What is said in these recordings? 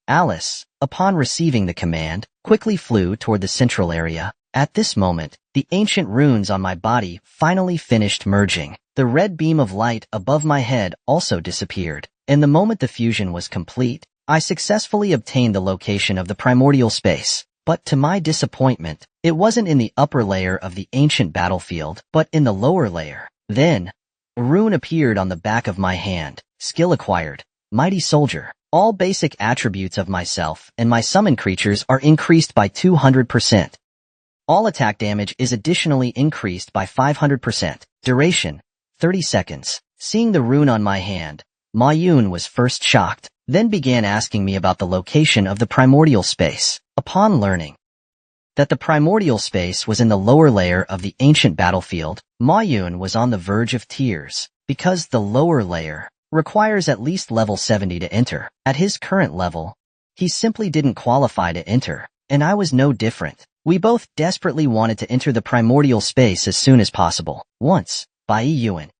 Alice, upon receiving the command, quickly flew toward the central area. At this moment, the ancient runes on my body finally finished merging. The red beam of light above my head also disappeared, and the moment the fusion was complete, I successfully obtained the location of the primordial space. But to my disappointment, it wasn't in the upper layer of the ancient battlefield, but in the lower layer. Then, a rune appeared on the back of my hand. Skill acquired. Mighty Soldier. All basic attributes of myself and my summon creatures are increased by 200%. All attack damage is additionally increased by 500%. Duration, 30 seconds. Seeing the rune on my hand, Ma Yun was first shocked, then began asking me about the location of the primordial space. Upon learning that the primordial space was in the lower layer of the ancient battlefield, Ma Yun was on the verge of tears, because the lower layer requires at least level 70 to enter. At his current level, he simply didn't qualify to enter, and I was no different. We both desperately wanted to enter the primordial space as soon as possible. Once, Bai Yuan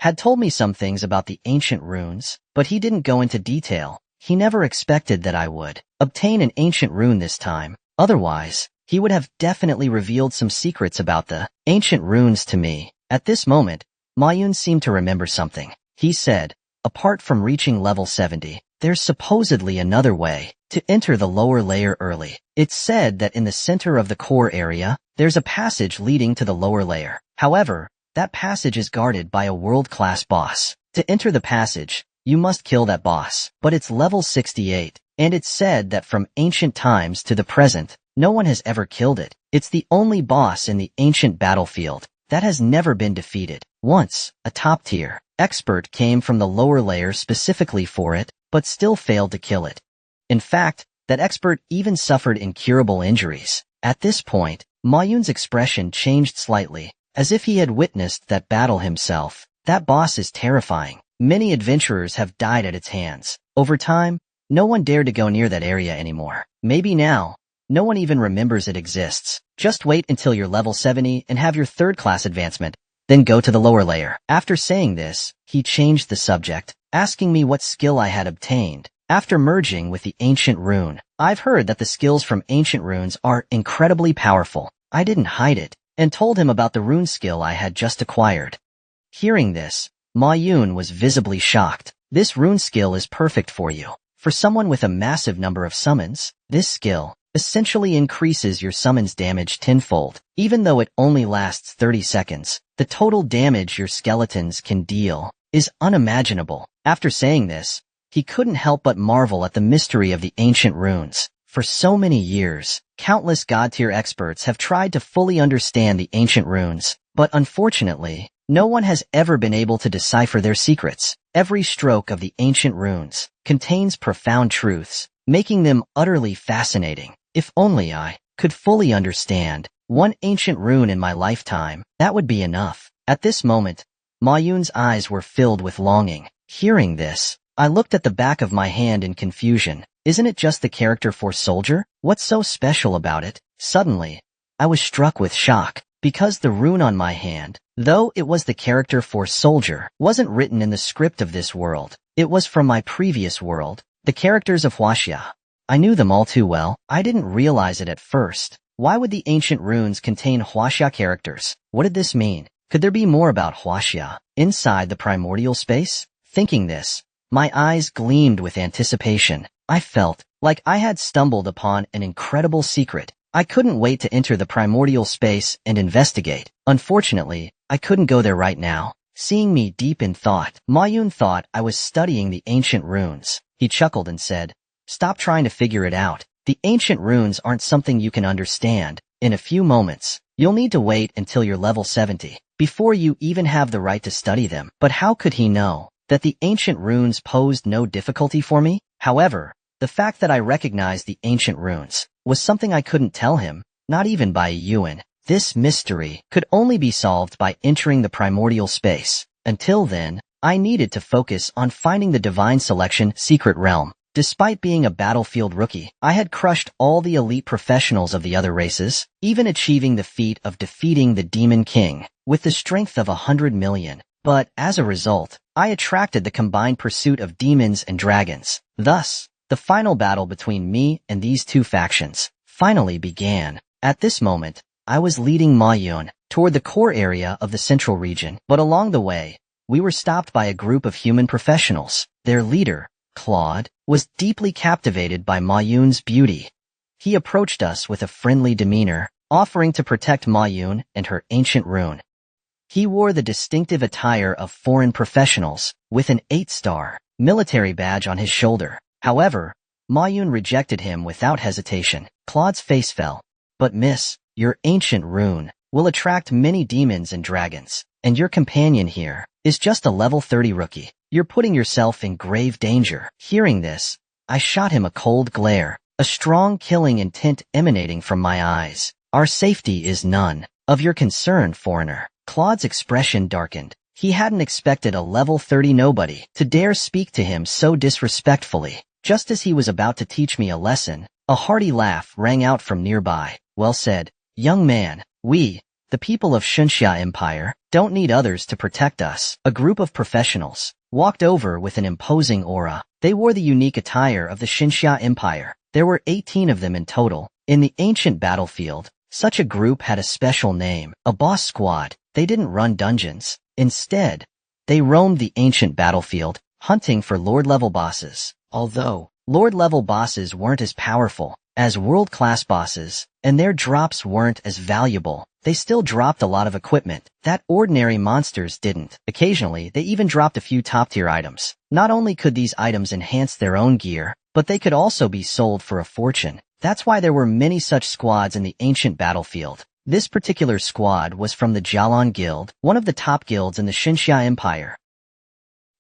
had told me some things about the ancient runes, but he didn't go into detail. He never expected that I would obtain an ancient rune this time. Otherwise, he would have definitely revealed some secrets about the ancient runes to me. At this moment, Ma Yun seemed to remember something. He said, apart from reaching level 70, there's supposedly another way to enter the lower layer early. It's said that in the center of the core area, there's a passage leading to the lower layer. However, that passage is guarded by a world-class boss. To enter the passage, you must kill that boss, but it's level 68, and it's said that from ancient times to the present, no one has ever killed it. It's the only boss in the ancient battlefield that has never been defeated. Once, a top-tier expert came from the lower layer specifically for it, but still failed to kill it. In fact, that expert even suffered incurable injuries. At this point, Ma Yun's expression changed slightly, as if he had witnessed that battle himself. That boss is terrifying. Many adventurers have died at its hands. Over time, no one dared to go near that area anymore. Maybe now, no one even remembers it exists. Just wait until you're level 70 and have your third-class advancement, then go to the lower layer. After saying this, he changed the subject, asking me what skill I had obtained. After merging with the ancient rune, I've heard that the skills from ancient runes are incredibly powerful. I didn't hide it, and told him about the rune skill I had just acquired. Hearing this, Ma Yun was visibly shocked. This rune skill is perfect for you. For someone with a massive number of summons, this skill essentially increases your summon's damage tenfold. Even though it only lasts 30 seconds, the total damage your skeletons can deal is unimaginable. After saying this, he couldn't help but marvel at the mystery of the ancient runes. For so many years, countless god-tier experts have tried to fully understand the ancient runes, but unfortunately, no one has ever been able to decipher their secrets. Every stroke of the ancient runes contains profound truths, making them utterly fascinating. If only I could fully understand one ancient rune in my lifetime, that would be enough. At this moment, Ma Yun's eyes were filled with longing. Hearing this, I looked at the back of my hand in confusion. Isn't it just the character for soldier? What's so special about it? Suddenly, I was struck with shock, because the rune on my hand, though it was the character for soldier, wasn't written in the script of this world. It was from my previous world, the characters of Huaxia. I knew them all too well. I didn't realize it at first. Why would the ancient runes contain Huaxia characters? What did this mean? Could there be more about Huaxia inside the primordial space? Thinking this, my eyes gleamed with anticipation. I felt like I had stumbled upon an incredible secret. I couldn't wait to enter the primordial space and investigate. Unfortunately, I couldn't go there right now. Seeing me deep in thought, Ma Yun thought I was studying the ancient runes. He chuckled and said, "Stop trying to figure it out. The ancient runes aren't something you can understand in a few moments. You'll need to wait until you're level 70 before you even have the right to study them." But how could he know that the ancient runes posed no difficulty for me? However, the fact that I recognized the ancient runes was something I couldn't tell him, not even by Yuan. This mystery could only be solved by entering the primordial space. Until then, I needed to focus on finding the Divine Selection secret realm. Despite being a battlefield rookie, I had crushed all the elite professionals of the other races, even achieving the feat of defeating the Demon King with the strength of 100 million. But as a result, I attracted the combined pursuit of demons and dragons. Thus, The final battle between me and these two factions finally began. At this moment, I was leading Ma Yun toward the core area of the central region, but along the way, we were stopped by a group of human professionals. Their leader, Claude, was deeply captivated by Ma Yun's beauty. He approached us with a friendly demeanor, offering to protect Ma Yun and her ancient rune. He wore the distinctive attire of foreign professionals, with an 8-star military badge on his shoulder. However, Ma Yun rejected him without hesitation. Claude's face fell. But miss, your ancient rune will attract many demons and dragons, and your companion here is just a level 30 rookie. You're putting yourself in grave danger. Hearing this, I shot him a cold glare, a strong killing intent emanating from my eyes. Our safety is none of your concern, foreigner. Claude's expression darkened. He hadn't expected a level 30 nobody to dare speak to him so disrespectfully. Just as he was about to teach me a lesson, a hearty laugh rang out from nearby. Well said, young man. We, the people of Shinxia Empire, don't need others to protect us. A group of professionals walked over with an imposing aura. They wore the unique attire of the Shinxia Empire. There were 18 of them in total. In the ancient battlefield, such a group had a special name, a boss squad. They didn't run dungeons. Instead, they roamed the ancient battlefield, hunting for Lord-level bosses. Although Lord-level bosses weren't as powerful as world-class bosses, and their drops weren't as valuable, they still dropped a lot of equipment that ordinary monsters didn't. Occasionally, they even dropped a few top-tier items. Not only could these items enhance their own gear, but they could also be sold for a fortune. That's why there were many such squads in the ancient battlefield. This particular squad was from the Azure Guild, one of the top guilds in the Shinxia Empire.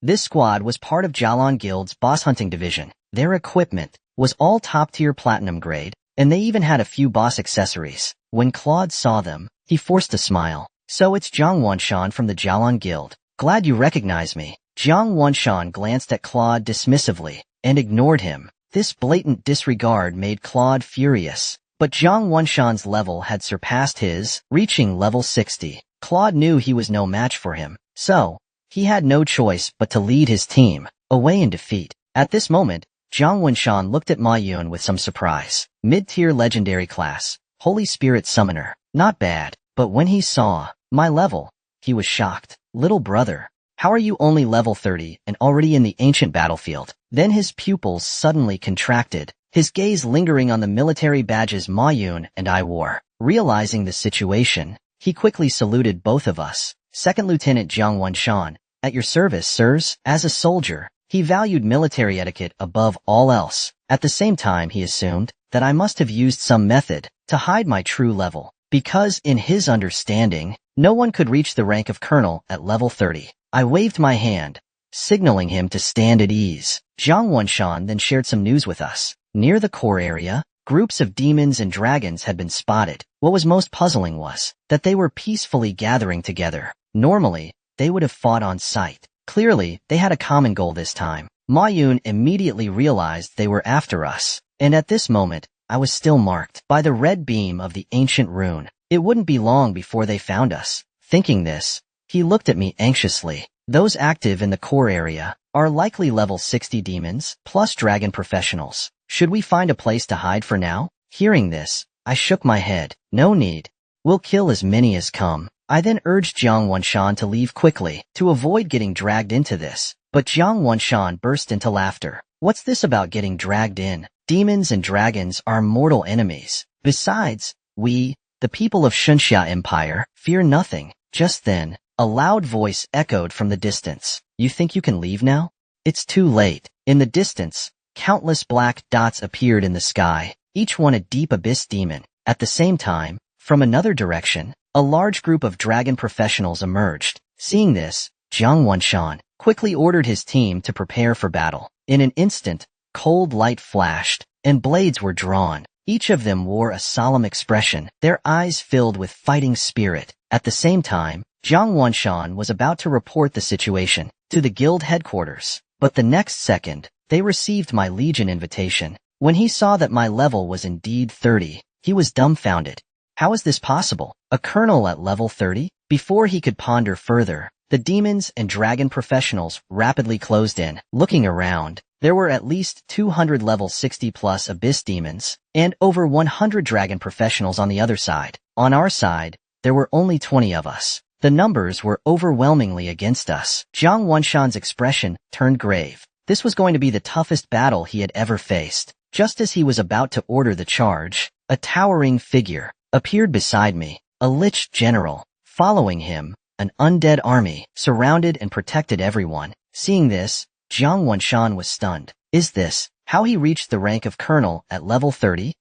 This squad was part of Azure Guild's boss hunting division. Their equipment was all top-tier platinum grade, and they even had a few boss accessories. When Claude saw them, he forced a smile. So it's Zhang Wanshan from the Azure Guild. Glad you recognize me. Zhang Wanshan glanced at Claude dismissively and ignored him. This blatant disregard made Claude furious. But Zhang Wanshan's level had surpassed his, reaching level 60. Claude knew he was no match for him, so he had no choice but to lead his team away in defeat. At this moment, Zhang Wanshan looked at Ma Yun with some surprise. Mid-tier legendary class, Holy Spirit Summoner. Not bad, but when he saw my level, he was shocked. Little brother, how are you only level 30 and already in the ancient battlefield? Then his pupils suddenly contracted, his gaze lingering on the military badges Ma Yun and I wore. Realizing the situation, he quickly saluted both of us. Second Lieutenant Zhang Wanshan, at your service, sirs. As a soldier, he valued military etiquette above all else. At the same time, he assumed that I must have used some method to hide my true level, because in his understanding, no one could reach the rank of colonel at level 30. I waved my hand, signaling him to stand at ease. Zhang Wanshan then shared some news with us. Near the core area, groups of demons and dragons had been spotted. What was most puzzling was that they were peacefully gathering together. Normally, they would have fought on sight. Clearly, they had a common goal this time. Ma Yun immediately realized they were after us, and at this moment, I was still marked by the red beam of the ancient rune. It wouldn't be long before they found us. Thinking this, he looked at me anxiously. Those active in the core area are likely level 60 demons, plus dragon professionals. Should we find a place to hide for now? Hearing this, I shook my head. No need. We'll kill as many as come. I then urged Zhang Wanshan to leave quickly, to avoid getting dragged into this. But Zhang Wanshan burst into laughter. What's this about getting dragged in? Demons and dragons are mortal enemies. Besides, we, the people of Shinxia Empire, fear nothing. Just then, a loud voice echoed from the distance. You think you can leave now? It's too late. In the distance, countless black dots appeared in the sky, each one a deep abyss demon. At the same time, from another direction, a large group of dragon professionals emerged. Seeing this, Zhang Wanshan quickly ordered his team to prepare for battle. In an instant, cold light flashed, and blades were drawn. Each of them wore a solemn expression, their eyes filled with fighting spirit. At the same time, Zhang Wanshan was about to report the situation to the guild headquarters. But the next second, they received my legion invitation. When he saw that my level was indeed 30, he was dumbfounded. How is this possible? A colonel at level 30? Before he could ponder further, The demons and dragon professionals rapidly closed in. Looking around, there were at least 200 level 60+ abyss demons, and over 100 dragon professionals on the other side. On our side, there were only 20 of us. The numbers were overwhelmingly against us. Jiang Wanshan's expression turned grave. This was going to be the toughest battle he had ever faced. Just as he was about to order the charge, a towering figure appeared beside me, a Lich general. Following him, an undead army surrounded and protected everyone. Seeing this, Jiang Wanshan was stunned. Is this how he reached the rank of colonel at level 30?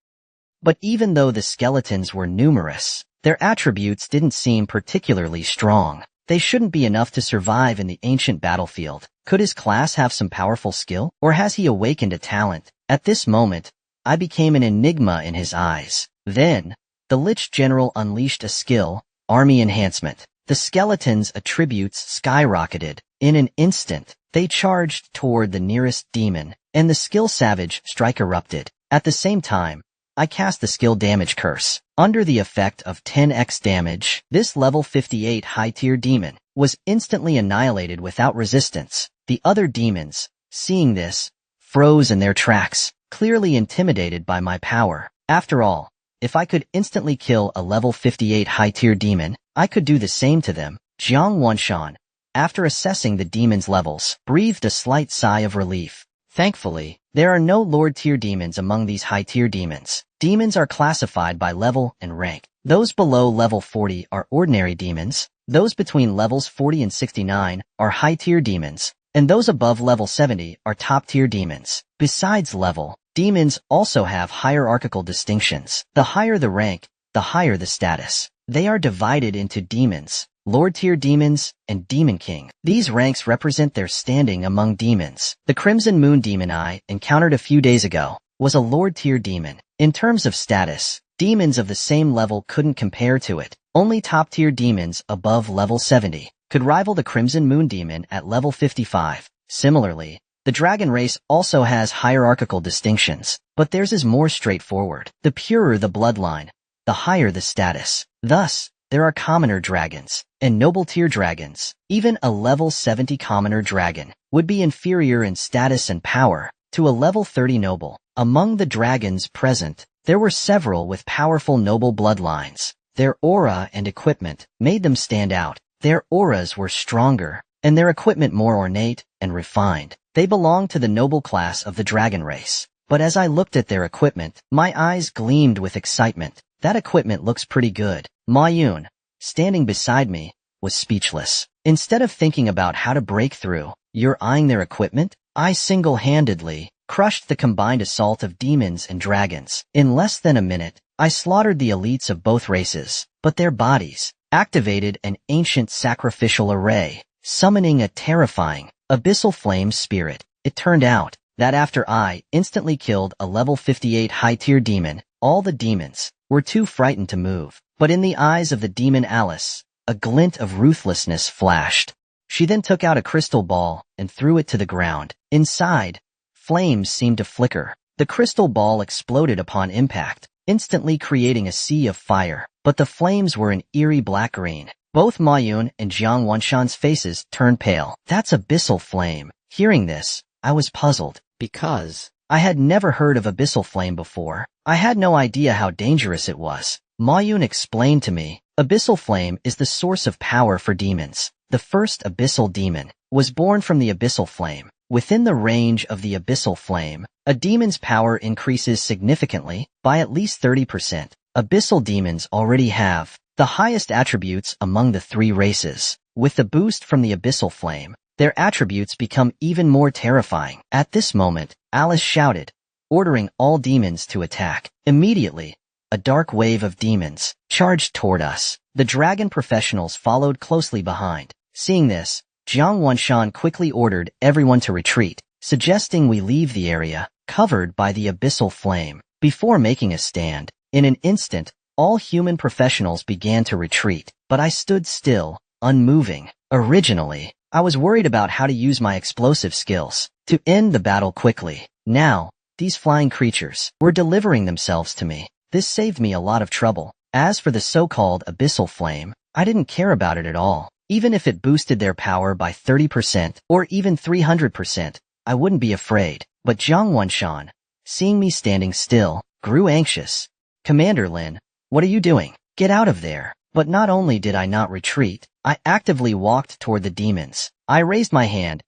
But even though the skeletons were numerous, their attributes didn't seem particularly strong. They shouldn't be enough to survive in the ancient battlefield. Could his class have some powerful skill? Or has he awakened a talent? At this moment, I became an enigma in his eyes. Then, the Lich General unleashed a skill, Army Enhancement. The skeleton's attributes skyrocketed. In an instant, they charged toward the nearest demon, and the skill Savage Strike erupted. At the same time, I cast the skill Damage Curse. Under the effect of 10x damage, this level 58 high-tier demon was instantly annihilated without resistance. The other demons, seeing this, froze in their tracks, clearly intimidated by my power. After all, if I could instantly kill a level 58 high-tier demon, I could do the same to them. Jiang Wanshan, after assessing the demon's levels, breathed a slight sigh of relief. Thankfully, there are no Lord-tier demons among these high-tier demons. Demons are classified by level and rank. Those below level 40 are ordinary demons, those between levels 40 and 69 are high-tier demons, and those above level 70 are top-tier demons. Besides level, demons also have hierarchical distinctions. The higher the rank, the higher the status. They are divided into demons, Lord-tier demons, and Demon King. These ranks represent their standing among demons. The Crimson Moon demon I encountered a few days ago was a Lord-tier demon. In terms of status, demons of the same level couldn't compare to it. Only top-tier demons above level 70 could rival the Crimson Moon demon at level 55. Similarly, the dragon race also has hierarchical distinctions, but theirs is more straightforward. The purer the bloodline, the higher the status. Thus, there are commoner dragons and noble-tier dragons. Even a level 70 commoner dragon would be inferior in status and power to a level 30 noble. Among the dragons present, there were several with powerful noble bloodlines. Their aura and equipment made them stand out. Their auras were stronger, and their equipment more ornate and refined. They belonged to the noble class of the dragon race. But as I looked at their equipment, my eyes gleamed with excitement. That equipment looks pretty good. Ma Yun, standing beside me, was speechless. Instead of thinking about how to break through, you're eyeing their equipment? I single-handedly crushed the combined assault of demons and dragons. In less than a minute, I slaughtered the elites of both races, but their bodies activated an ancient sacrificial array, summoning a terrifying, abyssal flame spirit. It turned out that after I instantly killed a level 58 high-tier demon, all the demons were too frightened to move. But in the eyes of the demon Alice, a glint of ruthlessness flashed. She then took out a crystal ball and threw it to the ground. Inside, flames seemed to flicker. The crystal ball exploded upon impact, instantly creating a sea of fire. But the flames were an eerie black-green. Both Ma Yun and Jiang Wanshan's faces turned pale. That's abyssal flame. Hearing this, I was puzzled, because I had never heard of abyssal flame before. I had no idea how dangerous it was. Ma Yun explained to me, abyssal flame is the source of power for demons. The first abyssal demon was born from the abyssal flame. Within the range of the abyssal flame, a demon's power increases significantly by at least 30%. Abyssal demons already have the highest attributes among the three races. With the boost from the abyssal flame, their attributes become even more terrifying. At this moment, Alice shouted, ordering all demons to attack. Immediately, a dark wave of demons charged toward us. The dragon professionals followed closely behind. Seeing this, Jiang Wanshan quickly ordered everyone to retreat, suggesting we leave the area covered by the abyssal flame. Before making a stand, in an instant, all human professionals began to retreat, but I stood still, unmoving. Originally, I was worried about how to use my explosive skills to end the battle quickly. Now, these flying creatures were delivering themselves to me. This saved me a lot of trouble. As for the so-called abyssal flame, I didn't care about it at all. Even if it boosted their power by 30% or even 300%, I wouldn't be afraid. But Jiang Wanshan, seeing me standing still, grew anxious. Commander Lin, what are you doing? Get out of there. But not only did I not retreat, I actively walked toward the demons. I raised my hand.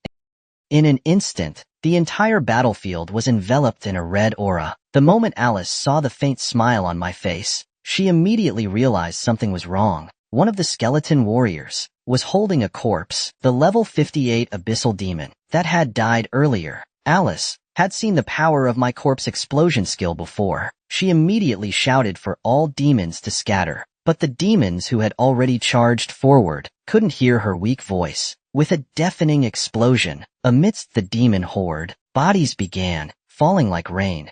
In an instant, the entire battlefield was enveloped in a red aura. The moment Alice saw the faint smile on my face, she immediately realized something was wrong. One of the skeleton warriors was holding a corpse, the level 58 abyssal demon that had died earlier. Alice had seen the power of my corpse explosion skill before. She immediately shouted for all demons to scatter, but the demons who had already charged forward couldn't hear her weak voice. With a deafening explosion, amidst the demon horde, bodies began falling like rain.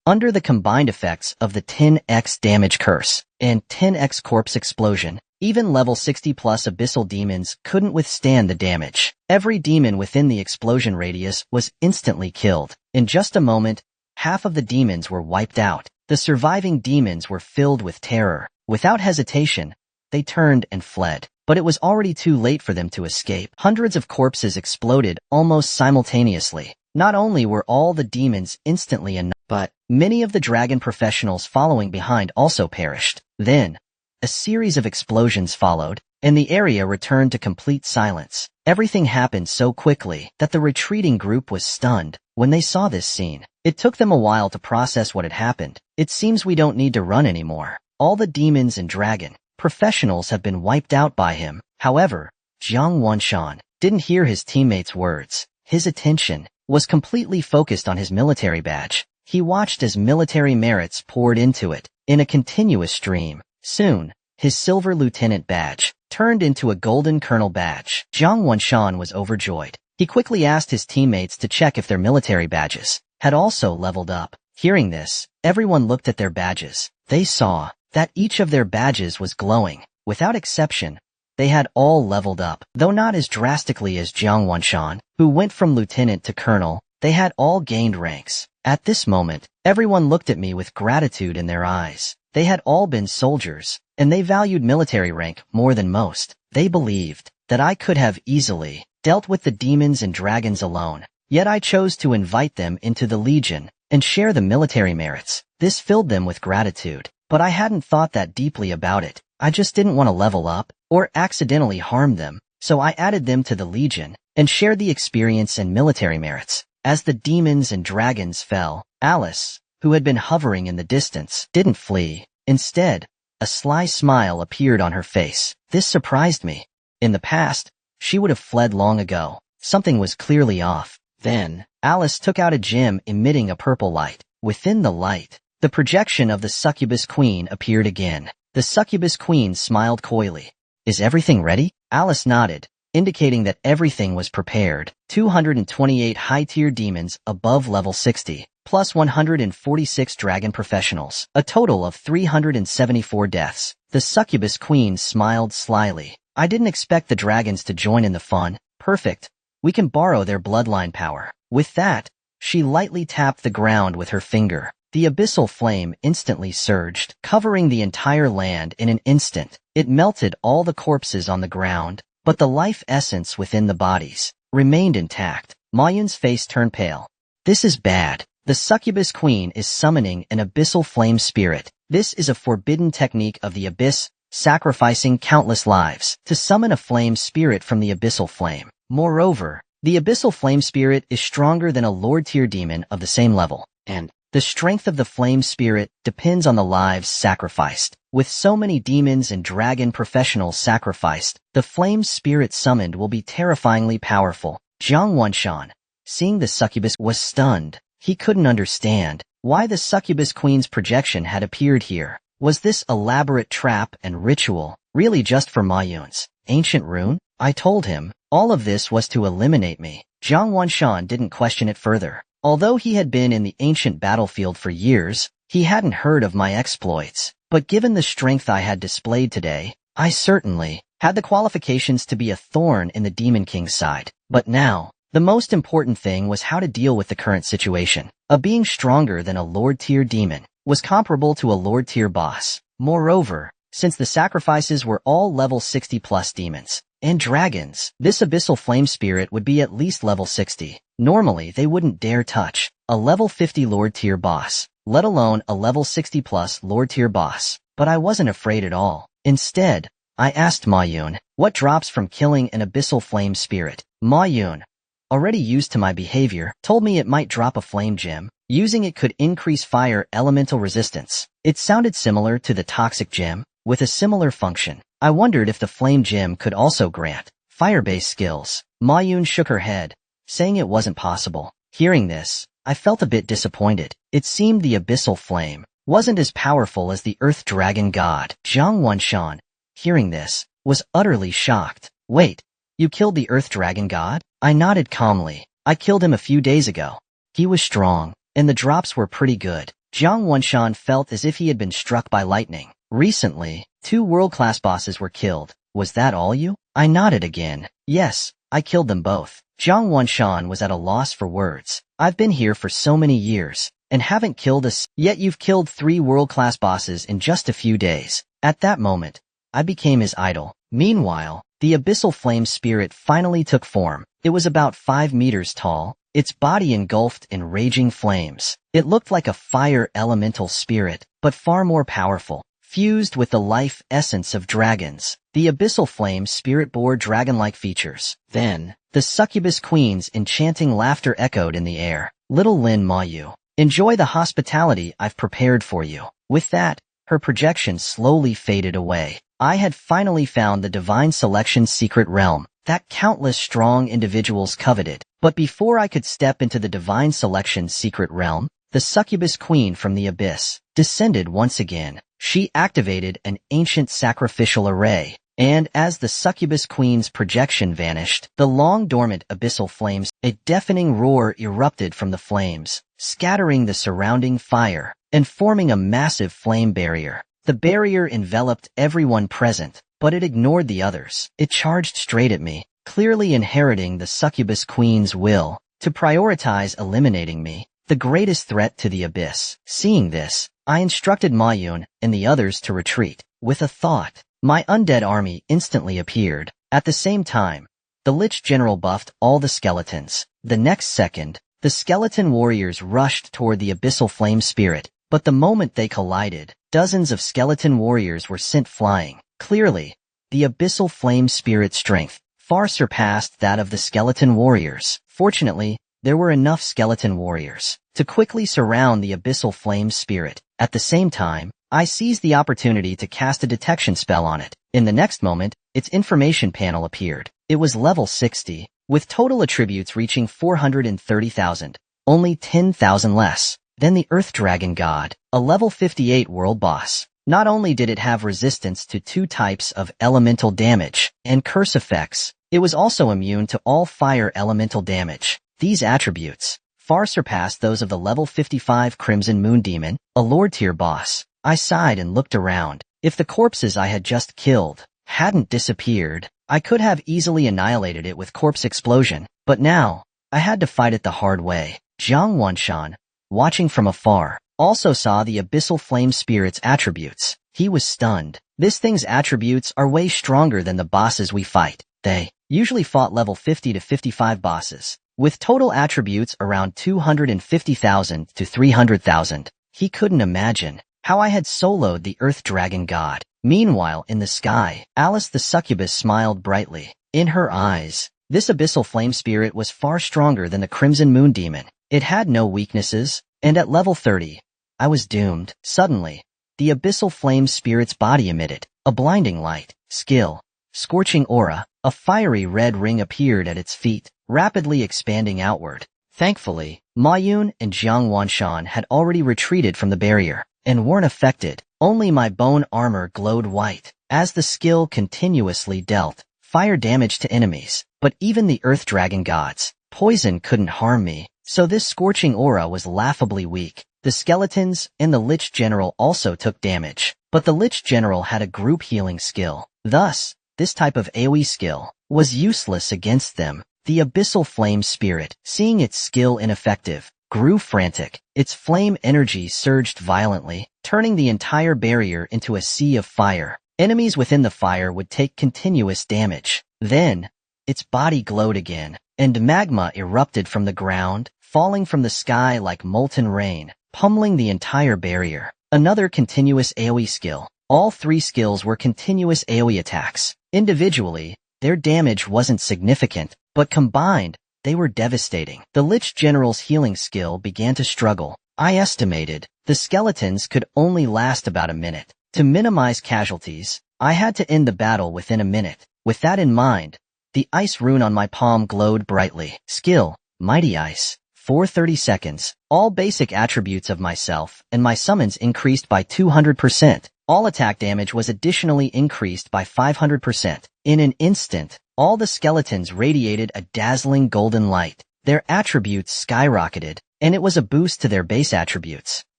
Under the combined effects of the 10x damage curse and 10x corpse explosion, even level 60 plus abyssal demons couldn't withstand the damage. Every demon within the explosion radius was instantly killed. In just a moment, half of the demons were wiped out. The surviving demons were filled with terror. Without hesitation, they turned and fled. But it was already too late for them to escape. Hundreds of corpses exploded almost simultaneously. Not only were all the demons instantly annihilated, but many of the dragon professionals following behind also perished. Then, a series of explosions followed, and the area returned to complete silence. Everything happened so quickly that the retreating group was stunned when they saw this scene. It took them a while to process what had happened. It seems we don't need to run anymore. All the demons and dragon professionals have been wiped out by him. However, Jiang Wanshan didn't hear his teammates' words. His attention was completely focused on his military badge. He watched as military merits poured into it in a continuous stream. Soon, his silver lieutenant badge turned into a golden colonel badge. Jiang Wanshan was overjoyed. He quickly asked his teammates to check if their military badges had also leveled up. Hearing this, everyone looked at their badges. They saw that each of their badges was glowing. Without exception, they had all leveled up. Though not as drastically as Jiang Wanshan, who went from lieutenant to colonel, they had all gained ranks. At this moment, everyone looked at me with gratitude in their eyes. They had all been soldiers, and they valued military rank more than most. They believed that I could have easily dealt with the demons and dragons alone, yet I chose to invite them into the Legion and share the military merits. This filled them with gratitude. But I hadn't thought that deeply about it. I just didn't want to level up or accidentally harm them, so I added them to the Legion and shared the experience and military merits. As the demons and dragons fell, Alice, who had been hovering in the distance, didn't flee. Instead, a sly smile appeared on her face. This surprised me. In the past, she would have fled long ago. Something was clearly off. Then, Alice took out a gem emitting a purple light. Within the light, the projection of the Succubus Queen appeared again. The Succubus Queen smiled coyly. Is everything ready? Alice nodded, indicating that everything was prepared. 228 high-tier demons above level 60, plus 146 dragon professionals. A total of 374 deaths. The Succubus Queen smiled slyly. I didn't expect the dragons to join in the fun. Perfect. We can borrow their bloodline power. With that, she lightly tapped the ground with her finger. The abyssal flame instantly surged, covering the entire land in an instant. It melted all the corpses on the ground, but the life essence within the bodies remained intact. Ma Yun's face turned pale. This is bad. The Succubus Queen is summoning an abyssal flame spirit. This is a forbidden technique of the abyss, sacrificing countless lives to summon a flame spirit from the abyssal flame. Moreover, the abyssal flame spirit is stronger than a lord-tier demon of the same level, and the strength of the flame spirit depends on the lives sacrificed. With so many demons and dragon professionals sacrificed, the flame spirit summoned will be terrifyingly powerful. Jiang Wanshan, seeing the succubus, was stunned. He couldn't understand why the Succubus Queen's projection had appeared here. Was this elaborate trap and ritual really just for Ma Yun's ancient rune? I told him all of this was to eliminate me. Jiang Wanshan didn't question it further. Although he had been in the ancient battlefield for years, he hadn't heard of my exploits. But given the strength I had displayed today, I certainly had the qualifications to be a thorn in the Demon King's side. But now, the most important thing was how to deal with the current situation. A being stronger than a Lord-tier demon was comparable to a Lord-tier boss. Moreover, since the sacrifices were all level 60 plus demons, And dragons. This abyssal flame spirit would be at least level 60. Normally, they wouldn't dare touch a level 50 Lord tier boss, let alone a level 60 plus Lord tier boss. But I wasn't afraid at all. Instead, I asked Ma Yun, what drops from killing an abyssal flame spirit? Ma Yun, already used to my behavior, told me it might drop a flame gem. Using it could increase fire elemental resistance. It sounded similar to the toxic gem, with a similar function. I wondered if the flame gem could also grant fire-based skills. Ma Yun shook her head, saying it wasn't possible. Hearing this, I felt a bit disappointed. It seemed the abyssal flame wasn't as powerful as the earth dragon god. Zhang Wanshan, hearing this, was utterly shocked. Wait, you killed the earth dragon god? I nodded calmly. I killed him a few days ago. He was strong, and the drops were pretty good. Zhang Wanshan felt as if he had been struck by lightning. Recently, 2 world-class bosses were killed. Was that all you? I nodded again. Yes, I killed them both. Zhang Wanshan was at a loss for words. I've been here for so many years, and haven't killed yet you've killed 3 world-class bosses in just a few days. At that moment, I became his idol. Meanwhile, the abyssal flame spirit finally took form. It was about 5 meters tall, its body engulfed in raging flames. It looked like a fire elemental spirit, but far more powerful. Fused with the life essence of dragons, the abyssal flame spirit bore dragon-like features. Then, the succubus queen's enchanting laughter echoed in the air. Little Lin Mohan, enjoy the hospitality I've prepared for you. With that, her projection slowly faded away. I had finally found the divine selection's secret realm that countless strong individuals coveted. But before I could step into the divine selection's secret realm, the succubus queen from the abyss descended once again. She activated an ancient sacrificial array, and as the succubus queen's projection vanished, the long-dormant abyssal flames, a deafening roar erupted from the flames, scattering the surrounding fire and forming a massive flame barrier. The barrier enveloped everyone present, but it ignored the others. It charged straight at me, clearly inheriting the succubus queen's will to prioritize eliminating me, the greatest threat to the abyss. Seeing this, I instructed Ma Yun and the others to retreat. With a thought, my undead army instantly appeared. At the same time, the Lich General buffed all the skeletons. The next second, the skeleton warriors rushed toward the abyssal flame spirit, but the moment they collided, dozens of skeleton warriors were sent flying. Clearly, the abyssal flame spirit's strength far surpassed that of the skeleton warriors. Fortunately, there were enough skeleton warriors to quickly surround the abyssal flame spirit. At the same time, I seized the opportunity to cast a detection spell on it. In the next moment, its information panel appeared. It was level 60, with total attributes reaching 430,000, only 10,000 less than the Earth Dragon God, a level 58 world boss. Not only did it have resistance to 2 types of elemental damage and curse effects, it was also immune to all fire elemental damage. These attributes far surpassed those of the level 55 Crimson Moon Demon, a Lord tier boss. I sighed and looked around. If the corpses I had just killed hadn't disappeared, I could have easily annihilated it with corpse explosion. But now, I had to fight it the hard way. Zhang Wanshan, watching from afar, also saw the abyssal flame spirit's attributes. He was stunned. This thing's attributes are way stronger than the bosses we fight. They usually fought level 50 to 55 bosses, with total attributes around 250,000 to 300,000. He couldn't imagine how I had soloed the Earth Dragon God. Meanwhile, in the sky, Alice the Succubus smiled brightly. In her eyes, this abyssal flame spirit was far stronger than the Crimson Moon Demon. It had no weaknesses, and at level 30, I was doomed. Suddenly, the abyssal flame spirit's body emitted a blinding light, skill, scorching aura. A fiery red ring appeared at its feet, rapidly expanding outward. Thankfully, Ma Yun and Zhang Wanshan had already retreated from the barrier and weren't affected. Only my bone armor glowed white, as the skill continuously dealt fire damage to enemies. But even the Earth Dragon God's poison couldn't harm me, so this scorching aura was laughably weak. The skeletons and the Lich General also took damage, but the Lich General had a group healing skill. Thus, this type of AoE skill was useless against them. The abyssal flame spirit, seeing its skill ineffective, grew frantic. Its flame energy surged violently, turning the entire barrier into a sea of fire. Enemies within the fire would take continuous damage. Then, its body glowed again, and magma erupted from the ground, falling from the sky like molten rain, pummeling the entire barrier. Another continuous AoE skill. All three skills were continuous AoE attacks. Individually, their damage wasn't significant, but combined, they were devastating. The Lich General's healing skill began to struggle. I estimated the skeletons could only last about a minute. To minimize casualties, I had to end the battle within a minute. With that in mind, the ice rune on my palm glowed brightly. Skill, Mighty Ice. For 30 seconds, all basic attributes of myself and my summons increased by 200%. All attack damage was additionally increased by 500%. In an instant, all the skeletons radiated a dazzling golden light. Their attributes skyrocketed, and it was a boost to their base attributes.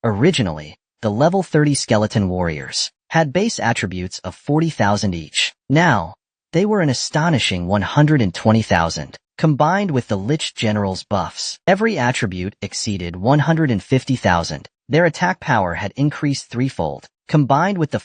Originally, the level 30 skeleton warriors had base attributes of 40,000 each. Now, they were an astonishing 120,000. Combined with the Lich General's buffs, every attribute exceeded 150,000. Their attack power had increased threefold. Combined with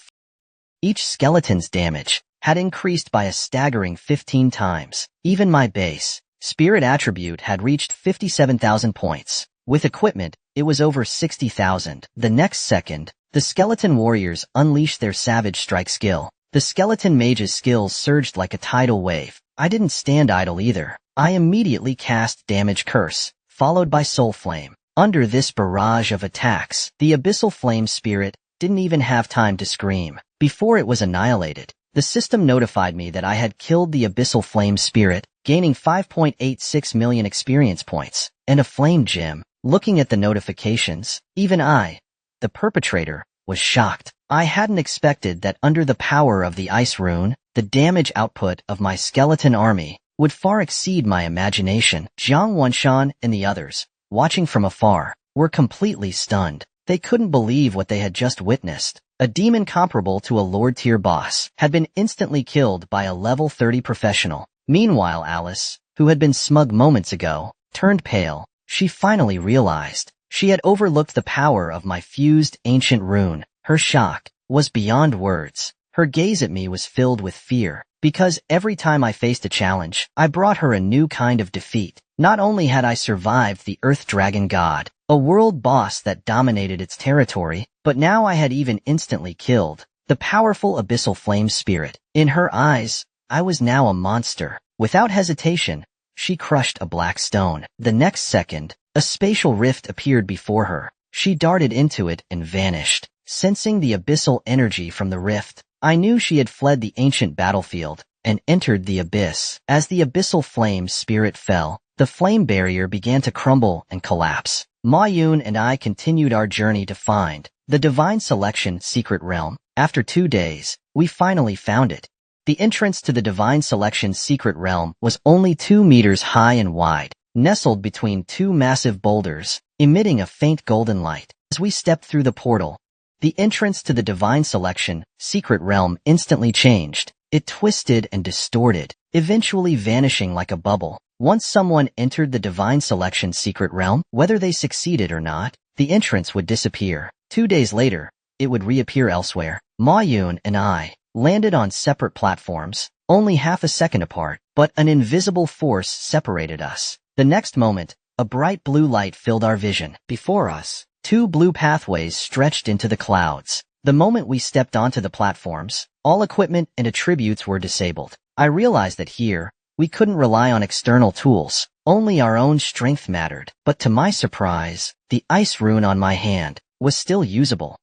each skeleton's damage had increased by a staggering 15 times. Even my base spirit attribute had reached 57,000 points. With equipment, it was over 60,000. The next second, the skeleton warriors unleashed their savage strike skill. The skeleton mage's skills surged like a tidal wave. I didn't stand idle either. I immediately cast Damage Curse, followed by Soul Flame. Under this barrage of attacks, the Abyssal Flame Spirit didn't even have time to scream. Before it was annihilated, the system notified me that I had killed the Abyssal Flame Spirit, gaining 5.86 million experience points, and a Flame Gem. Looking at the notifications, even I, the perpetrator, was shocked. I hadn't expected that under the power of the Ice Rune, the damage output of my skeleton army would far exceed my imagination. Jiang Wanshan and the others, watching from afar, were completely stunned. They couldn't believe what they had just witnessed. A demon comparable to a Lord-tier boss had been instantly killed by a level 30 professional. Meanwhile, Alice, who had been smug moments ago, turned pale. She finally realized she had overlooked the power of my fused ancient rune. Her shock was beyond words. Her gaze at me was filled with fear, because every time I faced a challenge, I brought her a new kind of defeat. Not only had I survived the Earth Dragon God, a world boss that dominated its territory, but now I had even instantly killed the powerful Abyssal Flame Spirit. In her eyes, I was now a monster. Without hesitation, she crushed a black stone. The next second, a spatial rift appeared before her. She darted into it and vanished. Sensing the abyssal energy from the rift, I knew she had fled the ancient battlefield and entered the abyss. As the Abyssal Flame Spirit fell, the flame barrier began to crumble and collapse. Ma Yun and I continued our journey to find the Divine Selection Secret Realm. After 2 days, we finally found it. The entrance to the Divine Selection Secret Realm was only 2 meters high and wide, nestled between 2 massive boulders, emitting a faint golden light. As we stepped through the portal, the entrance to the Divine Selection Secret Realm instantly changed. It twisted and distorted, eventually vanishing like a bubble. Once someone entered the Divine Selection Secret Realm, whether they succeeded or not, the entrance would disappear. 2 days later, it would reappear elsewhere. Ma Yun and I landed on separate platforms, only half a second apart, but an invisible force separated us. The next moment, a bright blue light filled our vision. Before us, 2 blue pathways stretched into the clouds. The moment we stepped onto the platforms, all equipment and attributes were disabled. I realized that here, we couldn't rely on external tools. Only our own strength mattered. But to my surprise, the ice rune on my hand was still usable.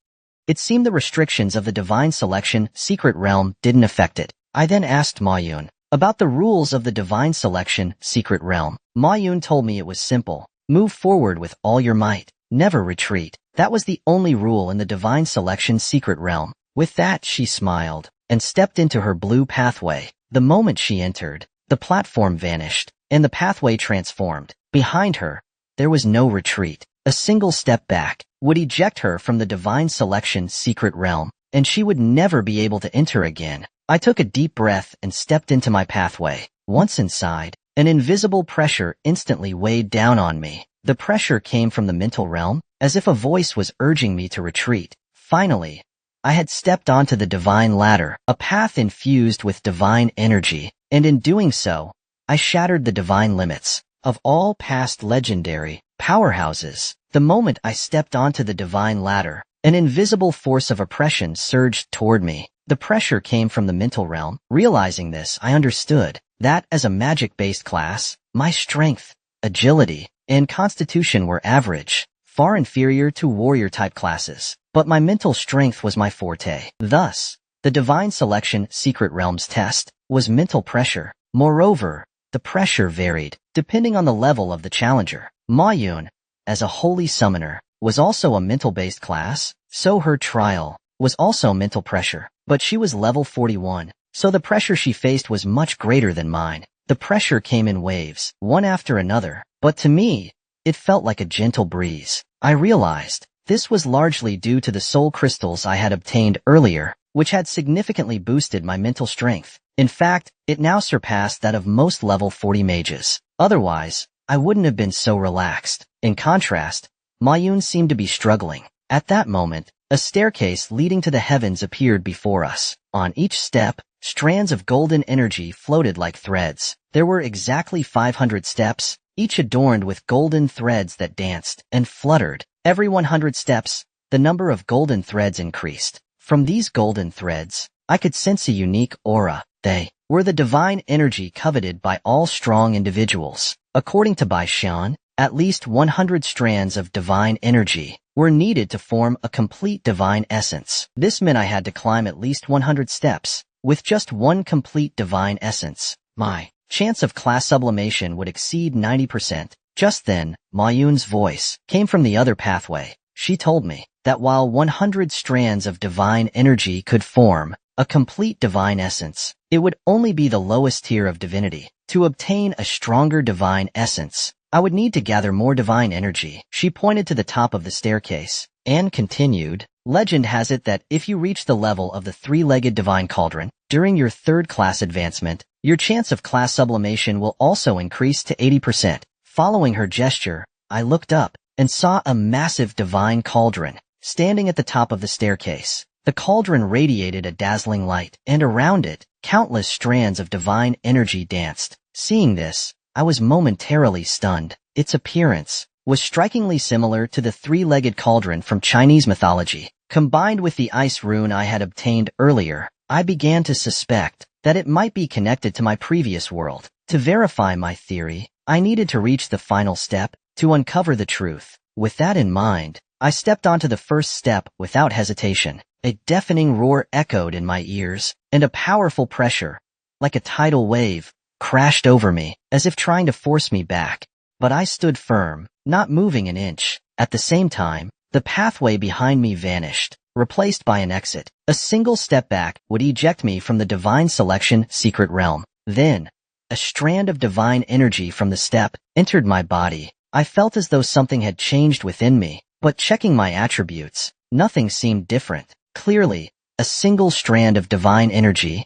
It seemed the restrictions of the Divine Selection Secret Realm didn't affect it. I then asked Ma Yun about the rules of the Divine Selection Secret Realm. Ma Yun told me it was simple. Move forward with all your might. Never retreat. That was the only rule in the Divine Selection Secret Realm. With that, she smiled and stepped into her blue pathway. The moment she entered, the platform vanished, and the pathway transformed. Behind her, there was no retreat. A single step back would eject her from the Divine Selection Secret Realm, and she would never be able to enter again. I took a deep breath and stepped into my pathway. Once inside, an invisible pressure instantly weighed down on me. The pressure came from the mental realm, as if a voice was urging me to retreat. Finally, I had stepped onto the divine ladder, a path infused with divine energy, and in doing so, I shattered the divine limits of all past legendary powerhouses. The moment I stepped onto the divine ladder, an invisible force of oppression surged toward me. The pressure came from the mental realm. Realizing this, I understood that as a magic-based class, my strength, agility, and constitution were average, far inferior to warrior-type classes. But my mental strength was my forte. Thus, the Divine Selection Secret Realms test was mental pressure. Moreover, the pressure varied depending on the level of the challenger. Ma-Yun, as a holy summoner, was also a mental-based class, so her trial was also mental pressure. But she was level 41, so the pressure she faced was much greater than mine. The pressure came in waves, one after another, but to me, it felt like a gentle breeze. I realized this was largely due to the soul crystals I had obtained earlier, which had significantly boosted my mental strength. In fact, it now surpassed that of most level 40 mages. Otherwise, I wouldn't have been so relaxed. In contrast, Ma-Yun seemed to be struggling. At that moment, a staircase leading to the heavens appeared before us. On each step, strands of golden energy floated like threads. There were exactly 500 steps, each adorned with golden threads that danced and fluttered. Every 100 steps, the number of golden threads increased. From these golden threads, I could sense a unique aura. They were the divine energy coveted by all strong individuals. According to Bai Xian, at least 100 strands of divine energy were needed to form a complete divine essence. This meant I had to climb at least 100 steps. With just one complete divine essence, my chance of class sublimation would exceed 90%. Just then, Ma-Yun's voice came from the other pathway. She told me that while 100 strands of divine energy could form a complete divine essence, it would only be the lowest tier of divinity. To obtain a stronger divine essence, I would need to gather more divine energy. She pointed to the top of the staircase and continued, legend has it that if you reach the level of the three-legged divine cauldron during your third class advancement, your chance of class sublimation will also increase to 80%. Following her gesture, I looked up and saw a massive divine cauldron standing at the top of the staircase. The cauldron radiated a dazzling light, and around it, countless strands of divine energy danced. Seeing this, I was momentarily stunned. Its appearance was strikingly similar to the three-legged cauldron from Chinese mythology. Combined with the ice rune I had obtained earlier, I began to suspect that it might be connected to my previous world. To verify my theory, I needed to reach the final step to uncover the truth. With that in mind, I stepped onto the first step without hesitation. A deafening roar echoed in my ears, and a powerful pressure, like a tidal wave, crashed over me, as if trying to force me back. But I stood firm, not moving an inch. At the same time, the pathway behind me vanished, replaced by an exit. A single step back would eject me from the Divine Selection Secret Realm. Then, a strand of divine energy from the step entered my body. I felt as though something had changed within me, but checking my attributes, nothing seemed different. Clearly, a single strand of divine energy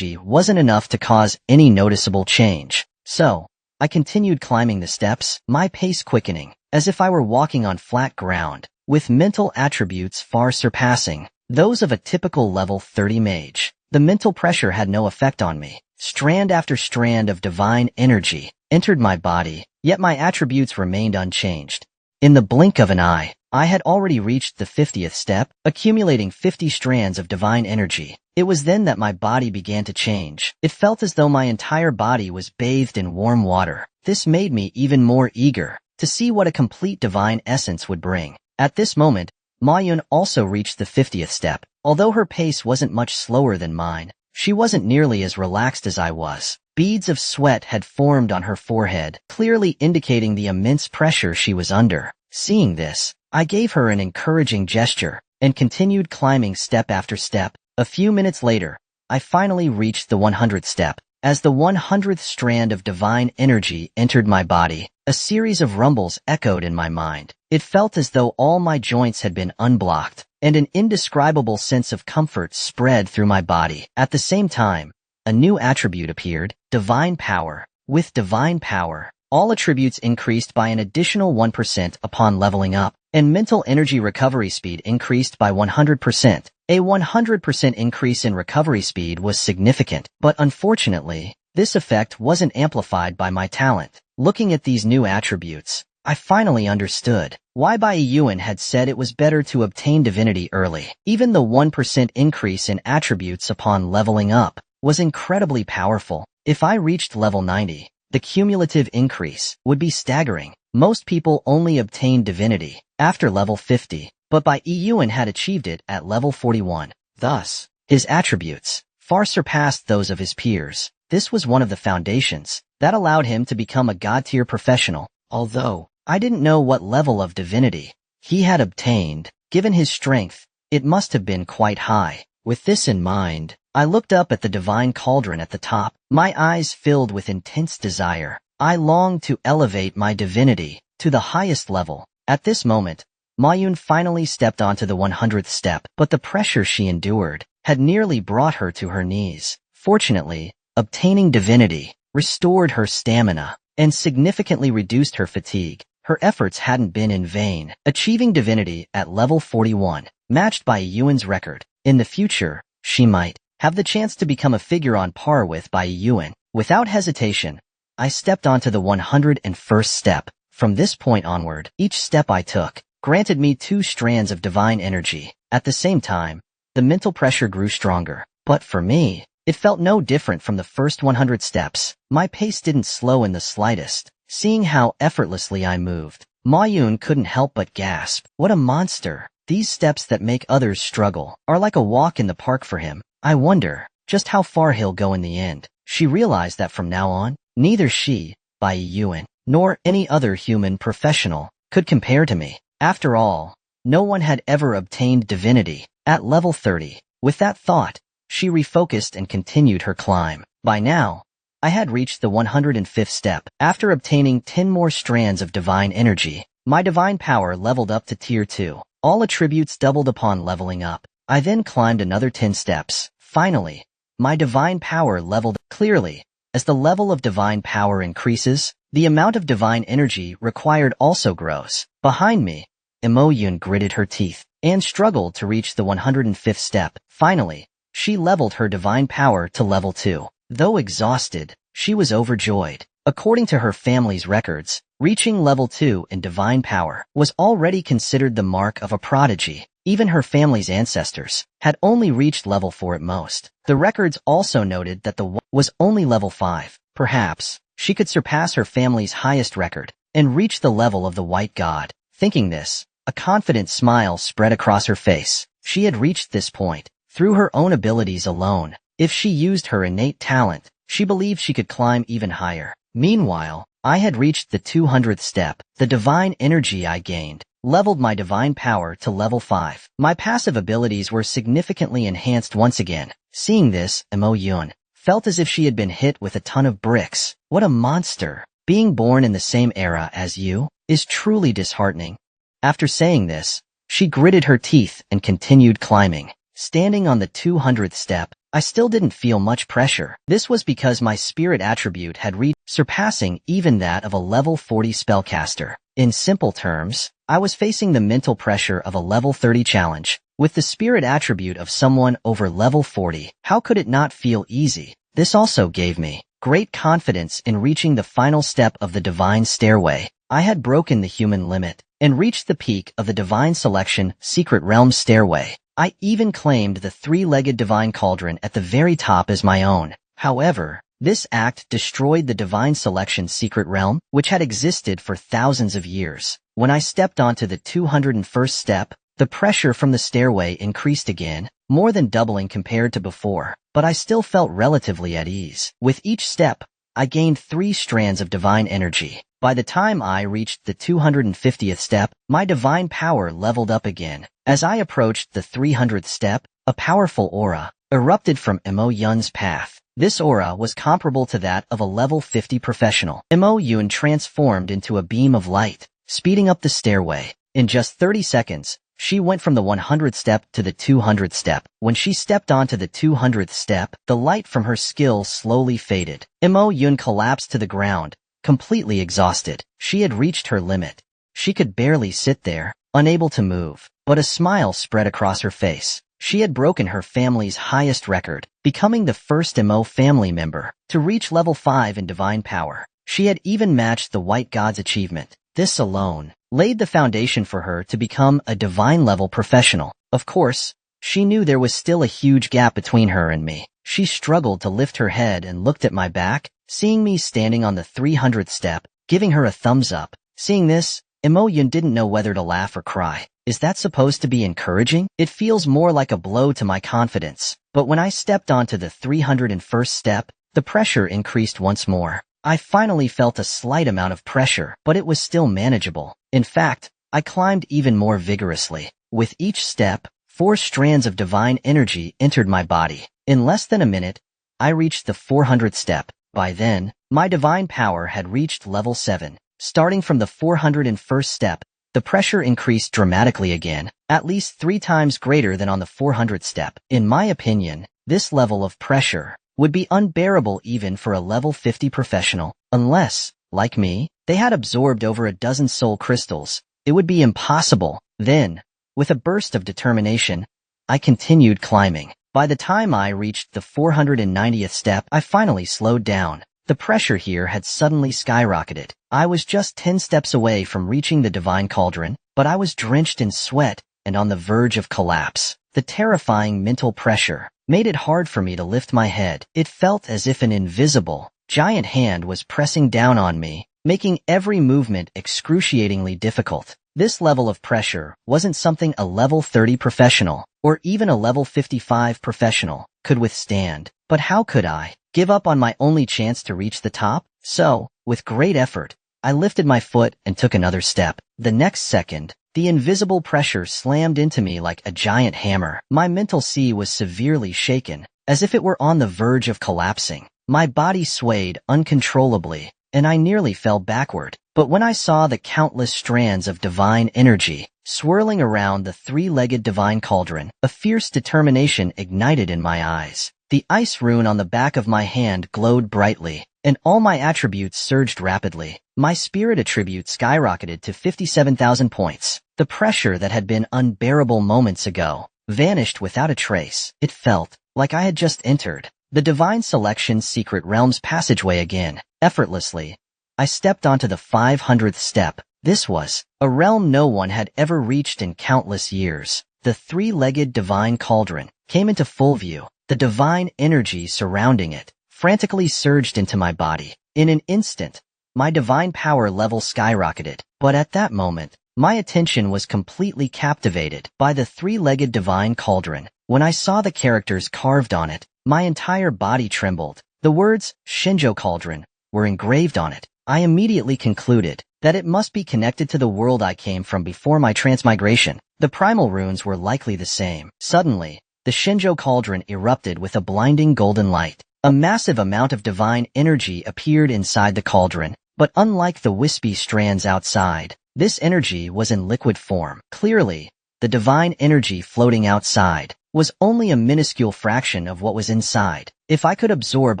wasn't enough to cause any noticeable change. So, I continued climbing the steps, my pace quickening, as if I were walking on flat ground, with mental attributes far surpassing those of a typical level 30 mage. The mental pressure had no effect on me. Strand after strand of divine energy entered my body, yet my attributes remained unchanged. In the blink of an eye, I had already reached the 50th step, accumulating 50 strands of divine energy. It was then that my body began to change. It felt as though my entire body was bathed in warm water. This made me even more eager to see what a complete divine essence would bring. At this moment, Ma-Yun also reached the 50th step. Although her pace wasn't much slower than mine, she wasn't nearly as relaxed as I was. Beads of sweat had formed on her forehead, clearly indicating the immense pressure she was under. Seeing this, I gave her an encouraging gesture and continued climbing step after step. A few minutes later, I finally reached the 100th step. As the 100th strand of divine energy entered my body, a series of rumbles echoed in my mind. It felt as though all my joints had been unblocked, and an indescribable sense of comfort spread through my body. At the same time, a new attribute appeared, divine power. With divine power, all attributes increased by an additional 1% upon leveling up, and mental energy recovery speed increased by 100%. A 100% increase in recovery speed was significant, but unfortunately, this effect wasn't amplified by my talent. Looking at these new attributes, I finally understood why Bai Yuan had said it was better to obtain divinity early. Even the 1% increase in attributes upon leveling up was incredibly powerful. If I reached level 90, the cumulative increase would be staggering. Most people only obtain divinity after level 50, but Bai Yuan had achieved it at level 41. Thus, his attributes far surpassed those of his peers. This was one of the foundations that allowed him to become a god-tier professional. Although I didn't know what level of divinity he had obtained, given his strength, it must have been quite high. With this in mind, I looked up at the divine cauldron at the top, my eyes filled with intense desire. I longed to elevate my divinity to the highest level. At this moment, Mayun finally stepped onto the 100th step, but the pressure she endured had nearly brought her to her knees. Fortunately, obtaining divinity restored her stamina and significantly reduced her fatigue. Her efforts hadn't been in vain. Achieving divinity at level 41, matched by Yuan's record. In the future, she might have the chance to become a figure on par with Bai Yuan. Without hesitation, I stepped onto the 101st step. From this point onward, each step I took granted me 2 strands of divine energy. At the same time, the mental pressure grew stronger. But for me, it felt no different from the first 100 steps. My pace didn't slow in the slightest. Seeing how effortlessly I moved, Mayun couldn't help but gasp. What a monster! These steps that make others struggle are like a walk in the park for him. I wonder just how far he'll go in the end. She realized that from now on, neither she, Bai Yuan, nor any other human professional could compare to me. After all, no one had ever obtained divinity at level 30. With that thought, she refocused and continued her climb. By now, I had reached the 105th step. After obtaining 10 more strands of divine energy, my divine power leveled up to tier 2. All attributes doubled upon leveling up. I then climbed another 10 steps. Finally, my divine power leveled. Clearly, as the level of divine power increases, the amount of divine energy required also grows. Behind me, Imoyun gritted her teeth and struggled to reach the 105th step. Finally, she leveled her divine power to level 2. Though exhausted, she was overjoyed. According to her family's records, reaching level 2 in divine power was already considered the mark of a prodigy. Even her family's ancestors had only reached level 4 at most. The records also noted that the was only level 5. Perhaps she could surpass her family's highest record and reach the level of the White God. Thinking this, a confident smile spread across her face. She had reached this point through her own abilities alone. If she used her innate talent, she believed she could climb even higher. Meanwhile, I had reached the 200th step. The divine energy I gained leveled my divine power to level 5. My passive abilities were significantly enhanced once again. Seeing this, Imo Yun felt as if she had been hit with a ton of bricks. What a monster! Being born in the same era as you is truly disheartening. After saying this, she gritted her teeth and continued climbing. Standing on the 200th step, I still didn't feel much pressure. This was because my spirit attribute had reached, surpassing even that of a level 40 spellcaster. In simple terms, I was facing the mental pressure of a level 30 challenge. With the spirit attribute of someone over level 40, how could it not feel easy? This also gave me great confidence in reaching the final step of the divine stairway. I had broken the human limit and reached the peak of the divine selection secret realm stairway. I even claimed the 3-legged divine cauldron at the very top as my own. However, this act destroyed the divine selection secret realm, which had existed for thousands of years. When I stepped onto the 201st step, the pressure from the stairway increased again, more than doubling compared to before, but I still felt relatively at ease. With each step, I gained 3 strands of divine energy. By the time I reached the 250th step, my divine power leveled up again. As I approached the 300th step, a powerful aura erupted from Imo Yun's path. This aura was comparable to that of a level 50 professional. Imo Yun transformed into a beam of light, speeding up the stairway. In just 30 seconds, she went from the 100th step to the 200th step. When she stepped onto the 200th step, the light from her skill slowly faded. Imo Yun collapsed to the ground, completely exhausted. She had reached her limit. She could barely sit there, unable to move, but a smile spread across her face. She had broken her family's highest record, becoming the first MO family member to reach level 5 in divine power. She had even matched the White God's achievement. This alone laid the foundation for her to become a divine-level professional. Of course, she knew there was still a huge gap between her and me. She struggled to lift her head and looked at my back, seeing me standing on the 300th step, giving her a thumbs up. Seeing this, Mo Yun didn't know whether to laugh or cry. Is that supposed to be encouraging? It feels more like a blow to my confidence. But when I stepped onto the 301st step, the pressure increased once more. I finally felt a slight amount of pressure, but it was still manageable. In fact, I climbed even more vigorously. With each step, 4 strands of divine energy entered my body. In less than a minute, I reached the 400th step. By then, my divine power had reached level 7. Starting from the 401st step, the pressure increased dramatically again, at least 3 times greater than on the 400th step. In my opinion, this level of pressure would be unbearable even for a level 50 professional, unless, like me, they had absorbed over a dozen soul crystals. It would be impossible. Then, with a burst of determination, I continued climbing. By the time I reached the 490th step, I finally slowed down. The pressure here had suddenly skyrocketed. I was just 10 steps away from reaching the divine cauldron, but I was drenched in sweat and on the verge of collapse. The terrifying mental pressure made it hard for me to lift my head. It felt as if an invisible, giant hand was pressing down on me, making every movement excruciatingly difficult. This level of pressure wasn't something a level 30 professional, or even a level 55 professional, could withstand. But how could I give up on my only chance to reach the top? So, with great effort, I lifted my foot and took another step. The next second, the invisible pressure slammed into me like a giant hammer. My mental sea was severely shaken, as if it were on the verge of collapsing. My body swayed uncontrollably, and I nearly fell backward. But when I saw the countless strands of divine energy swirling around the 3-legged divine cauldron, a fierce determination ignited in my eyes. The ice rune on the back of my hand glowed brightly, and all my attributes surged rapidly. My spirit attribute skyrocketed to 57,000 points. The pressure that had been unbearable moments ago vanished without a trace. It felt like I had just entered the Divine Selection's Secret Realms passageway again. Effortlessly, I stepped onto the 500th step. This was a realm no one had ever reached in countless years. The 3-legged divine cauldron came into full view. The divine energy surrounding it frantically surged into my body. In an instant, my divine power level skyrocketed. But at that moment, my attention was completely captivated by the 3-legged divine cauldron. When I saw the characters carved on it, my entire body trembled. The words Shinjo Cauldron were engraved on it. I immediately concluded that it must be connected to the world I came from before my transmigration. The primal runes were likely the same. Suddenly, the Shinjo Cauldron erupted with a blinding golden light. A massive amount of divine energy appeared inside the cauldron, but unlike the wispy strands outside, this energy was in liquid form. Clearly, the divine energy floating outside was only a minuscule fraction of what was inside. If I could absorb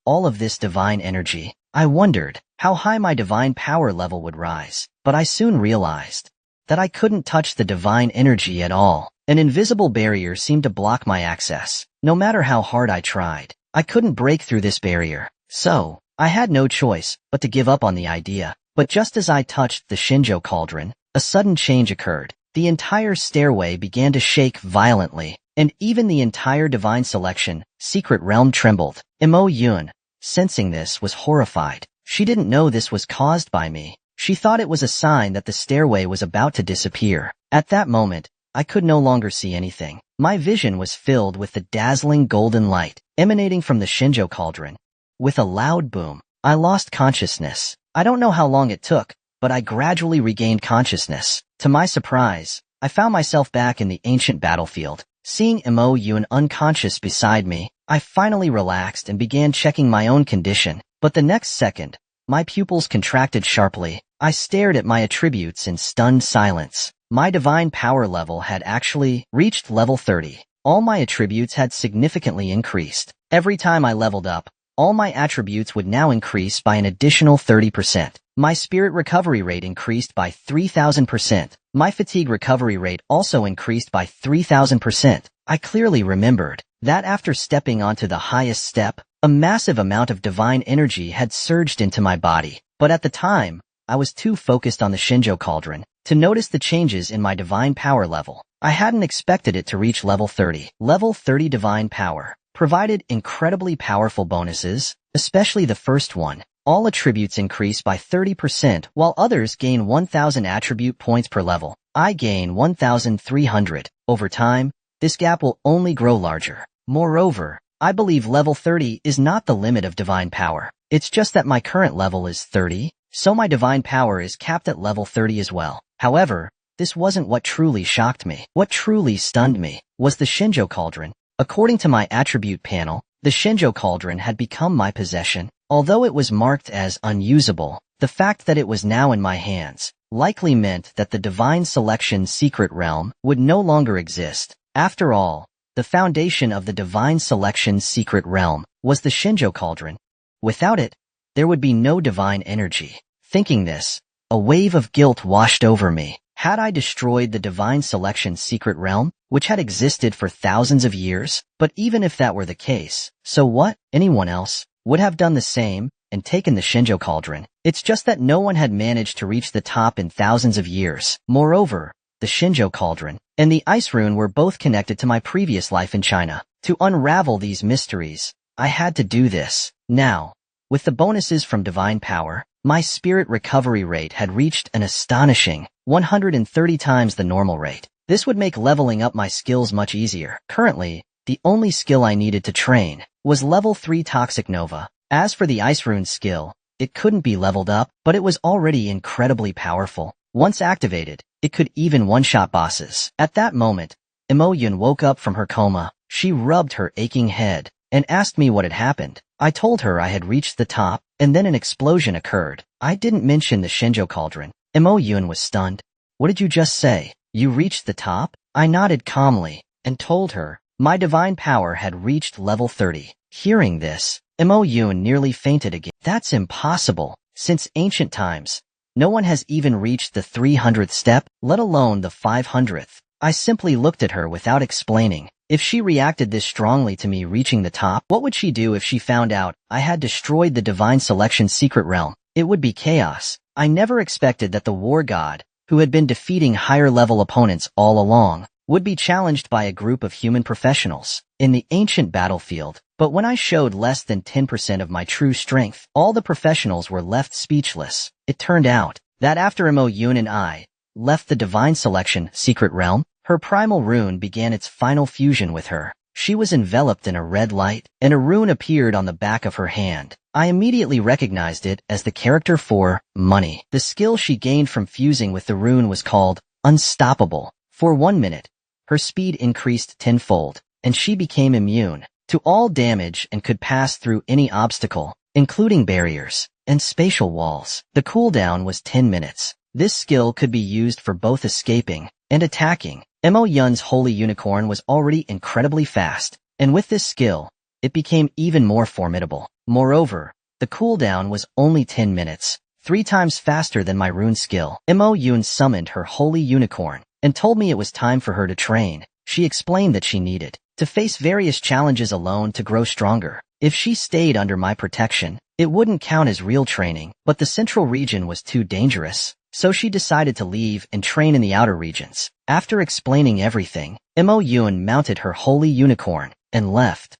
all of this divine energy, I wondered how high my divine power level would rise. But I soon realized that I couldn't touch the divine energy at all. An invisible barrier seemed to block my access. No matter how hard I tried, I couldn't break through this barrier. So, I had no choice but to give up on the idea. But just as I touched the Shinjo Cauldron, a sudden change occurred. The entire stairway began to shake violently, and even the entire Divine Selection Secret Realm trembled. Mo Yun, sensing this, was horrified. She didn't know this was caused by me. She thought it was a sign that the stairway was about to disappear. At that moment, I could no longer see anything. My vision was filled with the dazzling golden light emanating from the Shinjo Cauldron. With a loud boom, I lost consciousness. I don't know how long it took, but I gradually regained consciousness. To my surprise, I found myself back in the ancient battlefield. Seeing Mo Yun unconscious beside me, I finally relaxed and began checking my own condition. But the next second, my pupils contracted sharply. I stared at my attributes in stunned silence. My divine power level had actually reached level 30. All my attributes had significantly increased. Every time I leveled up, all my attributes would now increase by an additional 30%. My spirit recovery rate increased by 3,000%. My fatigue recovery rate also increased by 3,000%. I clearly remembered that after stepping onto the highest step, a massive amount of divine energy had surged into my body. But at the time, I was too focused on the Shinjo Cauldron to notice the changes in my divine power level. I hadn't expected it to reach level 30. Level 30 divine power provided incredibly powerful bonuses, especially the first one. All attributes increase by 30%, while others gain 1,000 attribute points per level. I gain 1,300. Over time, this gap will only grow larger. Moreover, I believe level 30 is not the limit of divine power. It's just that my current level is 30, so my divine power is capped at level 30 as well. However, this wasn't what truly shocked me. What truly stunned me was the Shinjo Cauldron. According to my attribute panel, the Shinjo Cauldron had become my possession. Although it was marked as unusable, the fact that it was now in my hands likely meant that the Divine Selection secret realm would no longer exist. After all, the foundation of the Divine Selection secret realm was the Shinjo Cauldron. Without it, there would be no divine energy. Thinking this, a wave of guilt washed over me. Had I destroyed the Divine Selection secret realm, which had existed for thousands of years? But even if that were the case, so what? Anyone else would have done the same and taken the Shinjo Cauldron. It's just that no one had managed to reach the top in thousands of years. Moreover, the Shinjo Cauldron and the Ice Rune were both connected to my previous life in China. To unravel these mysteries, I had to do this. Now, with the bonuses from divine power, my spirit recovery rate had reached an astonishing 130 times the normal rate. This would make leveling up my skills much easier. Currently, the only skill I needed to train was level 3 Toxic Nova. As for the Ice Rune skill, it couldn't be leveled up, but it was already incredibly powerful. Once activated, it could even one-shot bosses. At that moment, Imo-yun woke up from her coma. She rubbed her aching head and asked me what had happened. I told her I had reached the top, and then an explosion occurred. I didn't mention the Shinjo Cauldron. Imo-yun was stunned. What did you just say? You reached the top? I nodded calmly and told her my divine power had reached level 30. Hearing this, Imo-yun nearly fainted again. That's impossible. Since ancient times, no one has even reached the 300th step, let alone the 500th. I simply looked at her without explaining. If she reacted this strongly to me reaching the top, what would she do if she found out I had destroyed the Divine Selection secret realm? It would be chaos. I never expected that the war god, who had been defeating higher-level opponents all along, would be challenged by a group of human professionals in the ancient battlefield. But when I showed less than 10% of my true strength, all the professionals were left speechless. It turned out that after Imo-yun and I left the Divine Selection secret realm, her primal rune began its final fusion with her. She was enveloped in a red light, and a rune appeared on the back of her hand. I immediately recognized it as the character for Money. The skill she gained from fusing with the rune was called Unstoppable. For 1 minute, her speed increased tenfold, and she became immune to all damage and could pass through any obstacle, including barriers and spatial walls. The cooldown was 10 minutes. This skill could be used for both escaping and attacking. Imo-yun's Holy Unicorn was already incredibly fast, and with this skill, it became even more formidable. Moreover, the cooldown was only 10 minutes, 3 times faster than my rune skill. Imo-yun summoned her Holy Unicorn and told me it was time for her to train. She explained that she needed to face various challenges alone to grow stronger. If she stayed under my protection, it wouldn't count as real training, but the central region was too dangerous. So she decided to leave and train in the outer regions. After explaining everything, Imo-yun mounted her Holy Unicorn and left.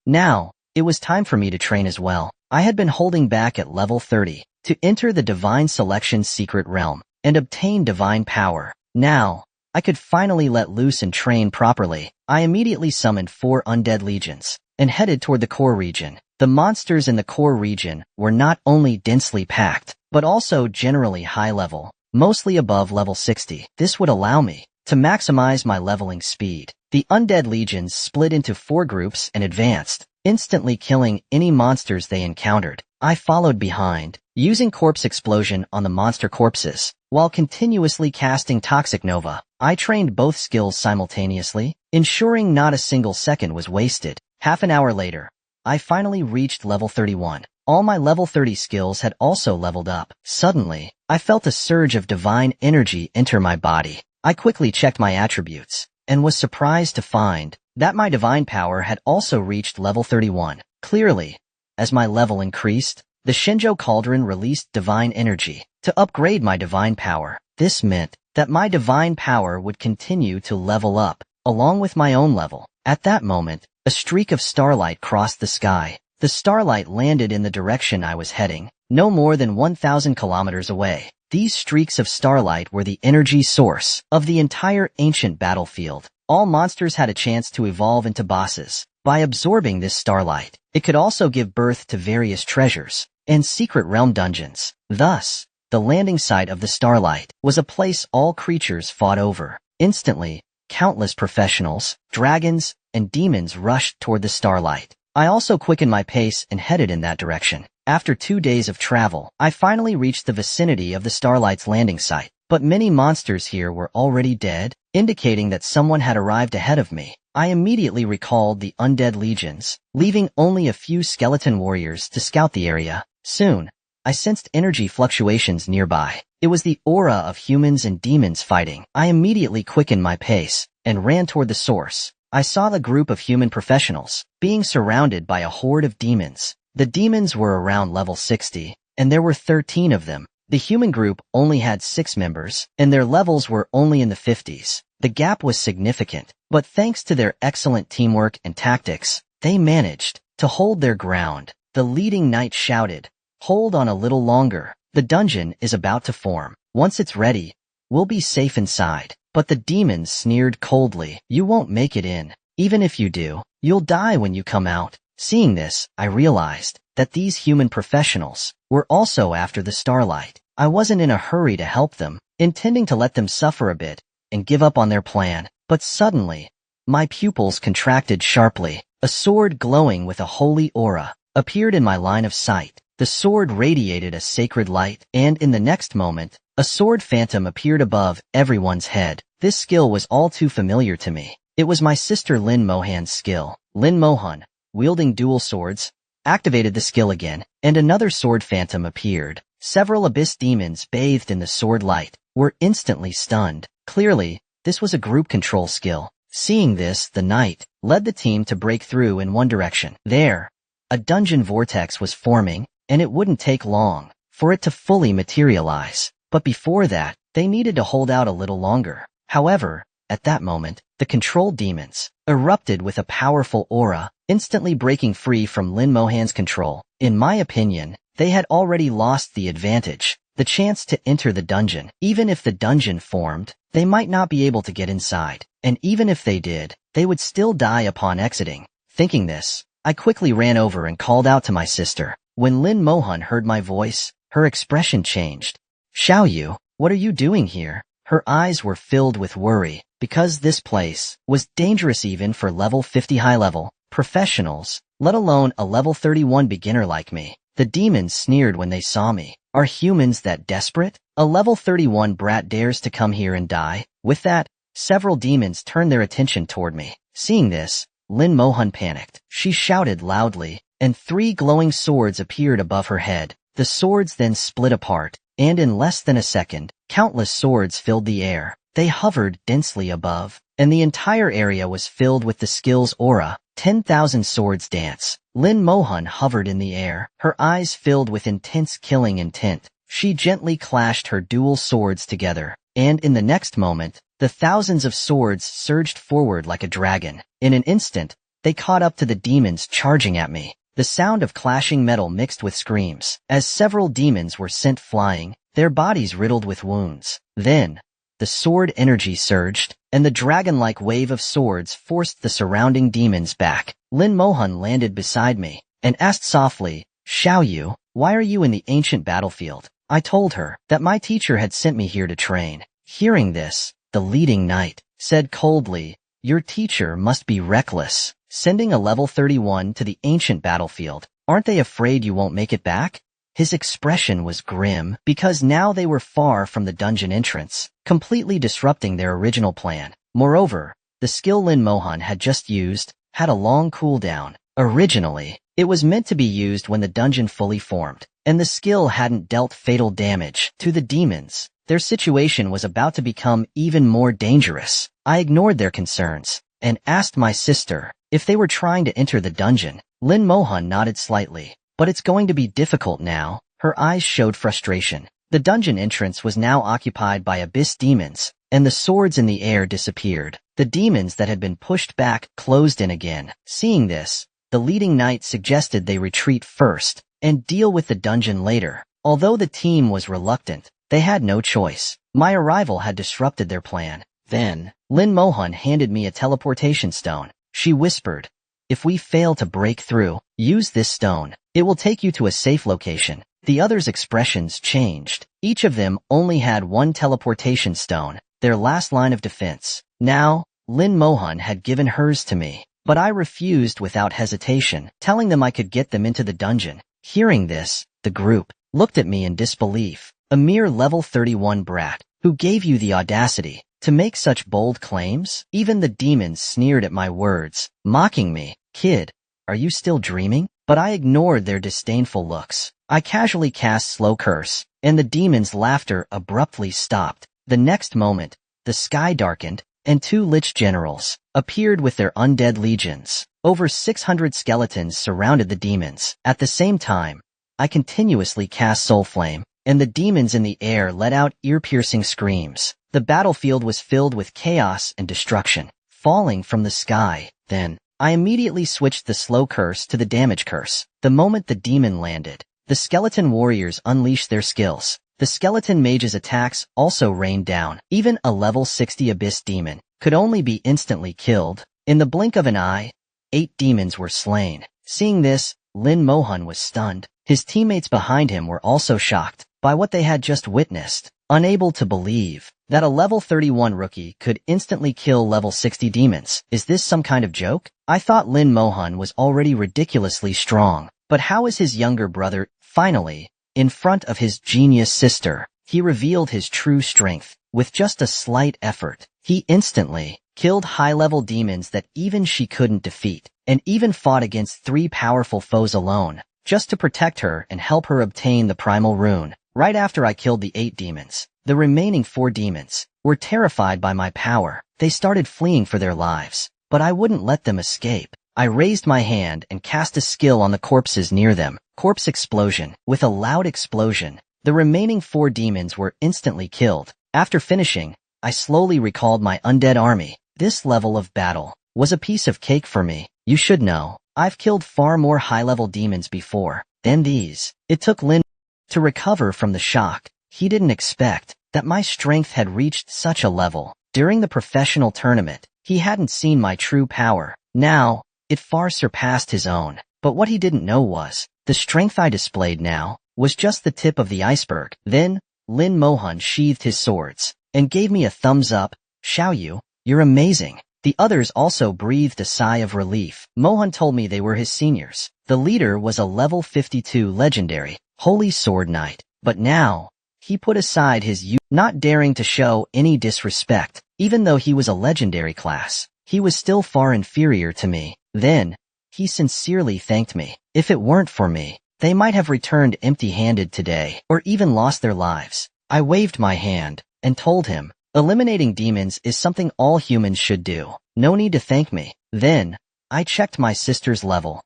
Now, it was time for me to train as well. I had been holding back at level 30 to enter the Divine Selection secret realm and obtain divine power. Now, I could finally let loose and train properly. I immediately summoned 4 undead legions and headed toward the core region. The monsters in the core region were not only densely packed, but also generally high level, mostly above level 60. This would allow me to maximize my leveling speed. The undead legions split into 4 groups and advanced, instantly killing any monsters they encountered. I followed behind, using corpse explosion on the monster corpses, while continuously casting Toxic Nova. I trained both skills simultaneously, ensuring not a single second was wasted. Half an hour later, I finally reached level 31. All my level 30 skills had also leveled up. Suddenly, I felt a surge of divine energy enter my body. I quickly checked my attributes and was surprised to find that my divine power had also reached level 31. Clearly, as my level increased, the Shinjo Cauldron released divine energy to upgrade my divine power. This meant that my divine power would continue to level up, along with my own level. At that moment, a streak of starlight crossed the sky. The starlight landed in the direction I was heading, no more than 1,000 kilometers away. These streaks of starlight were the energy source of the entire ancient battlefield. All monsters had a chance to evolve into bosses. By absorbing this starlight, it could also give birth to various treasures and secret realm dungeons. Thus, the landing site of the starlight was a place all creatures fought over. Instantly, countless professionals, dragons, and demons rushed toward the starlight. I also quickened my pace and headed in that direction. After 2 days of travel, I finally reached the vicinity of the starlight's landing site. But many monsters here were already dead, indicating that someone had arrived ahead of me. I immediately recalled the undead legions, leaving only a few skeleton warriors to scout the area. Soon, I sensed energy fluctuations nearby. It was the aura of humans and demons fighting. I immediately quickened my pace and ran toward the source. I saw the group of human professionals being surrounded by a horde of demons. The demons were around level 60, and there were 13 of them. The human group only had 6 members, and their levels were only in the 50s. The gap was significant, but thanks to their excellent teamwork and tactics, they managed to hold their ground. The leading knight shouted, "Hold on a little longer. The dungeon is about to form. Once it's ready, we'll be safe inside." But the demons sneered coldly, "You won't make it in. Even if you do, you'll die when you come out." Seeing this, I realized that these human professionals were also after the starlight. I wasn't in a hurry to help them, intending to let them suffer a bit and give up on their plan. But suddenly, my pupils contracted sharply. A sword glowing with a holy aura appeared in my line of sight. The sword radiated a sacred light, and in the next moment, a sword phantom appeared above everyone's head. This skill was all too familiar to me. It was my sister Lin Mohan's skill. Lin Mohan, wielding dual swords, activated the skill again, and another sword phantom appeared. Several abyss demons bathed in the sword light were instantly stunned. Clearly, this was a group control skill. Seeing this, the knight led the team to break through in one direction. There, a dungeon vortex was forming, and it wouldn't take long for it to fully materialize. But before that, they needed to hold out a little longer. However, at that moment, the control demons erupted with a powerful aura, instantly breaking free from Lin Mohan's control. In my opinion, they had already lost the advantage, the chance to enter the dungeon. Even if the dungeon formed, they might not be able to get inside, and even if they did, they would still die upon exiting. Thinking this, I quickly ran over and called out to my sister. When Lin Mohan heard my voice, her expression changed. "Xiaoyu, what are you doing here?" Her eyes were filled with worry, because this place was dangerous even for level 50 high-level professionals, let alone a level 31 beginner like me. The demons sneered when they saw me. "Are humans that desperate? A level 31 brat dares to come here and die?" With that, several demons turned their attention toward me. Seeing this, Lin Mohan panicked. She shouted loudly, and 3 glowing swords appeared above her head. The swords then split apart, and in less than a second, countless swords filled the air. They hovered densely above, and the entire area was filled with the skill's aura. 10,000 swords dance. Lin Mohan hovered in the air, her eyes filled with intense killing intent. She gently clashed her dual swords together, and in the next moment, the thousands of swords surged forward like a dragon. In an instant, they caught up to the demons charging at me. The sound of clashing metal mixed with screams, as several demons were sent flying, their bodies riddled with wounds. Then, the sword energy surged, and the dragon-like wave of swords forced the surrounding demons back. Lin Mohan landed beside me, and asked softly, "Xiaoyu, why are you in the ancient battlefield?" I told her that my teacher had sent me here to train. Hearing this, the leading knight said coldly, "Your teacher must be reckless, sending a level 31 to the ancient battlefield. Aren't they afraid you won't make it back?" His expression was grim, because now they were far from the dungeon entrance, completely disrupting their original plan. Moreover, the skill Lin Mohan had just used had a long cooldown. Originally, it was meant to be used when the dungeon fully formed, and the skill hadn't dealt fatal damage to the demons. their situation was about to become even more dangerous. I ignored their concerns and asked my sister if they were trying to enter the dungeon. Lin Mohan nodded slightly. But it's going to be difficult now. Her eyes showed frustration. The dungeon entrance was now occupied by abyss demons, and the swords in the air disappeared. The demons that had been pushed back closed in again. Seeing this, the leading knight suggested they retreat first and deal with the dungeon later. Although the team was reluctant, they had no choice. My arrival had disrupted their plan. Then, Lin Mohan handed me a teleportation stone. She whispered, "If we fail to break through, use this stone. It will take you to a safe location." The others' expressions changed. Each of them only had one teleportation stone, their last line of defense. Now, Lin Mohan had given hers to me, but I refused without hesitation, telling them I could get them into the dungeon. Hearing this, the group looked at me in disbelief. A mere level 31 brat, who gave you the audacity to make such bold claims? Even the demons sneered at my words, mocking me. "Kid, are you still dreaming?" But I ignored their disdainful looks. I casually cast Slow Curse, and the demons' laughter abruptly stopped. The next moment, the sky darkened, and 2 Lich generals appeared with their undead legions. Over 600 skeletons surrounded the demons. At the same time, I continuously cast Soul Flame, and the demons in the air let out ear-piercing screams. The battlefield was filled with chaos and destruction, falling from the sky. Then, I immediately switched the Slow Curse to the Damage Curse. The moment the demon landed, the skeleton warriors unleashed their skills. The skeleton mage's attacks also rained down. Even a level 60 abyss demon could only be instantly killed. In the blink of an eye, 8 demons were slain. Seeing this, Lin Mohan was stunned. His teammates behind him were also shocked by what they had just witnessed, unable to believe that a level 31 rookie could instantly kill level 60 demons. Is this some kind of joke? I thought Lin Mohan was already ridiculously strong, but how is his younger brother? Finally, in front of his genius sister, he revealed his true strength. With just a slight effort, he instantly killed high-level demons that even she couldn't defeat, and even fought against 3 powerful foes alone, just to protect her and help her obtain the Primal Rune. Right after I killed the 8 demons, the remaining 4 demons were terrified by my power. They started fleeing for their lives, but I wouldn't let them escape. I raised my hand and cast a skill on the corpses near them. Corpse explosion. With a loud explosion, the remaining 4 demons were instantly killed. After finishing, I slowly recalled my undead army. This level of battle was a piece of cake for me. You should know, I've killed far more high-level demons before than these. It took Lin to recover from the shock. He didn't expect that my strength had reached such a level. During the professional tournament, he hadn't seen my true power. Now, it far surpassed his own. But what he didn't know was, the strength I displayed now was just the tip of the iceberg. Then, Lin Mohan sheathed his swords and gave me a thumbs up. "Xiaoyu, you're amazing." The others also breathed a sigh of relief. Mohan told me they were his seniors. The leader was a level 52 legendary Holy Sword Knight, but now, he put aside his youth, not daring to show any disrespect. Even though he was a legendary class, he was still far inferior to me. Then, he sincerely thanked me. If it weren't for me, they might have returned empty-handed today, or even lost their lives. I waved my hand and told him, eliminating demons is something all humans should do. No need to thank me. Then, I checked my sister's level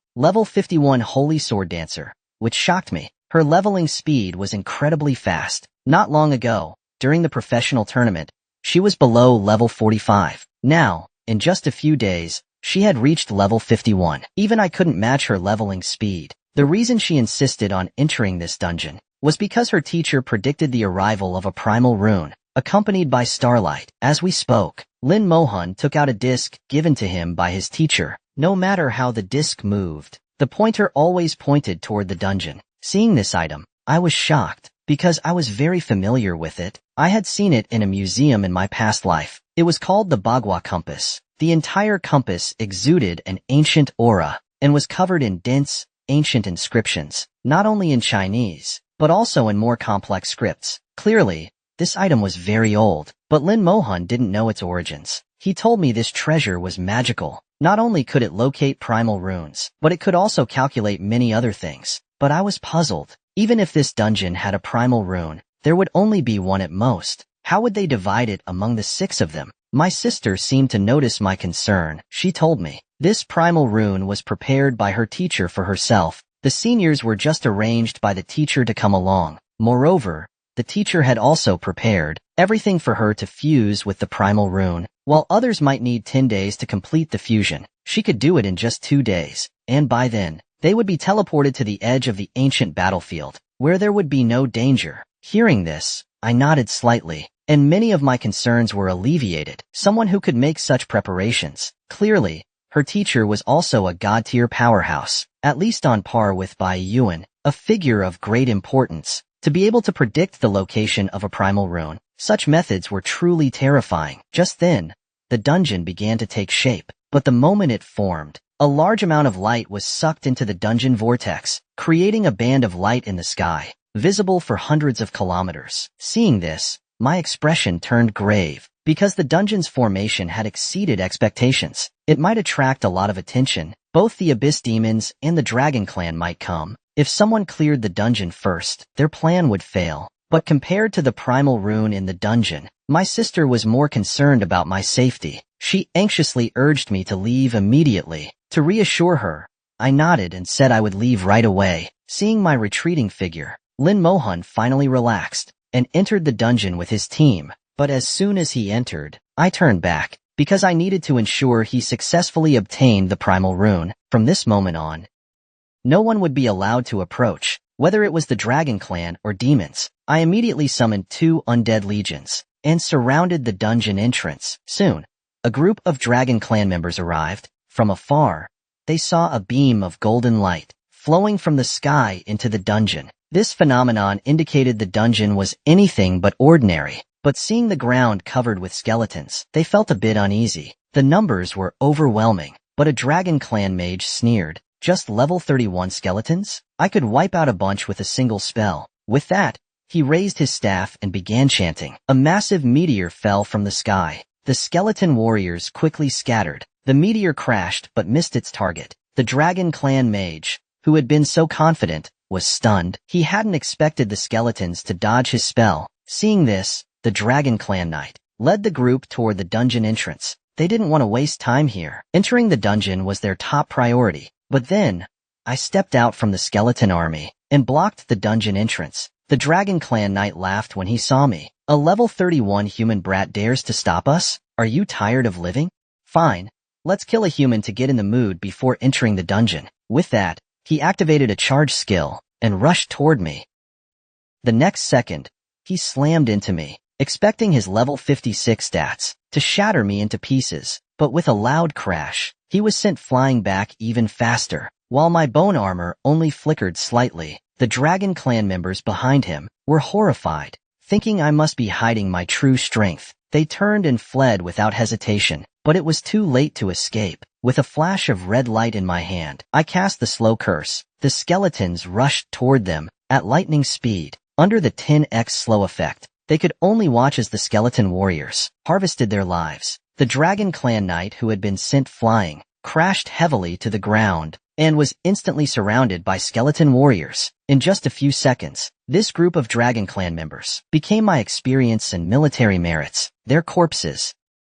51 Holy Sword Dancer, which shocked me. Her leveling speed was incredibly fast. Not long ago, during the professional tournament, she was below level 45. Now, in just a few days, she had reached level 51. Even I couldn't match her leveling speed. The reason she insisted on entering this dungeon was because her teacher predicted the arrival of a Primal Rune, accompanied by Starlight. As we spoke, Lin Mohan took out a disc given to him by his teacher. No matter how the disc moved, the pointer always pointed toward the dungeon. Seeing this item, I was shocked, because I was very familiar with it. I had seen it in a museum in my past life. It was called the Bagua Compass. The entire compass exuded an ancient aura, and was covered in dense, ancient inscriptions, not only in Chinese, but also in more complex scripts. Clearly, this item was very old, but Lin Mohan didn't know its origins. He told me this treasure was magical. Not only could it locate primal runes, but it could also calculate many other things. But I was puzzled. Even if this dungeon had a primal rune, There would only be one at most. How would they divide it among the 6 of them? My sister seemed to notice my concern. She told me, this primal rune was prepared by her teacher for herself. The seniors were just arranged by the teacher to come along. Moreover, the teacher had also prepared everything for her to fuse with the primal rune. While others might need 10 days to complete the fusion, she could do it in just 2 days, and by then, they would be teleported to the edge of the ancient battlefield, where there would be no danger. Hearing this, I nodded slightly, and many of my concerns were alleviated. Someone who could make such preparations. Clearly, her teacher was also a god-tier powerhouse, at least on par with Bai Yuan, a figure of great importance. To be able to predict the location of a primal rune, such methods were truly terrifying. Just then, the dungeon began to take shape, but the moment it formed, a large amount of light was sucked into the dungeon vortex, creating a band of light in the sky, visible for hundreds of kilometers. Seeing this, my expression turned grave, because the dungeon's formation had exceeded expectations. It might attract a lot of attention. Both the Abyss Demons and the Dragon Clan might come. If someone cleared the dungeon first, their plan would fail. But compared to the primal rune in the dungeon, my sister was more concerned about my safety. She anxiously urged me to leave immediately. To reassure her, I nodded and said I would leave right away. Seeing my retreating figure, Lin Mohan finally relaxed and entered the dungeon with his team. But as soon as he entered, I turned back, because I needed to ensure he successfully obtained the primal rune. From this moment on, no one would be allowed to approach, whether it was the Dragon Clan or demons. I immediately summoned 2 undead legions and surrounded the dungeon entrance. Soon, a group of Dragon Clan members arrived. From afar, they saw a beam of golden light flowing from the sky into the dungeon. This phenomenon indicated the dungeon was anything but ordinary, but seeing the ground covered with skeletons, they felt a bit uneasy. The numbers were overwhelming, but a Dragon Clan mage sneered, "Just level 31 skeletons? I could wipe out a bunch with a single spell." With that, he raised his staff and began chanting. A massive meteor fell from the sky. The skeleton warriors quickly scattered. The meteor crashed but missed its target. The Dragon Clan mage, who had been so confident, was stunned. He hadn't expected the skeletons to dodge his spell. Seeing this, the Dragon Clan knight led the group toward the dungeon entrance. They didn't want to waste time here. Entering the dungeon was their top priority. But then, I stepped out from the skeleton army and blocked the dungeon entrance. The Dragon Clan knight laughed when he saw me. "A level 31 human brat dares to stop us? Are you tired of living? Fine, let's kill a human to get in the mood before entering the dungeon." With that, he activated a charge skill and rushed toward me. The next second, he slammed into me, expecting his level 56 stats to shatter me into pieces. But with a loud crash, he was sent flying back even faster, while my bone armor only flickered slightly. The Dragon Clan members behind him were horrified, thinking I must be hiding my true strength. They turned and fled without hesitation, but it was too late to escape. With a flash of red light in my hand, I cast the slow curse. The skeletons rushed toward them at lightning speed. Under the 10x slow effect, they could only watch as the skeleton warriors harvested their lives. The Dragon Clan knight who had been sent flying crashed heavily to the ground and was instantly surrounded by skeleton warriors. In just a few seconds, this group of Dragon Clan members became my experience and military merits. Their corpses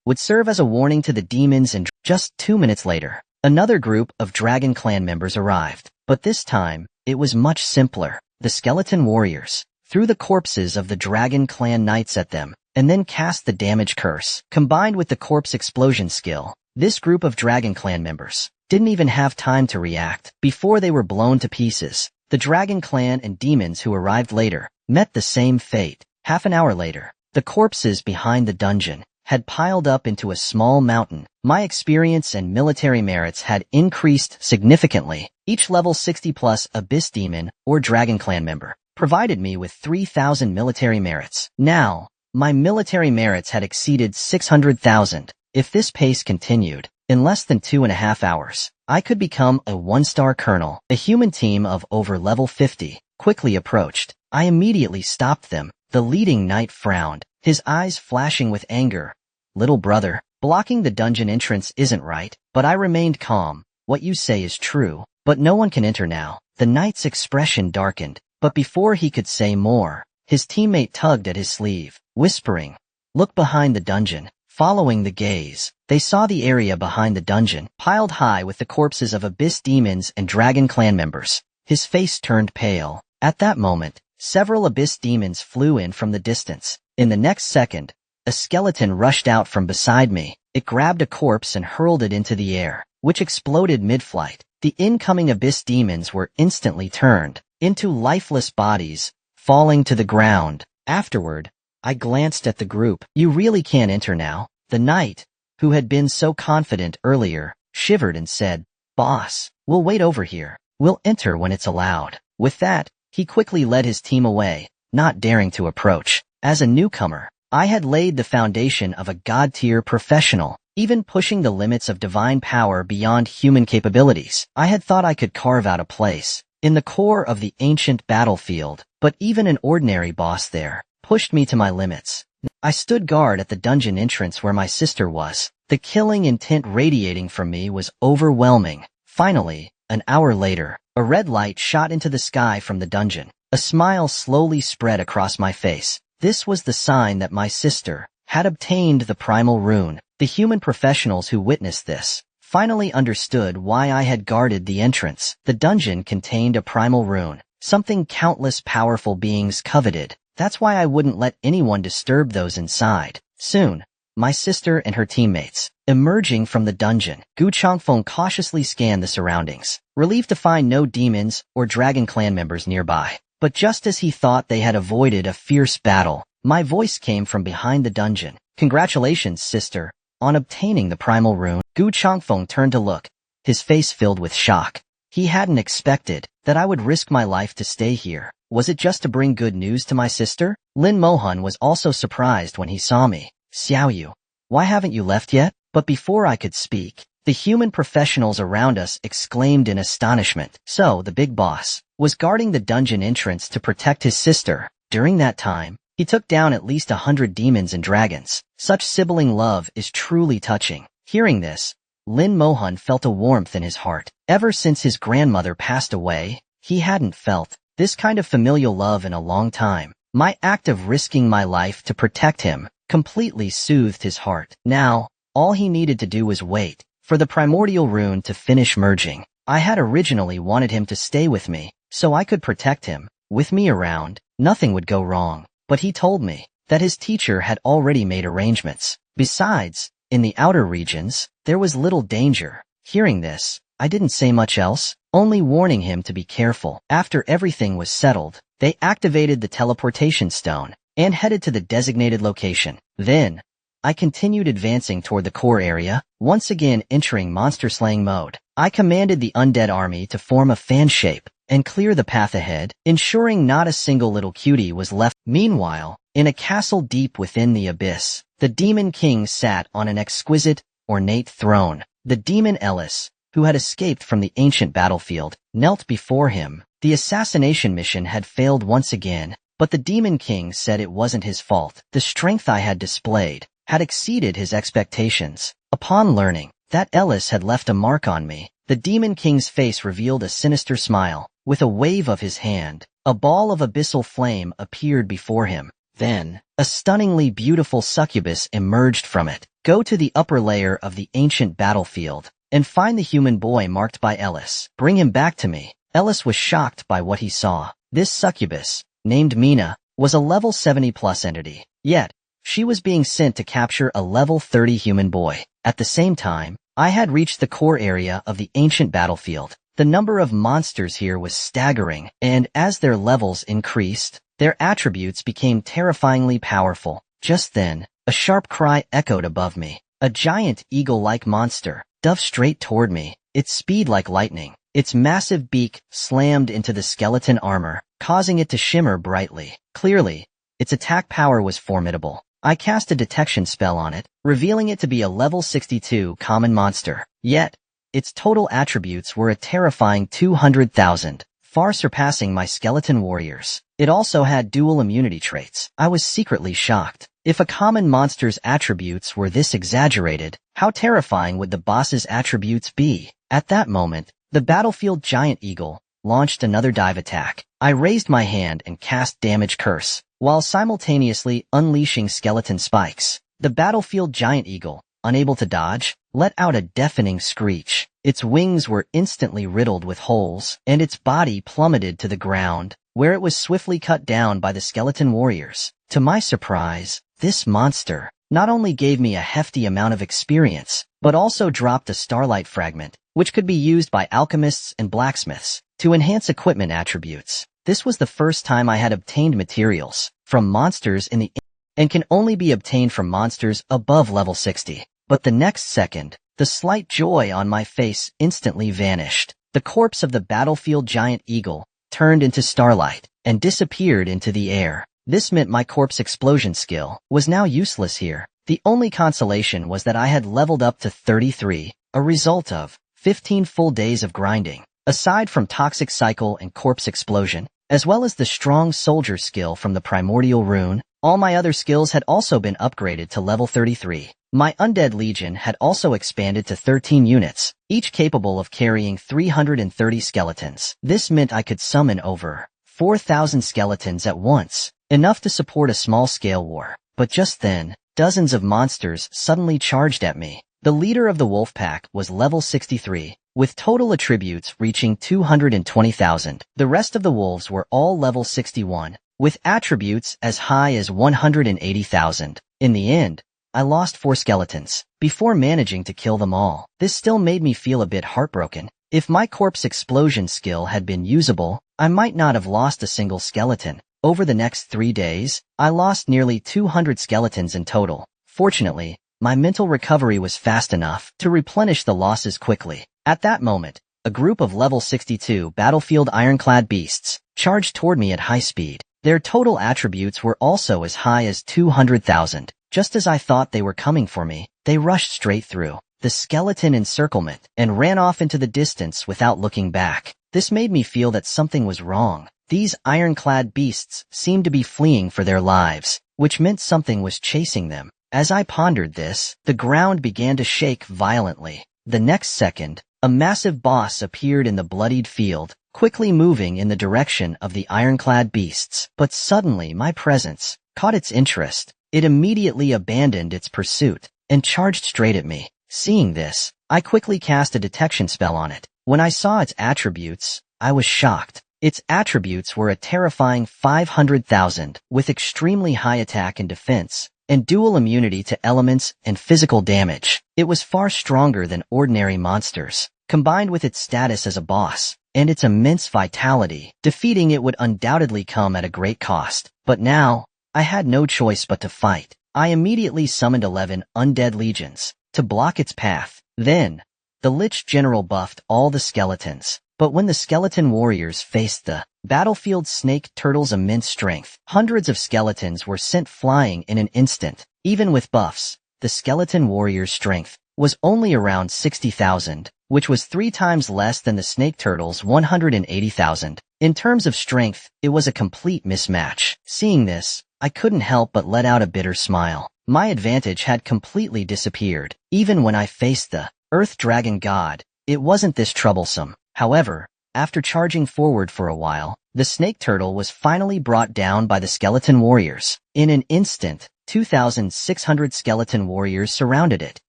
would serve as a warning to the demons, and just 2 minutes later, another group of Dragon Clan members arrived. But this time, it was much simpler. The skeleton warriors threw the corpses of the Dragon Clan knights at them, and then cast the damage curse. Combined with the corpse explosion skill, this group of Dragon Clan members didn't even have time to react before they were blown to pieces. The Dragon Clan and demons who arrived later met the same fate. Half an hour later, the corpses behind the dungeon had piled up into a small mountain. My experience and military merits had increased significantly. Each level 60+ Abyss Demon or Dragon Clan member provided me with 3,000 military merits. Now, my military merits had exceeded 600,000. If this pace continued, in less than 2.5 hours, I could become a 1-star colonel. A human team of over level 50 quickly approached. I immediately stopped them. The leading knight frowned, his eyes flashing with anger. "Little brother, blocking the dungeon entrance isn't right." But I remained calm. "What you say is true, but no one can enter now." The knight's expression darkened, but before he could say more, His teammate tugged at his sleeve, whispering, "Look behind the dungeon." Following the gaze, they saw the area behind the dungeon, piled high with the corpses of Abyss demons and Dragon clan members. His face turned pale. At that moment, several Abyss demons flew in from the distance. In the next second, a skeleton rushed out from beside me. It grabbed a corpse and hurled it into the air, which exploded mid-flight. The incoming Abyss demons were instantly turned into lifeless bodies, falling to the ground. Afterward, I glanced at the group. "You really can't enter now." The knight, who had been so confident earlier, shivered and said, "Boss, we'll wait over here. We'll enter when it's allowed." With that, he quickly led his team away, not daring to approach. As a newcomer, I had laid the foundation of a god-tier professional, even pushing the limits of divine power beyond human capabilities. I had thought I could carve out a place in the core of the ancient battlefield, but even an ordinary boss there pushed me to my limits. I stood guard at the dungeon entrance where my sister was. The killing intent radiating from me was overwhelming. Finally, an hour later, a red light shot into the sky from the dungeon. A smile slowly spread across my face. This was the sign that my sister had obtained the Primal Rune. The human professionals who witnessed this finally understood why I had guarded the entrance. The dungeon contained a Primal Rune, something countless powerful beings coveted. That's why I wouldn't let anyone disturb those inside. Soon, my sister and her teammates emerging from the dungeon. Gu Changfeng cautiously scanned the surroundings, relieved to find no demons or Dragon clan members nearby. But just as he thought they had avoided a fierce battle, my voice came from behind the dungeon. "Congratulations, sister, on obtaining the Primal Rune." Gu Changfeng turned to look, his face filled with shock. He hadn't expected that I would risk my life to stay here. Was it just to bring good news to my sister? Lin Mohan was also surprised when he saw me. "Xiaoyu, why haven't you left yet?" But before I could speak, the human professionals around us exclaimed in astonishment. So the big boss was guarding the dungeon entrance to protect his sister. During that time, he took down at least 100 demons and dragons. Such sibling love is truly touching. Hearing this, Lin Mohan felt a warmth in his heart. Ever since his grandmother passed away, he hadn't felt this kind of familial love in a long time. My act of risking my life to protect him completely soothed his heart. Now, all he needed to do was wait for the primordial rune to finish merging. I had originally wanted him to stay with me, so I could protect him. With me around, nothing would go wrong. But he told me that his teacher had already made arrangements. Besides, in the outer regions, there was little danger. Hearing this, I didn't say much else, only warning him to be careful. After everything was settled, they activated the teleportation stone and headed to the designated location. Then, I continued advancing toward the core area, once again entering monster-slaying mode. I commanded the undead army to form a fan shape and clear the path ahead, ensuring not a single little cutie was left. Meanwhile, in a castle deep within the abyss, the Demon King sat on an exquisite, ornate throne. The demon Ellis, who had escaped from the ancient battlefield, knelt before him. The assassination mission had failed once again, but the Demon King said it wasn't his fault. The strength I had displayed had exceeded his expectations. Upon learning that Ellis had left a mark on me, the Demon King's face revealed a sinister smile. With a wave of his hand, a ball of abyssal flame appeared before him. Then, a stunningly beautiful succubus emerged from it. Go to the upper layer of the ancient battlefield and find the human boy marked by Ellis. Bring him back to me. Ellis was shocked by what he saw. This succubus, named Mina, was a level 70+ entity. Yet, she was being sent to capture a level 30 human boy. At the same time, I had reached the core area of the ancient battlefield. The number of monsters here was staggering, and as their levels increased, their attributes became terrifyingly powerful. Just then, a sharp cry echoed above me. A giant eagle-like monster dove straight toward me, its speed like lightning. Its massive beak slammed into the skeleton armor, causing it to shimmer brightly. Clearly, its attack power was formidable. I cast a detection spell on it, revealing it to be a level 62 common monster. Yet, its total attributes were a terrifying 200,000, far surpassing my skeleton warriors. It also had dual immunity traits. I was secretly shocked. If a common monster's attributes were this exaggerated, how terrifying would the boss's attributes be? At that moment, the battlefield giant eagle launched another dive attack. I raised my hand and cast Damage Curse. while simultaneously unleashing skeleton spikes. The battlefield giant eagle, unable to dodge, let out a deafening screech. Its wings were instantly riddled with holes, and its body plummeted to the ground, where it was swiftly cut down by the skeleton warriors. To my surprise, this monster not only gave me a hefty amount of experience, but also dropped a Starlight fragment, which could be used by alchemists and blacksmiths to enhance equipment attributes. This was the first time I had obtained materials from monsters in the and can only be obtained from monsters above level 60. But the next second, the slight joy on my face instantly vanished. The corpse of the battlefield giant eagle turned into Starlight and disappeared into the air. This meant my corpse explosion skill was now useless here. The only consolation was that I had leveled up to 33, a result of 15 full days of grinding. Aside from Toxic Cycle and Corpse Explosion, as well as the strong soldier skill from the Primordial Rune, all my other skills had also been upgraded to level 33. My Undead Legion had also expanded to 13 units, each capable of carrying 330 skeletons. This meant I could summon over 4,000 skeletons at once, enough to support a small-scale war. But just then, dozens of monsters suddenly charged at me. The leader of the wolf pack was level 63, with total attributes reaching 220,000. The rest of the wolves were all level 61, with attributes as high as 180,000. In the end, I lost 4 skeletons before managing to kill them all. This still made me feel a bit heartbroken. If my corpse explosion skill had been usable, I might not have lost a single skeleton. Over the next 3 days, I lost nearly 200 skeletons in total. Fortunately, my mental recovery was fast enough to replenish the losses quickly. At that moment, a group of level 62 battlefield ironclad beasts charged toward me at high speed. Their total attributes were also as high as 200,000. Just as I thought they were coming for me, they rushed straight through the skeleton encirclement and ran off into the distance without looking back. This made me feel that something was wrong. These ironclad beasts seemed to be fleeing for their lives, which meant something was chasing them. As I pondered this, the ground began to shake violently. The next second, a massive boss appeared in the bloodied field, quickly moving in the direction of the ironclad beasts. But suddenly my presence caught its interest. It immediately abandoned its pursuit and charged straight at me. Seeing this, I quickly cast a detection spell on it. When I saw its attributes, I was shocked. Its attributes were a terrifying 500,000, with extremely high attack and defense, and dual immunity to elements and physical damage. It was far stronger than ordinary monsters. Combined with its status as a boss, and its immense vitality, defeating it would undoubtedly come at a great cost. But now, I had no choice but to fight. I immediately summoned 11 undead legions to block its path. Then, the Lich General buffed all the skeletons. But when the skeleton warriors faced the battlefield snake turtle's immense strength, hundreds of skeletons were sent flying in an instant. Even with buffs, the skeleton warrior's strength was only around 60,000, which was 3 times less than the snake turtle's 180,000. In terms of strength, it was a complete mismatch. Seeing this, I couldn't help but let out a bitter smile. My advantage had completely disappeared. Even when I faced the Earth Dragon God, it wasn't this troublesome. However, after charging forward for a while, the snake turtle was finally brought down by the skeleton warriors. In an instant, 2,600 skeleton warriors surrounded it.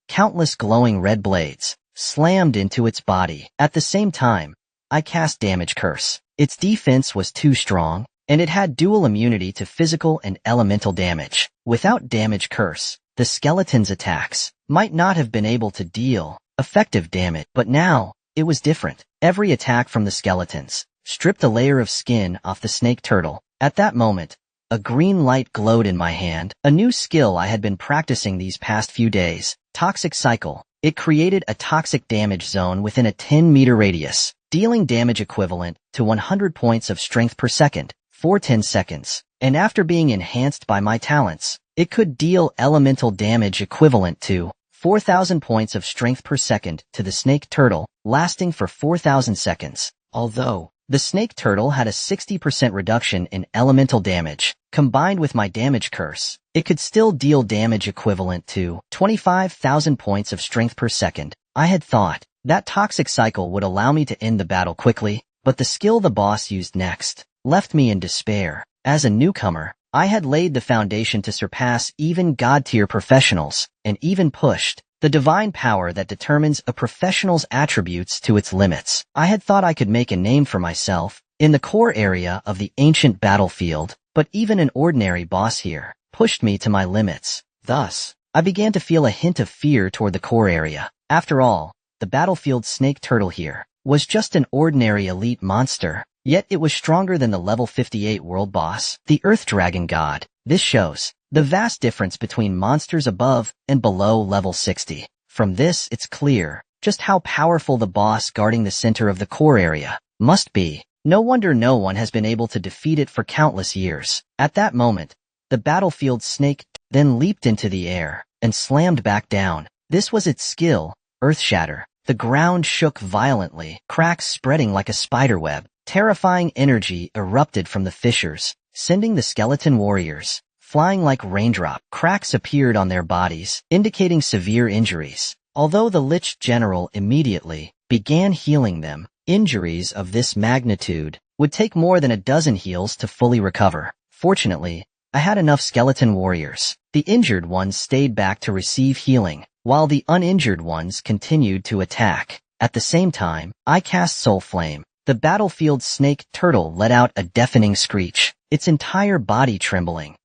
Countless glowing red blades slammed into its body. At the same time, I cast Damage Curse. Its defense was too strong, and it had dual immunity to physical and elemental damage. Without Damage Curse, the skeleton's attacks might not have been able to deal effective damage. But now, it was different. Every attack from the skeletons stripped a layer of skin off the snake turtle. At that moment, a green light glowed in my hand, a new skill I had been practicing these past few days. Toxic Cycle. It created a toxic damage zone within a 10-meter radius, dealing damage equivalent to 100 points of strength per second for 10 seconds. And after being enhanced by my talents, it could deal elemental damage equivalent to 4,000 points of strength per second to the snake turtle, lasting for 4,000 seconds. Although the snake turtle had a 60% reduction in elemental damage, combined with my damage curse, it could still deal damage equivalent to 25,000 points of strength per second. I had thought that Toxic Cycle would allow me to end the battle quickly, but the skill the boss used next left me in despair. As a newcomer, I had laid the foundation to surpass even god-tier professionals, and even pushed the divine power that determines a professional's attributes to its limits. I had thought I could make a name for myself in the core area of the ancient battlefield, but even an ordinary boss here pushed me to my limits. Thus, I began to feel a hint of fear toward the core area. After all, the battlefield snake turtle here was just an ordinary elite monster, yet it was stronger than the level 58 world boss, the Earth Dragon God. This shows the vast difference between monsters above and below level 60. From this, it's clear just how powerful the boss guarding the center of the core area must be. No wonder no one has been able to defeat it for countless years. At that moment, the battlefield snake then leaped into the air and slammed back down. This was its skill, Earth Shatter. The ground shook violently, cracks spreading like a spiderweb. Terrifying energy erupted from the fissures, sending the skeleton warriors flying like raindrop. Cracks appeared on their bodies, indicating severe injuries. Although the Lich General immediately began healing them, injuries of this magnitude would take more than a dozen heals to fully recover. Fortunately, I had enough skeleton warriors. The injured ones stayed back to receive healing, while the uninjured ones continued to attack. At the same time, I cast Soul Flame. The battlefield snake turtle let out a deafening screech, its entire body trembling.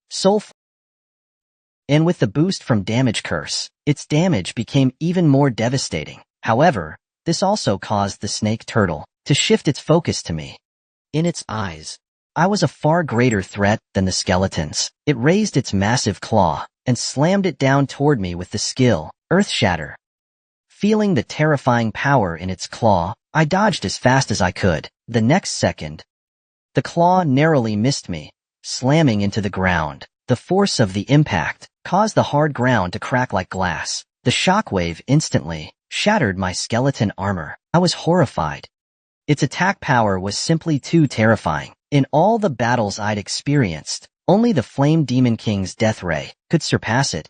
And with the boost from Damage Curse, its damage became even more devastating. However, this also caused the snake turtle to shift its focus to me. In its eyes, I was a far greater threat than the skeletons. It raised its massive claw and slammed it down toward me with the skill, Earth Shatter. Feeling the terrifying power in its claw, I dodged as fast as I could. The next second, the claw narrowly missed me, slamming into the ground. The force of the impact caused the hard ground to crack like glass. The shockwave instantly shattered my skeleton armor. I was horrified. Its attack power was simply too terrifying. In all the battles I'd experienced, only the Flame Demon King's Death Ray could surpass it.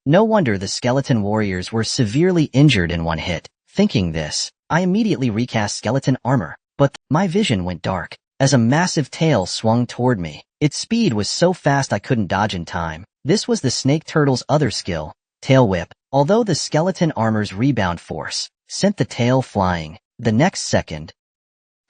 No wonder the skeleton warriors were severely injured in one hit. Thinking this, I immediately recast skeleton armor, but my vision went dark as a massive tail swung toward me. Its speed was so fast I couldn't dodge in time. This was the snake turtle's other skill, Tail Whip. Although the skeleton armor's rebound force sent the tail flying, the next second,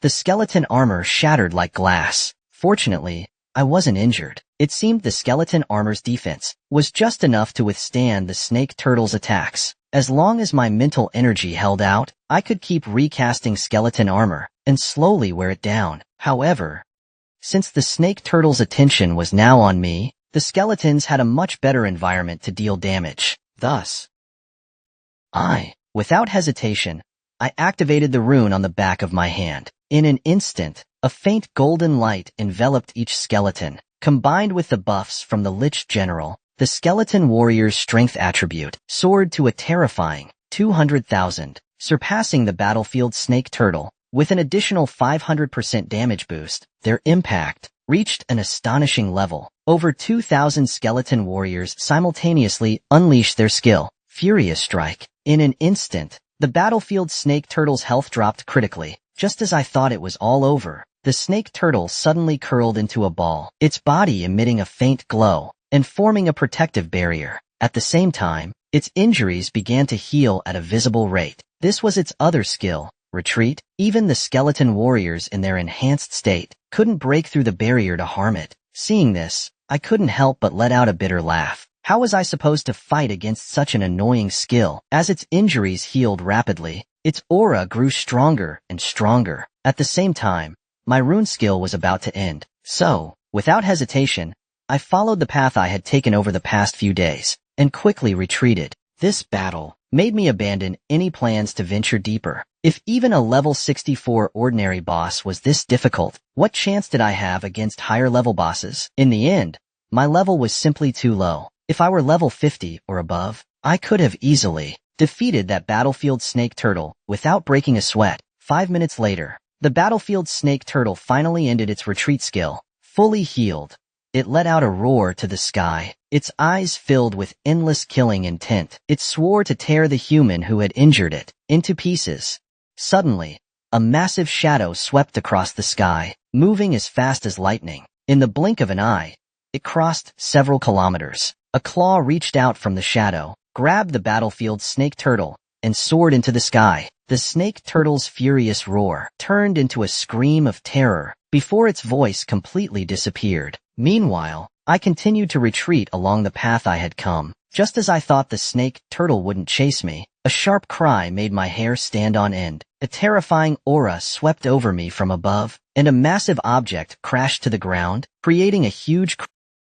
the skeleton armor shattered like glass. Fortunately, I wasn't injured. It seemed the skeleton armor's defense was just enough to withstand the snake turtle's attacks. As long as my mental energy held out, I could keep recasting skeleton armor and slowly wear it down. However, since the snake turtle's attention was now on me, the skeletons had a much better environment to deal damage. Thus, without hesitation, I activated the rune on the back of my hand. In an instant, a faint golden light enveloped each skeleton. Combined with the buffs from the Lich General, the skeleton warrior's strength attribute soared to a terrifying 200,000, surpassing the battlefield snake turtle. With an additional 500% damage boost, their impact reached an astonishing level. Over 2,000 skeleton warriors simultaneously unleashed their skill, Furious Strike. In an instant, the battlefield snake turtle's health dropped critically. Just as I thought it was all over, the snake turtle suddenly curled into a ball, its body emitting a faint glow and forming a protective barrier. At the same time, its injuries began to heal at a visible rate. This was its other skill, Retreat. Even the skeleton warriors in their enhanced state couldn't break through the barrier to harm it. Seeing this, I couldn't help but let out a bitter laugh. How was I supposed to fight against such an annoying skill? As its injuries healed rapidly, its aura grew stronger and stronger. At the same time, my rune skill was about to end. So, without hesitation, I followed the path I had taken over the past few days and quickly retreated. This battle made me abandon any plans to venture deeper. If even a level 64 ordinary boss was this difficult, what chance did I have against higher level bosses? In the end, my level was simply too low. If I were level 50 or above, I could have easily defeated that battlefield snake turtle without breaking a sweat. 5 minutes later, the battlefield snake turtle finally ended its retreat skill. Fully healed, it let out a roar to the sky, its eyes filled with endless killing intent. It swore to tear the human who had injured it into pieces. Suddenly, a massive shadow swept across the sky, moving as fast as lightning. In the blink of an eye, It crossed several kilometers. A claw reached out from the shadow, grabbed the battlefield snake turtle, and soared into the sky. The snake turtle's furious roar turned into a scream of terror before its voice completely disappeared. Meanwhile, I continued to retreat along the path I had come. Just as I thought the snake turtle wouldn't chase me, a sharp cry made my hair stand on end. A terrifying aura swept over me from above, and a massive object crashed to the ground, creating a huge crater.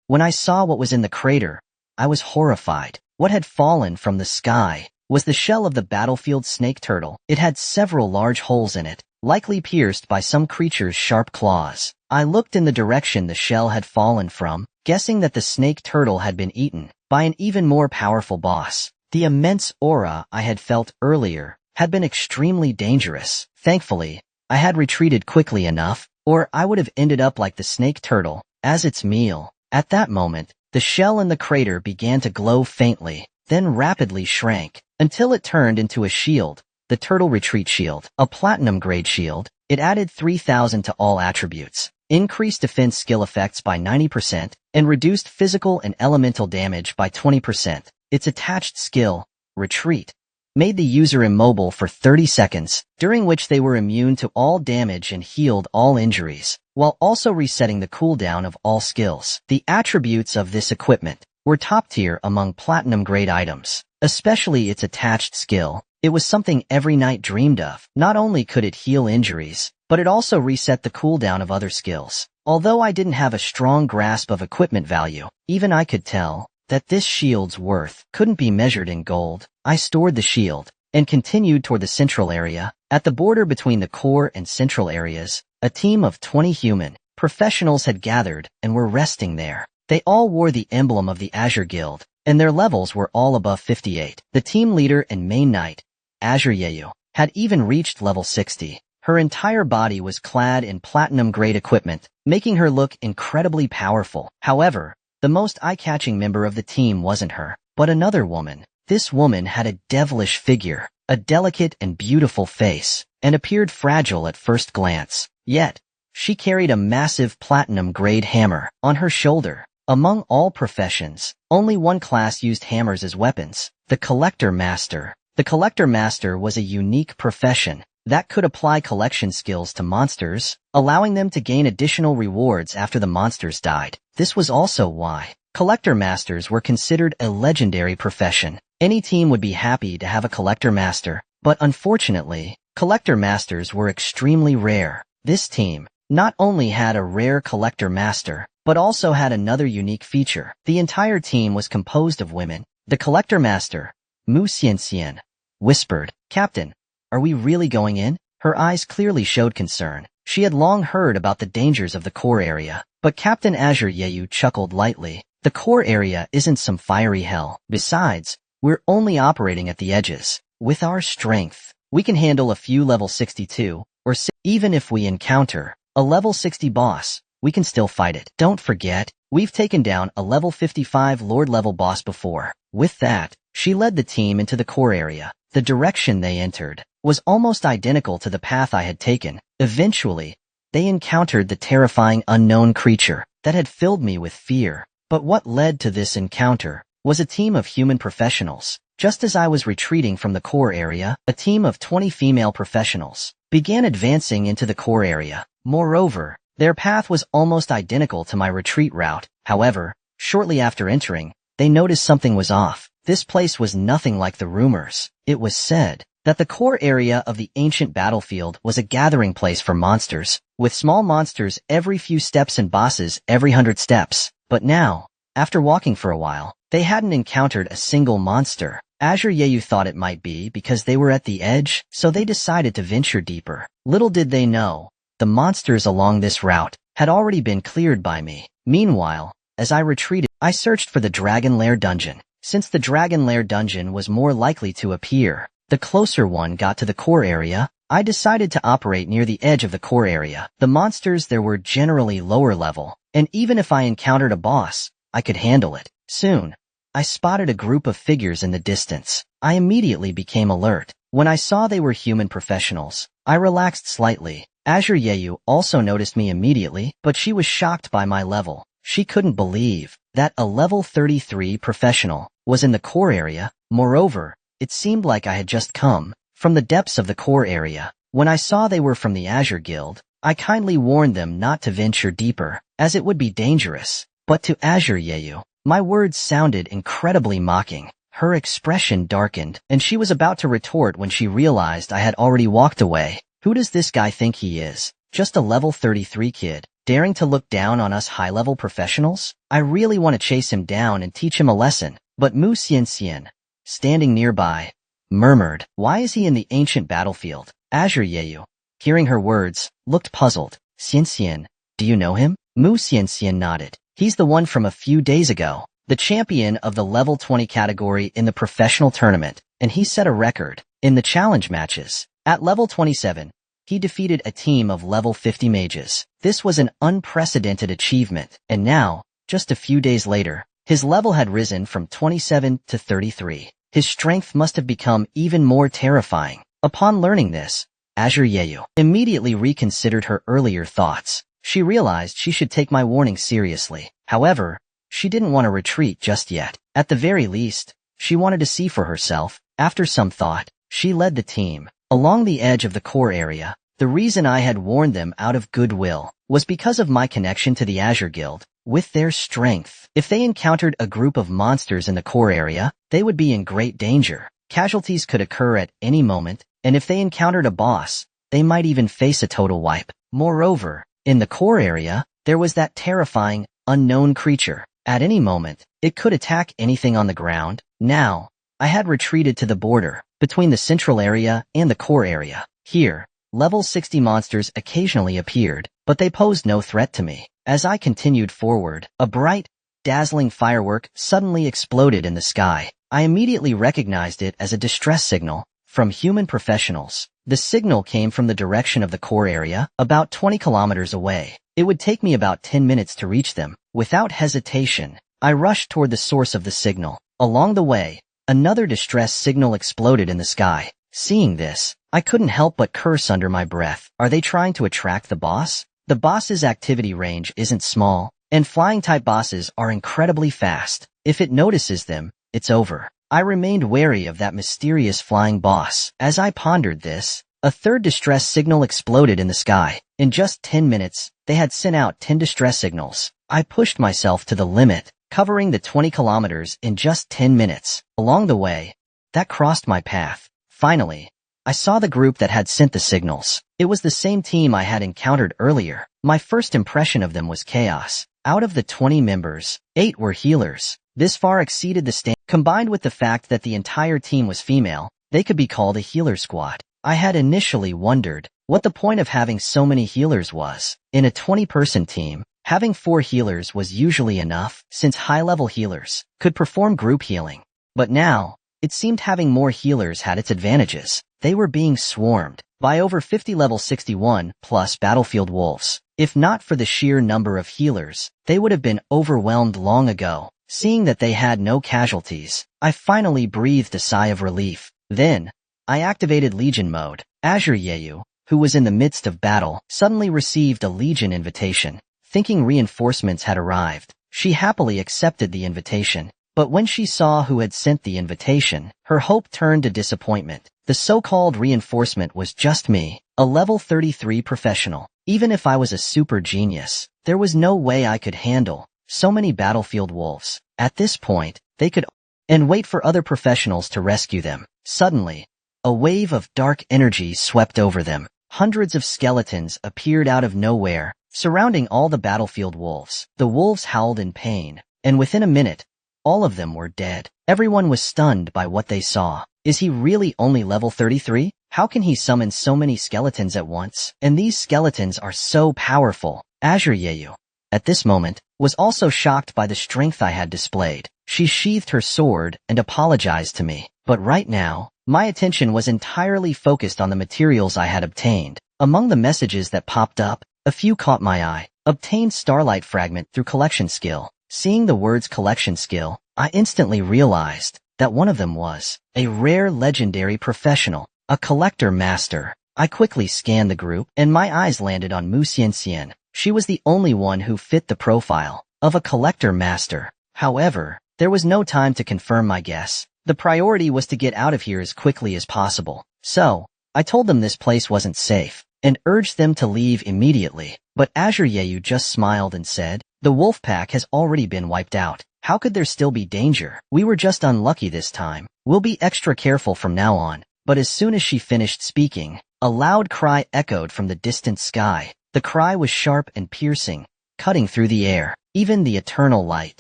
When I saw what was in the crater, I was horrified. What had fallen from the sky was the shell of the battlefield snake turtle. It had several large holes in it, likely pierced by some creature's sharp claws. I looked in the direction the shell had fallen from, guessing that the snake turtle had been eaten by an even more powerful boss. The immense aura I had felt earlier had been extremely dangerous. Thankfully, I had retreated quickly enough, or I would have ended up like the snake turtle, as its meal. At that moment, the shell in the crater began to glow faintly, then rapidly shrank, until it turned into a shield, the turtle retreat shield. A platinum-grade shield. It added 3,000 to all attributes, increased defense skill effects by 90%, and reduced physical and elemental damage by 20%. Its attached skill, Retreat, made the user immobile for 30 seconds, during which they were immune to all damage and healed all injuries, while also resetting the cooldown of all skills. The attributes of this equipment were top tier among platinum-grade items, especially its attached skill. It was something every knight dreamed of. Not only could it heal injuries, but it also reset the cooldown of other skills. Although I didn't have a strong grasp of equipment value, even I could tell that this shield's worth couldn't be measured in gold. I stored the shield and continued toward the central area. At the border between the core and central areas, a team of 20 human professionals had gathered and were resting there. They all wore the emblem of the Azure Guild, and their levels were all above 58. The team leader and main knight, Azure Guild, had even reached level 60. Her entire body was clad in platinum-grade equipment, making her look incredibly powerful. However, the most eye-catching member of the team wasn't her, but another woman. This woman had a devilish figure, a delicate and beautiful face, and appeared fragile at first glance. Yet, she carried a massive platinum-grade hammer on her shoulder. Among all professions, only one class used hammers as weapons, the Collector Master. The Collector Master was a unique profession that could apply collection skills to monsters, allowing them to gain additional rewards after the monsters died. This was also why Collector Masters were considered a legendary profession. Any team would be happy to have a Collector Master, but unfortunately, Collector Masters were extremely rare. This team not only had a rare Collector Master, but also had another unique feature. The entire team was composed of women. The Collector Master, Mu Xianxian, whispered, "Captain, are we really going in?" Her eyes clearly showed concern. She had long heard about the dangers of the core area, but Captain Azure Guild chuckled lightly. The core area isn't some fiery hell. Besides, we're only operating at the edges. With our strength, we can handle a few level 62, or even if we encounter a level 60 boss, we can still fight it. Don't forget, we've taken down a level 55 Lord-level boss before. With that, she led the team into the core area. The direction they entered was almost identical to the path I had taken. Eventually, they encountered the terrifying unknown creature that had filled me with fear. But what led to this encounter was a team of human professionals. Just as I was retreating from the core area, a team of 20 female professionals began advancing into the core area. Moreover, their path was almost identical to my retreat route. However, shortly after entering, they noticed something was off. This place was nothing like the rumors. It was said that the core area of the ancient battlefield was a gathering place for monsters, with small monsters every few steps and bosses every 100 steps. But now, after walking for a while, they hadn't encountered a single monster. Azure Guild thought it might be because they were at the edge, so they decided to venture deeper. Little did they know, the monsters along this route had already been cleared by me. Meanwhile, as I retreated, I searched for the Dragon Lair dungeon. Since the Dragon Lair dungeon was more likely to appear, the closer one got to the core area, I decided to operate near the edge of the core area. The monsters there were generally lower level, and even if I encountered a boss, I could handle it. Soon, I spotted a group of figures in the distance. I immediately became alert. When I saw they were human professionals, I relaxed slightly. Azure Guild also noticed me immediately, but she was shocked by my level. She couldn't believe that a level 33 professional was in the core area. Moreover, it seemed like I had just come from the depths of the core area. When I saw they were from the Azure Guild, I kindly warned them not to venture deeper, as it would be dangerous. But to Azure Yeyu, my words sounded incredibly mocking. Her expression darkened, and she was about to retort when she realized I had already walked away. Who does this guy think he is? Just a level 33 kid, daring to look down on us high-level professionals? I really want to chase him down and teach him a lesson. But Mu Xianxian, standing nearby, murmured, "Why is he in the ancient battlefield?" Azure Yeyu, hearing her words, looked puzzled. "Xianxian, do you know him?" Mu Xianxian nodded. "He's the one from a few days ago, the champion of the level 20 category in the professional tournament, and he set a record in the challenge matches. At level 27, he defeated a team of level 50 mages. This was an unprecedented achievement, and now, just a few days later, his level had risen from 27 to 33. His strength must have become even more terrifying." Upon learning this, Azure Yeyu immediately reconsidered her earlier thoughts. She realized she should take my warning seriously. However, she didn't want to retreat just yet. At the very least, she wanted to see for herself. After some thought, she led the team along the edge of the core area. The reason I had warned them out of goodwill was because of my connection to the Azure Guild. With their strength, if they encountered a group of monsters in the core area, they would be in great danger. Casualties could occur at any moment, and if they encountered a boss, they might even face a total wipe. Moreover, in the core area, there was that terrifying, unknown creature. At any moment, it could attack anything on the ground. Now, I had retreated to the border between the central area and the core area. Here, level 60 monsters occasionally appeared, but they posed no threat to me. As I continued forward, a bright, dazzling firework suddenly exploded in the sky. I immediately recognized it as a distress signal from human professionals. The signal came from the direction of the core area, about 20 kilometers away. It would take me about 10 minutes to reach them. Without hesitation, I rushed toward the source of the signal. Along the way, another distress signal exploded in the sky. Seeing this, I couldn't help but curse under my breath. Are they trying to attract the boss? The boss's activity range isn't small, and flying-type bosses are incredibly fast. If it notices them, it's over. I remained wary of that mysterious flying boss. As I pondered this, a third distress signal exploded in the sky. In just 10 minutes, they had sent out 10 distress signals. I pushed myself to the limit, covering the 20 kilometers in just 10 minutes. Along the way, that crossed my path. Finally, I saw the group that had sent the signals. It was the same team I had encountered earlier. My first impression of them was chaos. Out of the 20 members, 8 were healers. This far exceeded the standard. Combined with the fact that the entire team was female, they could be called a healer squad. I had initially wondered what the point of having so many healers was. In a 20-person team, having 4 healers was usually enough, since high-level healers could perform group healing. But now, it seemed having more healers had its advantages. They were being swarmed by over 50 level 61 plus battlefield wolves. If not for the sheer number of healers, they would have been overwhelmed long ago. Seeing that they had no casualties, I finally breathed a sigh of relief. Then, I activated Legion mode. Azure Yeyu, who was in the midst of battle, suddenly received a Legion invitation. Thinking reinforcements had arrived, she happily accepted the invitation. But when she saw who had sent the invitation, her hope turned to disappointment. The so-called reinforcement was just me, a level 33 professional. Even if I was a super genius, there was no way I could handle so many battlefield wolves. At this point, they could and wait for other professionals to rescue them. Suddenly, a wave of dark energy swept over them. Hundreds of skeletons appeared out of nowhere, surrounding all the battlefield wolves. The wolves howled in pain, and within a minute, all of them were dead. Everyone was stunned by what they saw. Is he really only level 33? How can he summon so many skeletons at once? And these skeletons are so powerful. Azure Yeyu, at this moment, was also shocked by the strength I had displayed. She sheathed her sword and apologized to me. But right now, my attention was entirely focused on the materials I had obtained. Among the messages that popped up, a few caught my eye. Obtained Starlight fragment through collection skill. Seeing the words collection skill, I instantly realized that one of them was a rare legendary professional, a collector master. I quickly scanned the group, and my eyes landed on Mu Xianxian. She was the only one who fit the profile. of a collector master. However, there was no time to confirm my guess. The priority was to get out of here as quickly as possible. So, I told them this place wasn't safe, and urged them to leave immediately. But Azure Yeyu just smiled and said, "The wolf pack has already been wiped out. How could there still be danger? We were just unlucky this time. We'll be extra careful from now on." But as soon as she finished speaking, a loud cry echoed from the distant sky. The cry was sharp and piercing, cutting through the air. Even the eternal light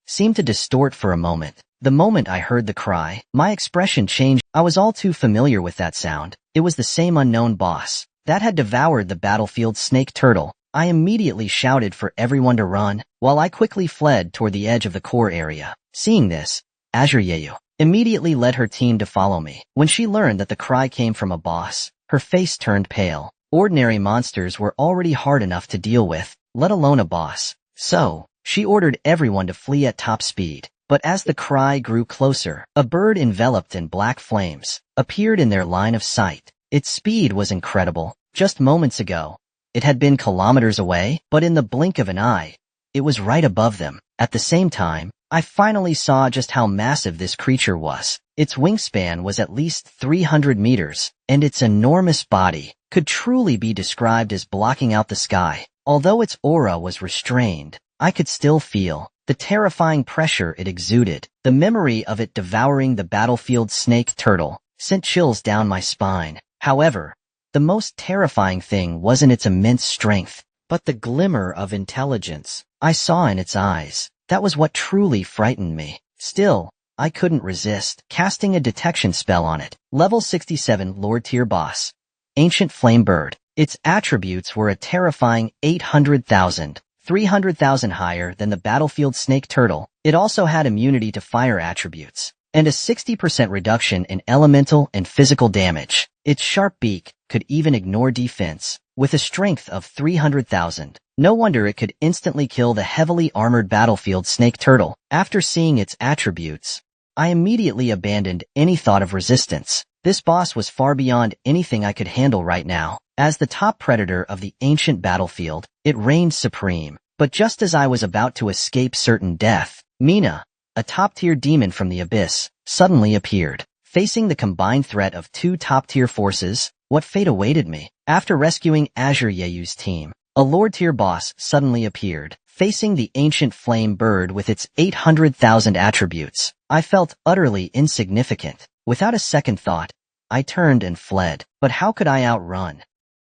seemed to distort for a moment. The moment I heard the cry, my expression changed. I was all too familiar with that sound. It was the same unknown boss that had devoured the battlefield snake turtle. I immediately shouted for everyone to run, while I quickly fled toward the edge of the core area. Seeing this, Azure Yeyu immediately led her team to follow me. When she learned that the cry came from a boss, her face turned pale. Ordinary monsters were already hard enough to deal with, let alone a boss. So, she ordered everyone to flee at top speed. But as the cry grew closer, a bird enveloped in black flames appeared in their line of sight. Its speed was incredible. Just moments ago, it had been kilometers away, but in the blink of an eye, it was right above them. At the same time, I finally saw just how massive this creature was. Its wingspan was at least 300 meters, and its enormous body could truly be described as blocking out the sky. Although its aura was restrained, I could still feel the terrifying pressure it exuded. The memory of it devouring the battlefield snake turtle sent chills down my spine. However, the most terrifying thing wasn't its immense strength, but the glimmer of intelligence I saw in its eyes. That was what truly frightened me. Still, I couldn't resist casting a detection spell on it. Level 67 Lord Tier Boss. Ancient Flame Bird. Its attributes were a terrifying 800,000. 300,000 higher than the battlefield snake turtle. It also had immunity to fire attributes, and a 60% reduction in elemental and physical damage. Its sharp beak could even ignore defense, with a strength of 300,000. No wonder it could instantly kill the heavily armored battlefield snake turtle. After seeing its attributes, I immediately abandoned any thought of resistance. This boss was far beyond anything I could handle right now. As the top predator of the ancient battlefield, it reigned supreme. But just as I was about to escape certain death, Mina, a top-tier demon from the abyss, suddenly appeared. Facing the combined threat of two top-tier forces, what fate awaited me? After rescuing Azure Yeyu's team, a Lord-tier boss suddenly appeared. Facing the ancient flame bird with its 800,000 attributes, I felt utterly insignificant. Without a second thought, I turned and fled. But how could I outrun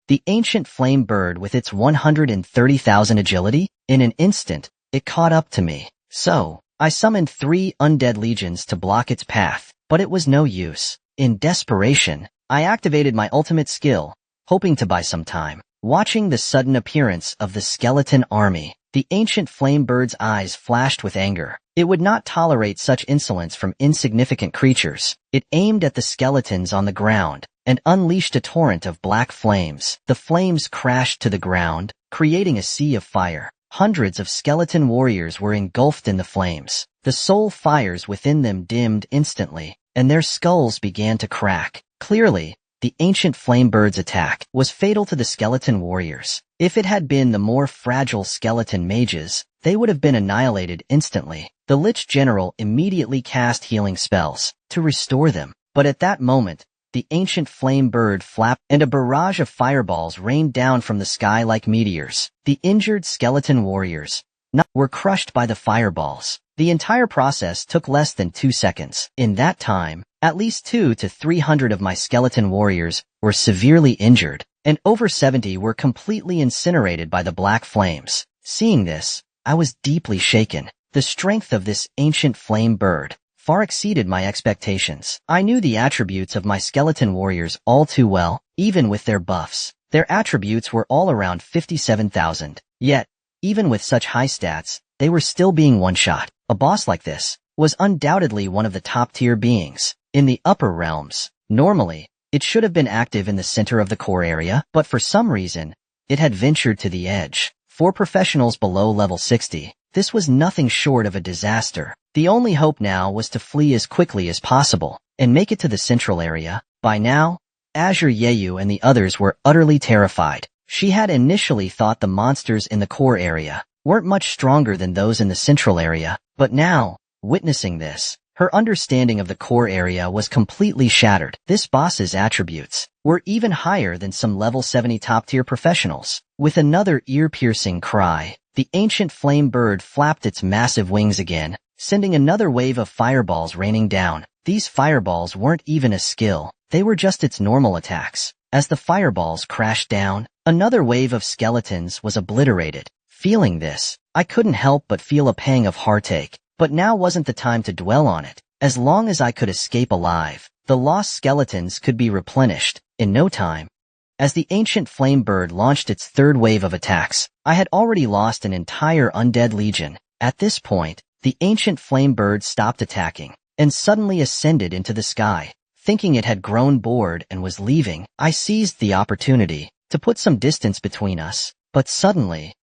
the ancient flame bird with its 130,000 agility? In an instant, it caught up to me. So, I summoned 3 undead legions to block its path, but it was no use. In desperation, I activated my ultimate skill, hoping to buy some time. Watching the sudden appearance of the skeleton army, the ancient flame bird's eyes flashed with anger. It would not tolerate such insolence from insignificant creatures. It aimed at the skeletons on the ground and unleashed a torrent of black flames. The flames crashed to the ground, creating a sea of fire. Hundreds of skeleton warriors were engulfed in the flames. The soul fires within them dimmed instantly, and their skulls began to crack. Clearly, the ancient flame bird's attack was fatal to the skeleton warriors. If it had been the more fragile skeleton mages, they would have been annihilated instantly. The Lich General immediately cast healing spells to restore them. But at that moment, the ancient flame bird flapped, and a barrage of fireballs rained down from the sky like meteors. The injured skeleton warriors were crushed by the fireballs. The entire process took less than 2 seconds. In that time, at least 200 to 300 of my skeleton warriors were severely injured, and over 70 were completely incinerated by the black flames. Seeing this, I was deeply shaken. The strength of this ancient flame bird far exceeded my expectations. I knew the attributes of my skeleton warriors all too well, even with their buffs. Their attributes were all around 57,000. Yet, even with such high stats, they were still being one-shot. A boss like this was undoubtedly one of the top-tier beings in the upper realms. Normally, it should have been active in the center of the core area, but for some reason, it had ventured to the edge. For professionals below level 60, this was nothing short of a disaster. The only hope now was to flee as quickly as possible and make it to the central area. By now, Azure Yeyu and the others were utterly terrified. She had initially thought the monsters in the core area weren't much stronger than those in the central area, but now, witnessing this, her understanding of the core area was completely shattered. This boss's attributes were even higher than some level 70 top-tier professionals. With another ear-piercing cry, the ancient flame bird flapped its massive wings again, sending another wave of fireballs raining down. These fireballs weren't even a skill, they were just its normal attacks. As the fireballs crashed down, another wave of skeletons was obliterated. Feeling this, I couldn't help but feel a pang of heartache. But now wasn't the time to dwell on it. As long as I could escape alive, the lost skeletons could be replenished in no time. As the ancient flame bird launched its third wave of attacks, I had already lost an entire undead legion. At this point, the ancient flame bird stopped attacking and suddenly ascended into the sky. Thinking it had grown bored and was leaving, I seized the opportunity to put some distance between us. But suddenly,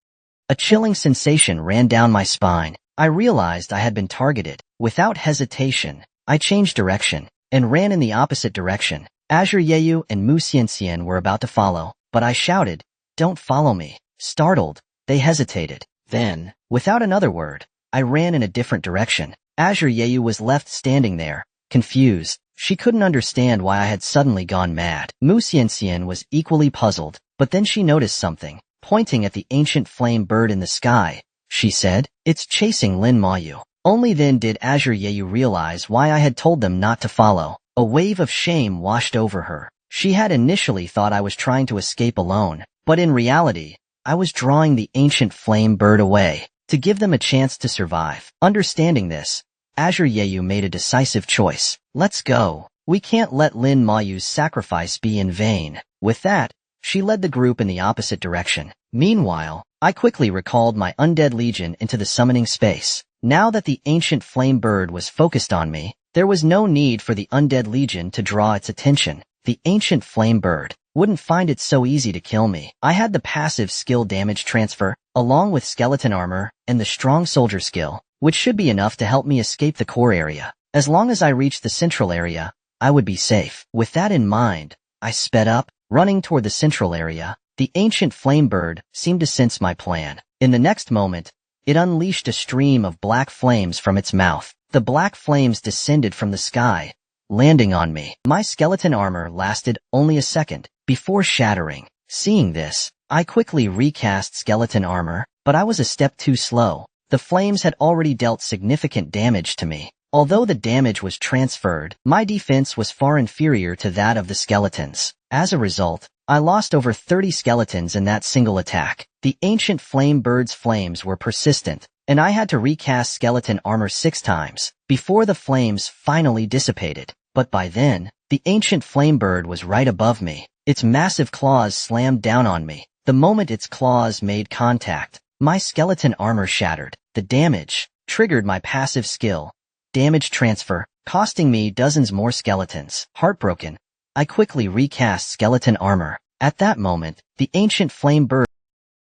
a chilling sensation ran down my spine. I realized I had been targeted. Without hesitation, I changed direction and ran in the opposite direction. Azure Guild and Mu Xianxian were about to follow, but I shouted, "Don't follow me." Startled, they hesitated. Then, without another word, I ran in a different direction. Azure Guild was left standing there, confused. She couldn't understand why I had suddenly gone mad. Mu Xianxian was equally puzzled, but then she noticed something. Pointing at the ancient flame bird in the sky, she said, "It's chasing Lin Mohan." Only then did Azure Guild realize why I had told them not to follow. A wave of shame washed over her. She had initially thought I was trying to escape alone, but in reality, I was drawing the ancient flame bird away to give them a chance to survive. Understanding this, Azure Guild made a decisive choice. "Let's go. We can't let Lin Mohan's sacrifice be in vain." With that, she led the group in the opposite direction. Meanwhile, I quickly recalled my undead legion into the summoning space. Now that the ancient flame bird was focused on me, there was no need for the undead legion to draw its attention. The ancient flame bird wouldn't find it so easy to kill me. I had the passive skill damage transfer, along with skeleton armor, and the strong soldier skill, which should be enough to help me escape the core area. As long as I reached the central area, I would be safe. With that in mind, I sped up, running toward the central area. The ancient flame bird seemed to sense my plan. In the next moment, it unleashed a stream of black flames from its mouth. The black flames descended from the sky, landing on me. My skeleton armor lasted only a second before shattering. Seeing this, I quickly recast skeleton armor, but I was a step too slow. The flames had already dealt significant damage to me. Although the damage was transferred, my defense was far inferior to that of the skeletons. As a result, I lost over 30 skeletons in that single attack. The ancient flame bird's flames were persistent, and I had to recast skeleton armor 6 times before the flames finally dissipated. But by then, the ancient flame bird was right above me. Its massive claws slammed down on me. The moment its claws made contact, my skeleton armor shattered. The damage triggered my passive skill, damage transfer, costing me dozens more skeletons. Heartbroken, I quickly recast skeleton armor. At that moment, the ancient flame bird.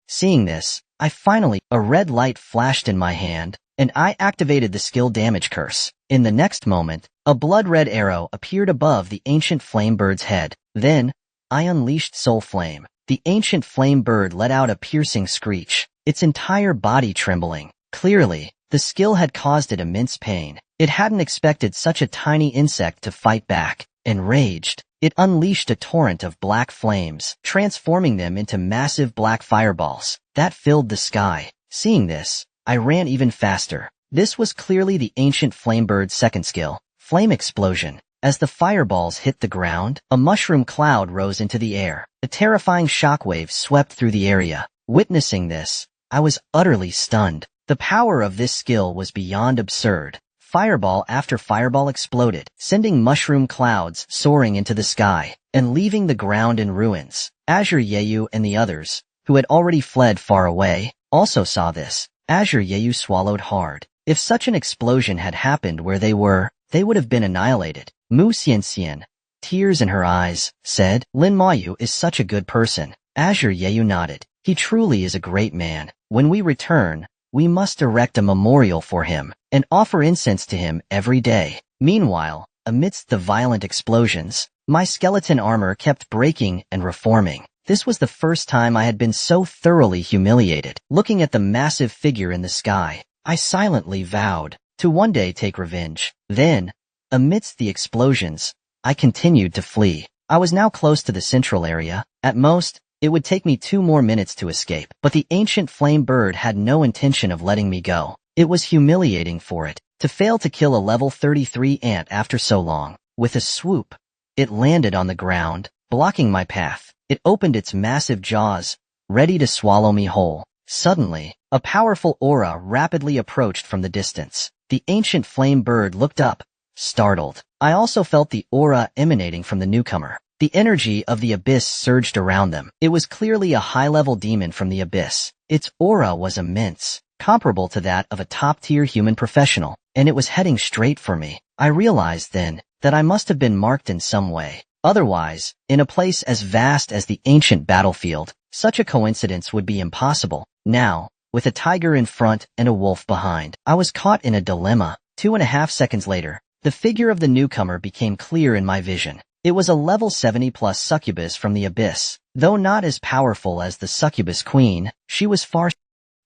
Seeing this, a red light flashed in my hand, and I activated the skill damage curse. In the next moment, a blood-red arrow appeared above the ancient flame bird's head. Then, I unleashed Soul Flame. The ancient flame bird let out a piercing screech, its entire body trembling. Clearly, the skill had caused it immense pain. It hadn't expected such a tiny insect to fight back. Enraged, it unleashed a torrent of black flames, transforming them into massive black fireballs that filled the sky. Seeing this, I ran even faster. This was clearly the ancient flame bird's second skill, Flame Explosion. As the fireballs hit the ground, a mushroom cloud rose into the air. A terrifying shockwave swept through the area. Witnessing this, I was utterly stunned. The power of this skill was beyond absurd. Fireball after fireball exploded, sending mushroom clouds soaring into the sky and leaving the ground in ruins. Azure Guild and the others, who had already fled far away, also saw this. Azure Guild swallowed hard. If such an explosion had happened where they were, they would have been annihilated. Mu Xianxian, tears in her eyes, said, "Lin Mohan is such a good person." Azure Guild nodded. "He truly is a great man. When we return, we must erect a memorial for him and offer incense to him every day." Meanwhile, amidst the violent explosions, my skeleton armor kept breaking and reforming. This was the first time I had been so thoroughly humiliated. Looking at the massive figure in the sky, I silently vowed to one day take revenge. Then, amidst the explosions, I continued to flee. I was now close to the central area. At most, it would take me 2 more minutes to escape, but the ancient flame bird had no intention of letting me go. It was humiliating for it to fail to kill a level 33 ant after so long. With a swoop, it landed on the ground, blocking my path. It opened its massive jaws, ready to swallow me whole. Suddenly, a powerful aura rapidly approached from the distance. The ancient flame bird looked up, startled. I also felt the aura emanating from the newcomer. The energy of the abyss surged around them. It was clearly a high-level demon from the abyss. Its aura was immense, comparable to that of a top-tier human professional, and it was heading straight for me. I realized then that I must have been marked in some way. Otherwise, in a place as vast as the ancient battlefield, such a coincidence would be impossible. Now, with a tiger in front and a wolf behind, I was caught in a dilemma. 2.5 seconds later, the figure of the newcomer became clear in my vision. It was a level 70 plus succubus from the abyss. Though not as powerful as the succubus queen, she was far.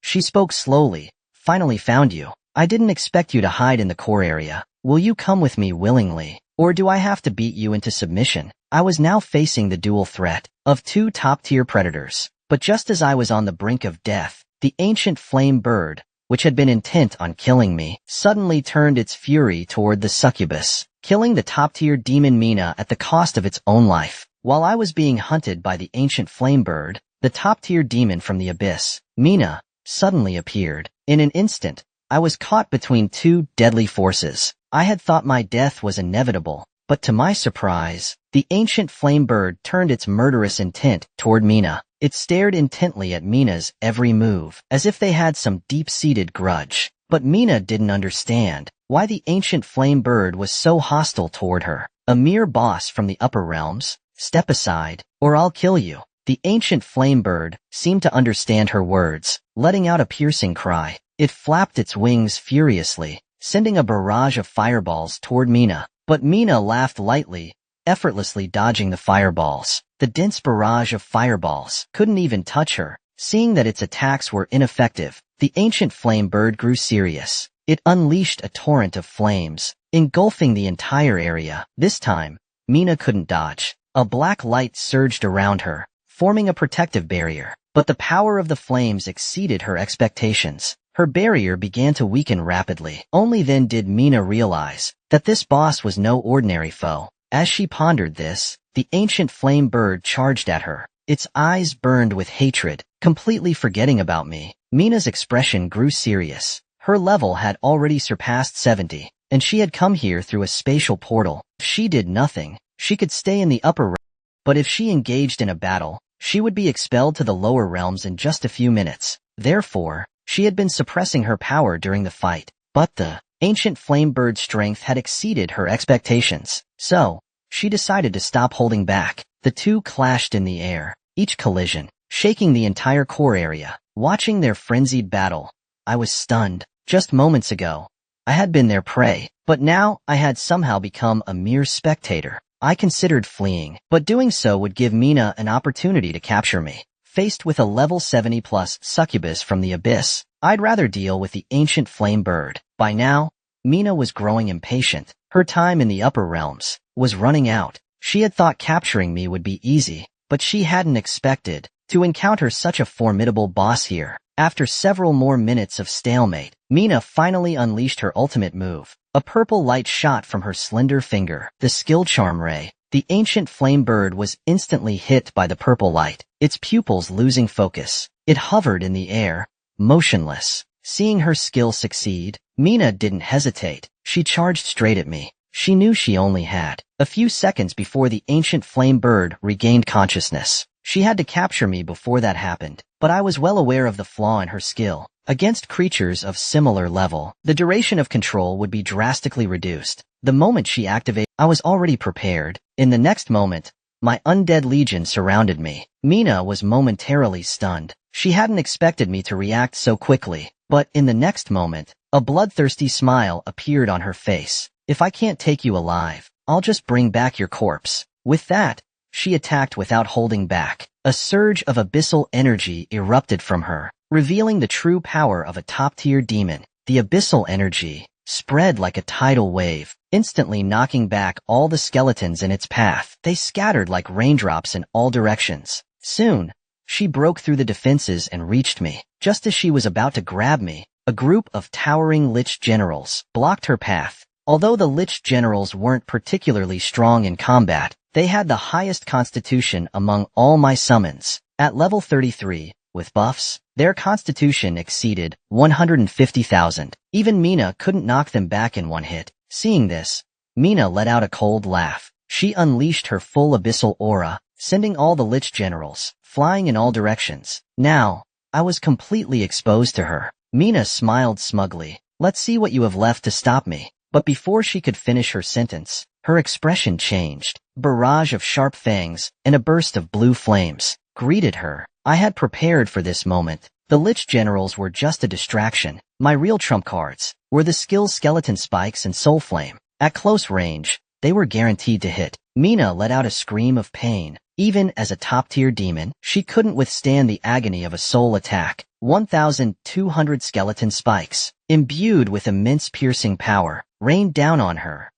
She spoke slowly. Finally found you. I didn't expect you to hide in the core area. Will you come with me willingly, or do I have to beat you into submission? I was now facing the dual threat of 2 top-tier predators. But just as I was on the brink of death, the ancient flame bird, which had been intent on killing me, suddenly turned its fury toward the succubus, killing the top-tier demon Mina at the cost of its own life. While I was being hunted by the ancient flame bird, the top-tier demon from the abyss, Mina, suddenly appeared. In an instant, I was caught between 2 deadly forces. I had thought my death was inevitable, but to my surprise, the ancient flame bird turned its murderous intent toward Mina. It stared intently at Mina's every move, as if they had some deep-seated grudge. But Mina didn't understand why the ancient flame bird was so hostile toward her. A mere boss from the upper realms? Step aside, or I'll kill you. The ancient flame bird seemed to understand her words, letting out a piercing cry. It flapped its wings furiously, sending a barrage of fireballs toward Mina. But Mina laughed lightly, effortlessly dodging the fireballs. The dense barrage of fireballs couldn't even touch her. Seeing that its attacks were ineffective, the ancient flame bird grew serious. It unleashed a torrent of flames, engulfing the entire area. This time, Mina couldn't dodge. A black light surged around her, forming a protective barrier. But the power of the flames exceeded her expectations. Her barrier began to weaken rapidly. Only then did Mina realize that this boss was no ordinary foe. As she pondered this, the ancient flame bird charged at her. Its eyes burned with hatred, completely forgetting about me. Mina's expression grew serious. Her level had already surpassed 70, and she had come here through a spatial portal. If she did nothing, she could stay in the upper realms. But if she engaged in a battle, she would be expelled to the lower realms in just a few minutes. Therefore, she had been suppressing her power during the fight. But the ancient flame bird's strength had exceeded her expectations. So, she decided to stop holding back. The two clashed in the air, each collision shaking the entire core area. Watching their frenzied battle, I was stunned. Just moments ago, I had been their prey, but now I had somehow become a mere spectator. I considered fleeing, but doing so would give Mina an opportunity to capture me. Faced with a level 70 plus succubus from the abyss, I'd rather deal with the ancient flame bird. By now, Mina was growing impatient. Her time in the upper realms was running out. She had thought capturing me would be easy, but she hadn't expected to encounter such a formidable boss here. After several more minutes of stalemate, Mina finally unleashed her ultimate move. A purple light shot from her slender finger, the skill charm ray. The ancient flame bird was instantly hit by the purple light, its pupils losing focus. It hovered in the air, motionless. Seeing her skill succeed, Mina didn't hesitate. She charged straight at me. She knew she only had a few seconds before the ancient flame bird regained consciousness. She had to capture me before that happened, but I was well aware of the flaw in her skill. Against creatures of similar level, the duration of control would be drastically reduced. The moment she activated, I was already prepared. In the next moment, my undead legion surrounded me. Mina was momentarily stunned. She hadn't expected me to react so quickly, but in the next moment, a bloodthirsty smile appeared on her face. If I can't take you alive, I'll just bring back your corpse. With that, she attacked without holding back. A surge of abyssal energy erupted from her, revealing the true power of a top-tier demon. The abyssal energy spread like a tidal wave, instantly knocking back all the skeletons in its path. They scattered like raindrops in all directions. Soon, she broke through the defenses and reached me. Just as she was about to grab me, a group of towering Lich generals blocked her path. Although the Lich generals weren't particularly strong in combat, they had the highest constitution among all my summons. At level 33, with buffs, their constitution exceeded 150,000. Even Mina couldn't knock them back in one hit. Seeing this, Mina let out a cold laugh. She unleashed her full abyssal aura, sending all the Lich generals flying in all directions. Now, I was completely exposed to her. Mina smiled smugly. Let's see what you have left to stop me. But before she could finish her sentence, her expression changed. A barrage of sharp fangs and a burst of blue flames greeted her. I had prepared for this moment. The Lich generals were just a distraction. My real trump cards were the skills Skeleton Spikes and Soul Flame. At close range, they were guaranteed to hit. Mina let out a scream of pain. Even as a top-tier demon, she couldn't withstand the agony of a soul attack. 1,200 skeleton spikes, imbued with immense piercing power, rained down on her.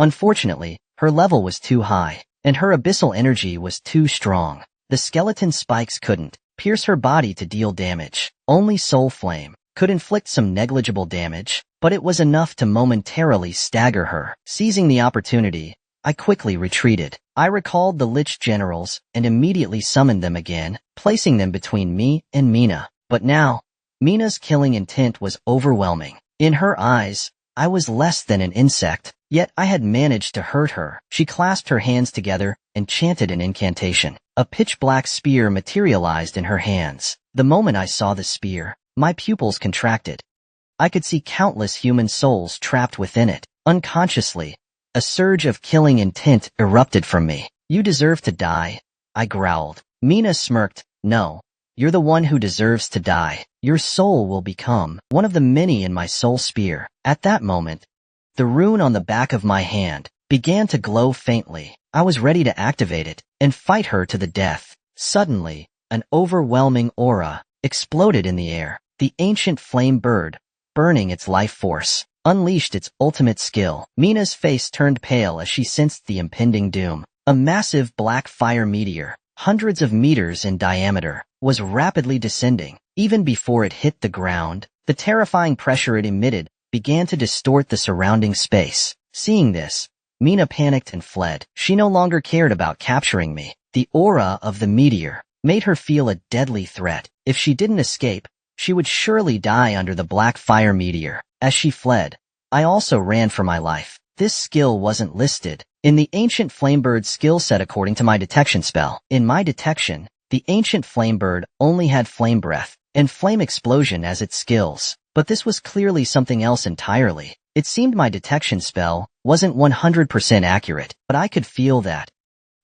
Unfortunately, her level was too high, and her abyssal energy was too strong. The skeleton spikes couldn't pierce her body to deal damage. Only Soul Flame could inflict some negligible damage, but it was enough to momentarily stagger her. Seizing the opportunity, I quickly retreated. I recalled the Lich generals and immediately summoned them again, placing them between me and Mina. But now, Mina's killing intent was overwhelming. In her eyes, I was less than an insect, yet I had managed to hurt her. She clasped her hands together and chanted an incantation. A pitch-black spear materialized in her hands. The moment I saw the spear, my pupils contracted. I could see countless human souls trapped within it. Unconsciously, a surge of killing intent erupted from me. You deserve to die, I growled. Mina smirked. No, you're the one who deserves to die. Your soul will become one of the many in my soul spear. At that moment, the rune on the back of my hand began to glow faintly. I was ready to activate it and fight her to the death. Suddenly, an overwhelming aura exploded in the air. The ancient flame bird, burning its life force, unleashed its ultimate skill. Mina's face turned pale as she sensed the impending doom. A massive black fire meteor, hundreds of meters in diameter, was rapidly descending. Even before it hit the ground, the terrifying pressure it emitted began to distort the surrounding space. Seeing this, Mina panicked and fled. She no longer cared about capturing me. The aura of the meteor made her feel a deadly threat. If she didn't escape, she would surely die under the black fire meteor. As she fled, I also ran for my life. This skill wasn't listed in the Ancient Flamebird skill set according to my detection spell. In my detection, the Ancient Flamebird only had Flame Breath and Flame Explosion as its skills, but this was clearly something else entirely. It seemed my detection spell wasn't 100% accurate, but I could feel that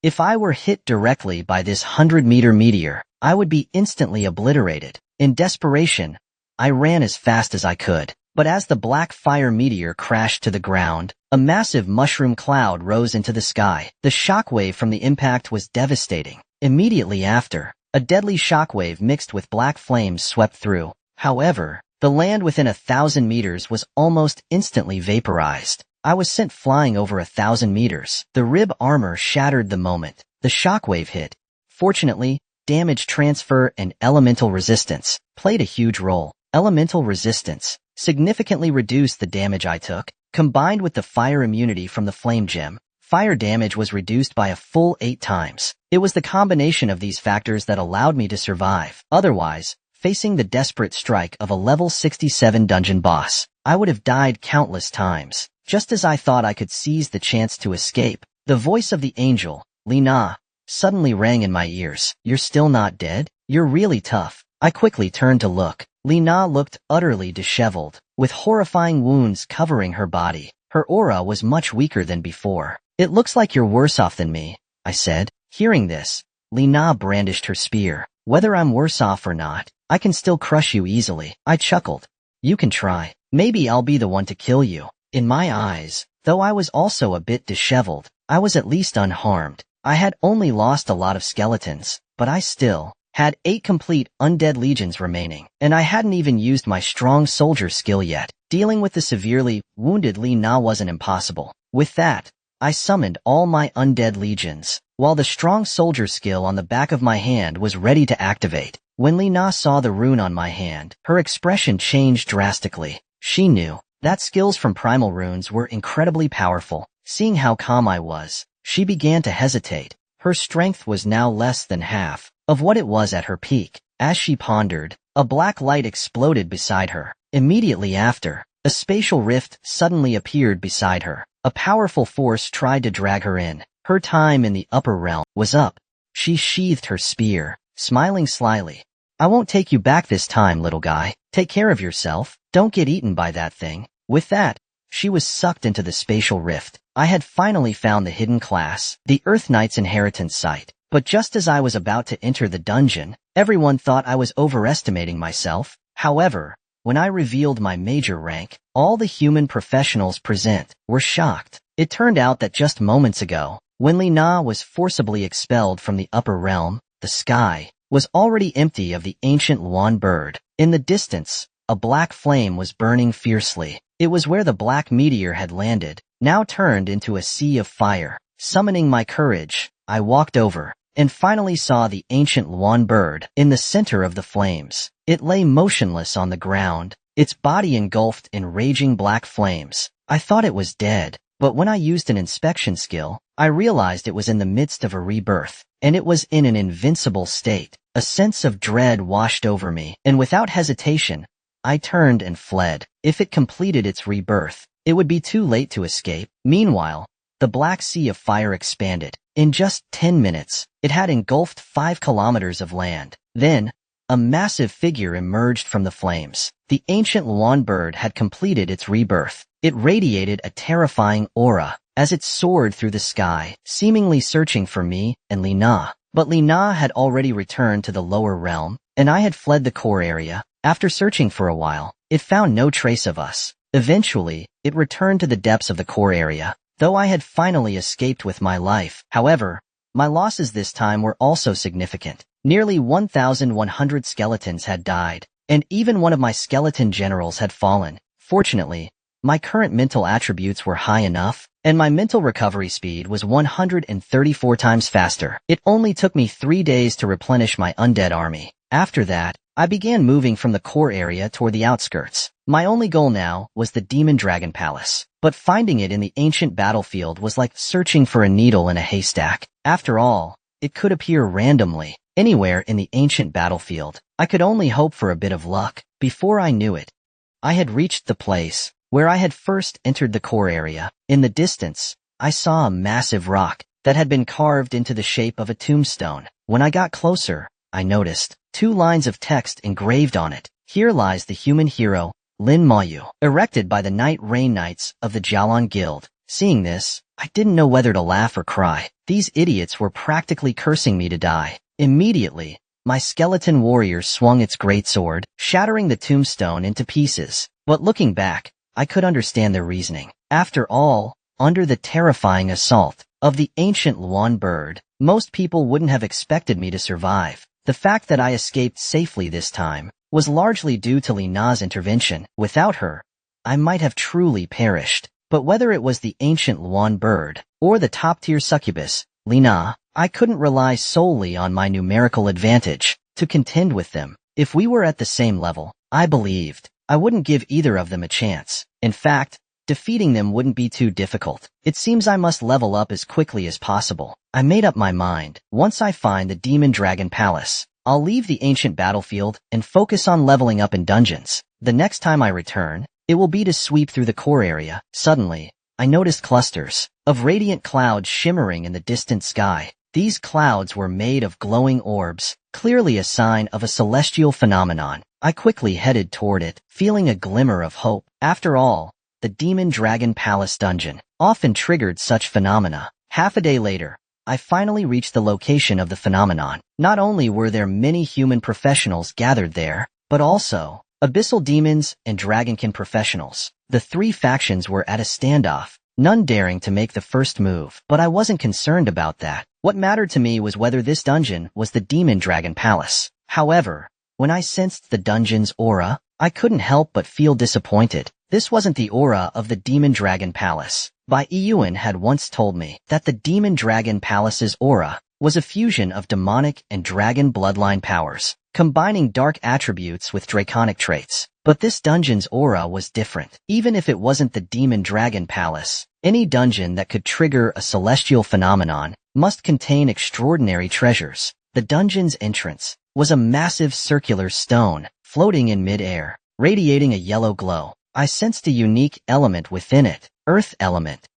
if I were hit directly by this 100-meter meteor, I would be instantly obliterated. In desperation, I ran as fast as I could. But as the black fire meteor crashed to the ground, a massive mushroom cloud rose into the sky. The shockwave from the impact was devastating. Immediately after, a deadly shockwave mixed with black flames swept through. However, the land within 1,000 meters was almost instantly vaporized. I was sent flying over 1,000 meters. The rib armor shattered the moment the shockwave hit. Fortunately, damage transfer and elemental resistance played a huge role. Elemental resistance significantly reduced the damage I took. Combined with the fire immunity from the flame gem, fire damage was reduced by a full 8 times. It was the combination of these factors that allowed me to survive. Otherwise, facing the desperate strike of a level 67 dungeon boss, I would have died countless times. Just as I thought I could seize the chance to escape, the voice of the angel, Lena, suddenly rang in my ears. You're still not dead? You're really tough. I quickly turned to look. Lena looked utterly disheveled, with horrifying wounds covering her body. Her aura was much weaker than before. It looks like you're worse off than me, I said. Hearing this, Lena brandished her spear. Whether I'm worse off or not, I can still crush you easily. I chuckled. You can try. Maybe I'll be the one to kill you. In my eyes, though I was also a bit disheveled, I was at least unharmed. I had only lost a lot of skeletons, but I still had 8 complete undead legions remaining, and I hadn't even used my strong soldier skill yet. Dealing with the severely wounded Lena wasn't impossible. With that, I summoned all my undead legions, while the strong soldier skill on the back of my hand was ready to activate. When Lena saw the rune on my hand, her expression changed drastically. She knew that skills from Primal runes were incredibly powerful. Seeing how calm I was, she began to hesitate. Her strength was now less than half of what it was at her peak. As she pondered, a black light exploded beside her. Immediately after, a spatial rift suddenly appeared beside her. A powerful force tried to drag her in. Her time in the upper realm was up. She sheathed her spear, smiling slyly. "I won't take you back this time, little guy. Take care of yourself. Don't get eaten by that thing." With that, she was sucked into the spatial rift. I had finally found the hidden class, the Earth Knight's inheritance site. But just as I was about to enter the dungeon, everyone thought I was overestimating myself. However, when I revealed my major rank, all the human professionals present were shocked. It turned out that just moments ago, when Lena was forcibly expelled from the upper realm, the sky was already empty of the ancient Luan bird. In the distance, a black flame was burning fiercely. It was where the black meteor had landed, now turned into a sea of fire. Summoning my courage, I walked over and finally saw the ancient Luan bird in the center of the flames. It lay motionless on the ground, its body engulfed in raging black flames. I thought it was dead, but when I used an inspection skill, I realized it was in the midst of a rebirth, and it was in an invincible state. A sense of dread washed over me, and without hesitation, I turned and fled. If it completed its rebirth, it would be too late to escape. Meanwhile, the black sea of fire expanded. In just 10 minutes, it had engulfed 5 kilometers of land. Then, a massive figure emerged from the flames. The ancient Luan bird had completed its rebirth. It radiated a terrifying aura as it soared through the sky, seemingly searching for me and Lena. But Lena had already returned to the lower realm, and I had fled the core area. After searching for a while, it found no trace of us. Eventually, it returned to the depths of the core area, though I had finally escaped with my life. However, my losses this time were also significant. Nearly 1,100 skeletons had died, and even one of my skeleton generals had fallen. Fortunately, my current mental attributes were high enough, and my mental recovery speed was 134 times faster. It only took me 3 days to replenish my undead army. After that, I began moving from the core area toward the outskirts. My only goal now was the Demon Dragon Palace, but finding it in the ancient battlefield was like searching for a needle in a haystack. After all, it could appear randomly, anywhere in the ancient battlefield. I could only hope for a bit of luck. Before I knew it, I had reached the place where I had first entered the core area. In the distance, I saw a massive rock that had been carved into the shape of a tombstone. When I got closer, I noticed 2 lines of text engraved on it. "Here lies the human hero, Lin Mohan, erected by the Night Rain Knights of the Azure Guild." Seeing this, I didn't know whether to laugh or cry. These idiots were practically cursing me to die. Immediately, my skeleton warrior swung its greatsword, shattering the tombstone into pieces. But looking back, I could understand their reasoning. After all, under the terrifying assault of the ancient Luan bird, most people wouldn't have expected me to survive. The fact that I escaped safely this time was largely due to Lena's intervention. Without her, I might have truly perished. But whether it was the ancient Luan bird or the top-tier succubus, Lena, I couldn't rely solely on my numerical advantage to contend with them. If we were at the same level, I believed I wouldn't give either of them a chance. In fact, defeating them wouldn't be too difficult. It seems I must level up as quickly as possible. I made up my mind. Once I find the Demon Dragon Palace, I'll leave the ancient battlefield and focus on leveling up in dungeons. The next time I return, it will be to sweep through the core area. Suddenly, I noticed clusters of radiant clouds shimmering in the distant sky. These clouds were made of glowing orbs, clearly a sign of a celestial phenomenon. I quickly headed toward it, feeling a glimmer of hope. After all, the Demon Dragon Palace dungeon often triggered such phenomena. Half a day later, I finally reached the location of the phenomenon. Not only were there many human professionals gathered there, but also abyssal demons and dragonkin professionals. The 3 factions were at a standoff, none daring to make the first move. But I wasn't concerned about that. What mattered to me was whether this dungeon was the Demon Dragon Palace. However, when I sensed the dungeon's aura, I couldn't help but feel disappointed. This wasn't the aura of the Demon Dragon Palace. Bai Yuan had once told me that the Demon Dragon Palace's aura was a fusion of demonic and dragon bloodline powers, combining dark attributes with draconic traits. But this dungeon's aura was different. Even if it wasn't the Demon Dragon Palace, any dungeon that could trigger a celestial phenomenon must contain extraordinary treasures. The dungeon's entrance was a massive circular stone, floating in mid-air, radiating a yellow glow. I sensed a unique element within it, Earth element.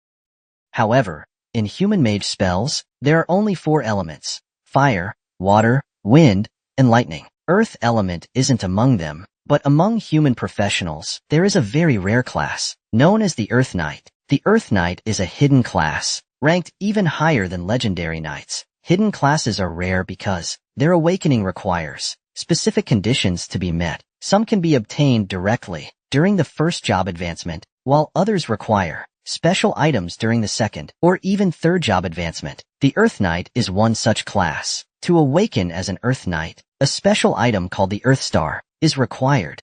However, in human mage spells, there are only 4 elements: fire, water, wind, and lightning. Earth element isn't among them, but among human professionals, there is a very rare class, known as the Earth Knight. The Earth Knight is a hidden class, ranked even higher than legendary knights. Hidden classes are rare because their awakening requires specific conditions to be met. Some can be obtained directly during the first job advancement, while others require special items during the second or even third job advancement. The Earth Knight is one such class. To awaken as an Earth Knight, a special item called the Earth Star is required.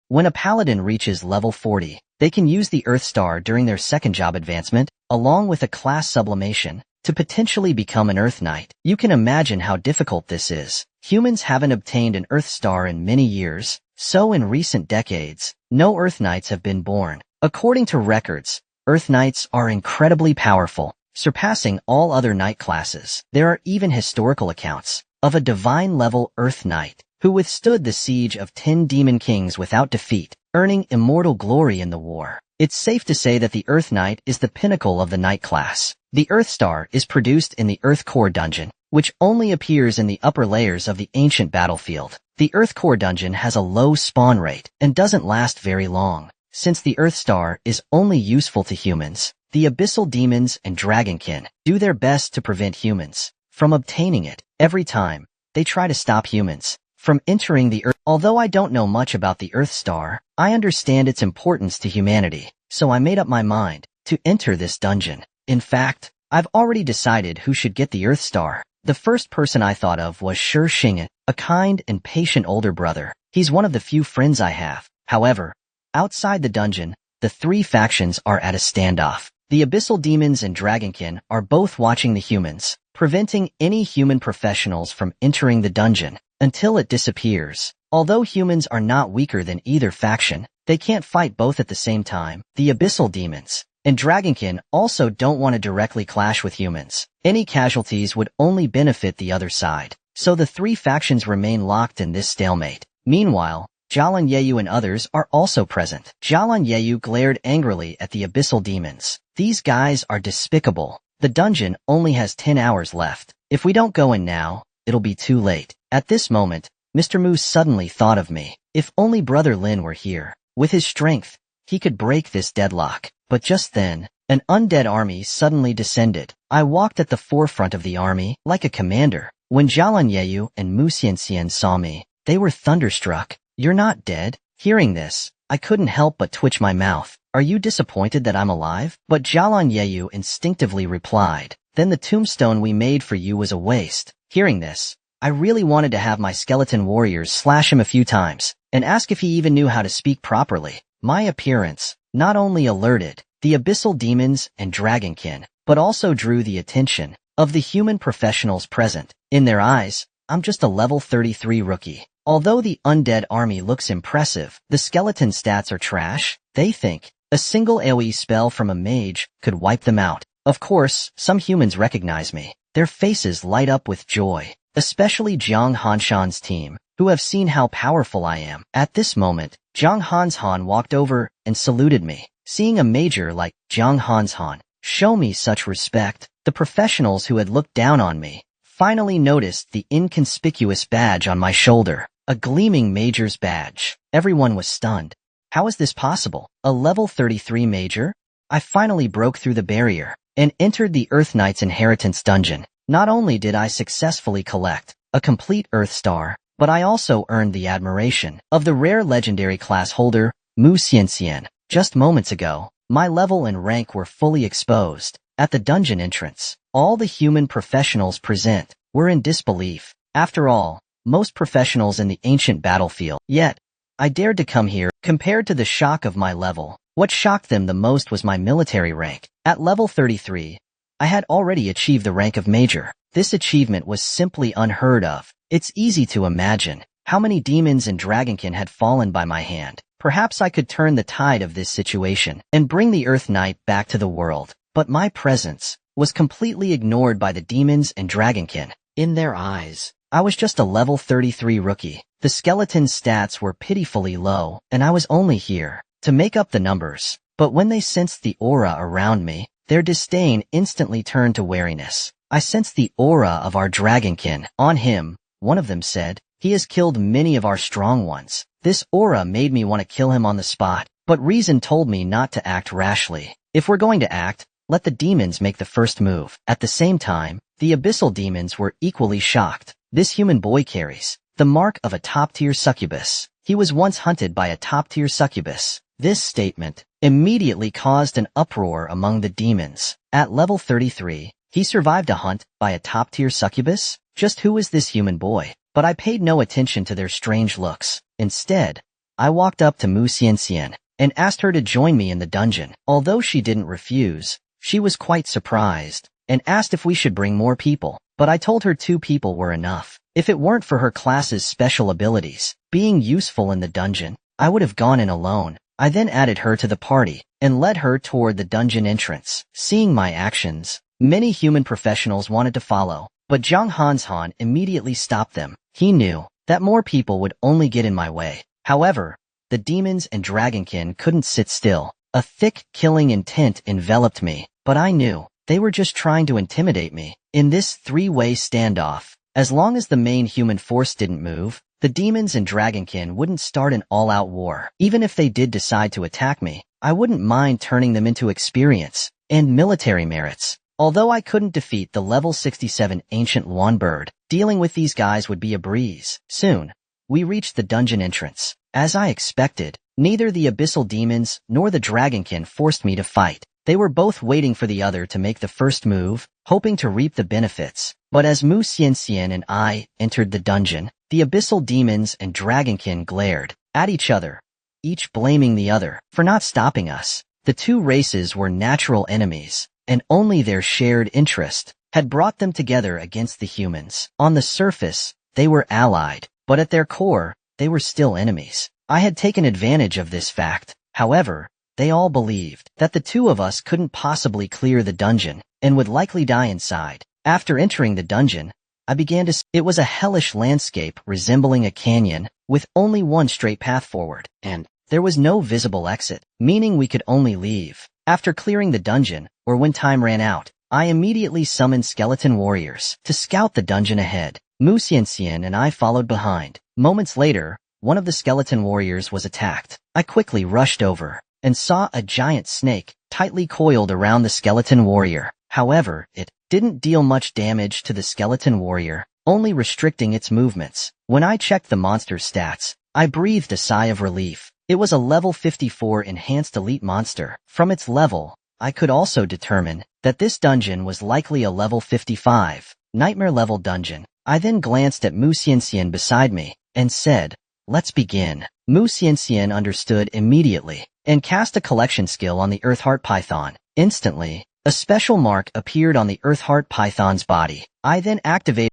When a paladin reaches level 40, they can use the Earth Star during their second job advancement, along with a class sublimation, to potentially become an Earth Knight. You can imagine how difficult this is. Humans haven't obtained an Earth Star in many years, so in recent decades, no Earth Knights have been born. According to records, Earth Knights are incredibly powerful, surpassing all other knight classes. There are even historical accounts of a divine-level Earth Knight who withstood the siege of 10 demon kings without defeat, earning immortal glory in the war. It's safe to say that the Earth Knight is the pinnacle of the knight class. The Earth Star is produced in the Earth Core dungeon, which only appears in the upper layers of the ancient battlefield. The Earth Core dungeon has a low spawn rate and doesn't last very long. Since the Earth Star is only useful to humans, the abyssal demons and dragonkin do their best to prevent humans from obtaining it. Every time, they try to stop humans from entering the Earth. Although I don't know much about the Earth Star, I understand its importance to humanity, so I made up my mind to enter this dungeon. In fact, I've already decided who should get the Earth Star. The first person I thought of was Shi Xing'an, a kind and patient older brother. He's one of the few friends I have. However, outside the dungeon, the 3 factions are at a standoff. The abyssal demons and dragonkin are both watching the humans, preventing any human professionals from entering the dungeon until it disappears. Although humans are not weaker than either faction, they can't fight both at the same time. The abyssal demons and dragonkin also don't want to directly clash with humans. Any casualties would only benefit the other side, so the 3 factions remain locked in this stalemate. Meanwhile, Jialan Yeyu and others are also present. Jialan Yeyu glared angrily at the abyssal demons. These guys are despicable. The dungeon only has 10 hours left. If we don't go in now, it'll be too late. At this moment, Mr. Moose suddenly thought of me. If only Brother Lin were here. With his strength, he could break this deadlock. But just then, an undead army suddenly descended. I walked at the forefront of the army, like a commander. When Jialan Yeyu and Mu Xianxian saw me, they were thunderstruck. "You're not dead?" Hearing this, I couldn't help but twitch my mouth. "Are you disappointed that I'm alive?" But Jialan Yeyu instinctively replied, "Then the tombstone we made for you was a waste." Hearing this, I really wanted to have my skeleton warriors slash him a few times, and ask if he even knew how to speak properly. My appearance not only alerted the abyssal demons and dragonkin, but also drew the attention of the human professionals present. In their eyes, I'm just a level 33 rookie. Although the undead army looks impressive, the skeleton stats are trash. They think a single AoE spell from a mage could wipe them out. Of course, some humans recognize me. Their faces light up with joy, especially Jiang Hanshan's team, who have seen how powerful I am. At this moment, Jiang Hanshan walked over and saluted me. Seeing a major like Jiang Hanshan show me such respect, the professionals who had looked down on me finally noticed the inconspicuous badge on my shoulder, a gleaming major's badge. Everyone was stunned. How is this possible? A level 33 major? I finally broke through the barrier and entered the Earth Knight's inheritance dungeon. Not only did I successfully collect a complete Earth Star, but I also earned the admiration of the rare legendary class holder, Mu Xianxian. Just moments ago, my level and rank were fully exposed. At the dungeon entrance, all the human professionals present were in disbelief. After all, most professionals in the ancient battlefield. Yet, I dared to come here. Compared to the shock of my level, what shocked them the most was my military rank. At level 33, I had already achieved the rank of Major. This achievement was simply unheard of. It's easy to imagine how many demons and dragonkin had fallen by my hand. Perhaps I could turn the tide of this situation and bring the Earth Knight back to the world. But my presence was completely ignored by the demons and dragonkin. In their eyes, I was just a level 33 rookie. The skeleton's stats were pitifully low, and I was only here to make up the numbers. But when they sensed the aura around me, their disdain instantly turned to wariness. I sensed the aura of our dragonkin on him, one of them said. He has killed many of our strong ones. This aura made me want to kill him on the spot, but reason told me not to act rashly. If we're going to act, let the demons make the first move. At the same time, the abyssal demons were equally shocked. This human boy carries the mark of a top-tier succubus. He was once hunted by a top-tier succubus. This statement immediately caused an uproar among the demons. At level 33, he survived a hunt by a top-tier succubus? Just who is this human boy? But I paid no attention to their strange looks. Instead, I walked up to Mu Xianxian and asked her to join me in the dungeon. Although she didn't refuse, she was quite surprised and asked if we should bring more people. But I told her 2 people were enough. If it weren't for her class's special abilities being useful in the dungeon, I would have gone in alone. I then added her to the party and led her toward the dungeon entrance. Seeing my actions, many human professionals wanted to follow, but Zhang Hanshan immediately stopped them. He knew that more people would only get in my way. However, the demons and dragonkin couldn't sit still. A thick, killing intent enveloped me, but I knew they were just trying to intimidate me. In this 3-way standoff, as long as the main human force didn't move, the demons and dragonkin wouldn't start an all-out war. Even if they did decide to attack me, I wouldn't mind turning them into experience and military merits. Although I couldn't defeat the level 67 ancient Luan bird, dealing with these guys would be a breeze. Soon, we reached the dungeon entrance. As I expected, neither the abyssal demons nor the dragonkin forced me to fight. They were both waiting for the other to make the first move, hoping to reap the benefits. But as Mu Xianxian and I entered the dungeon, the abyssal demons and dragonkin glared at each other, each blaming the other for not stopping us. The 2 races were natural enemies, and only their shared interest had brought them together against the humans. On the surface, they were allied, but at their core, they were still enemies. I had taken advantage of this fact. However, they all believed that the 2 of us couldn't possibly clear the dungeon and would likely die inside. After entering the dungeon, I began to see it was a hellish landscape resembling a canyon with only one straight path forward, and there was no visible exit, meaning we could only leave after clearing the dungeon or when time ran out. I immediately summoned skeleton warriors to scout the dungeon ahead. Mu Xianxian and I followed behind. Moments later, one of the skeleton warriors was attacked. I quickly rushed over and saw a giant snake tightly coiled around the skeleton warrior. However, it didn't deal much damage to the skeleton warrior, only restricting its movements. When I checked the monster's stats, I breathed a sigh of relief. It was a level 54 enhanced elite monster. From its level, I could also determine that this dungeon was likely a level 55 nightmare level dungeon. I then glanced at Mu Xianxian beside me and said, "Let's begin." Mu Xianxian understood immediately and cast a collection skill on the Earthheart Python. Instantly, a special mark appeared on the Earthheart Python's body. I then activated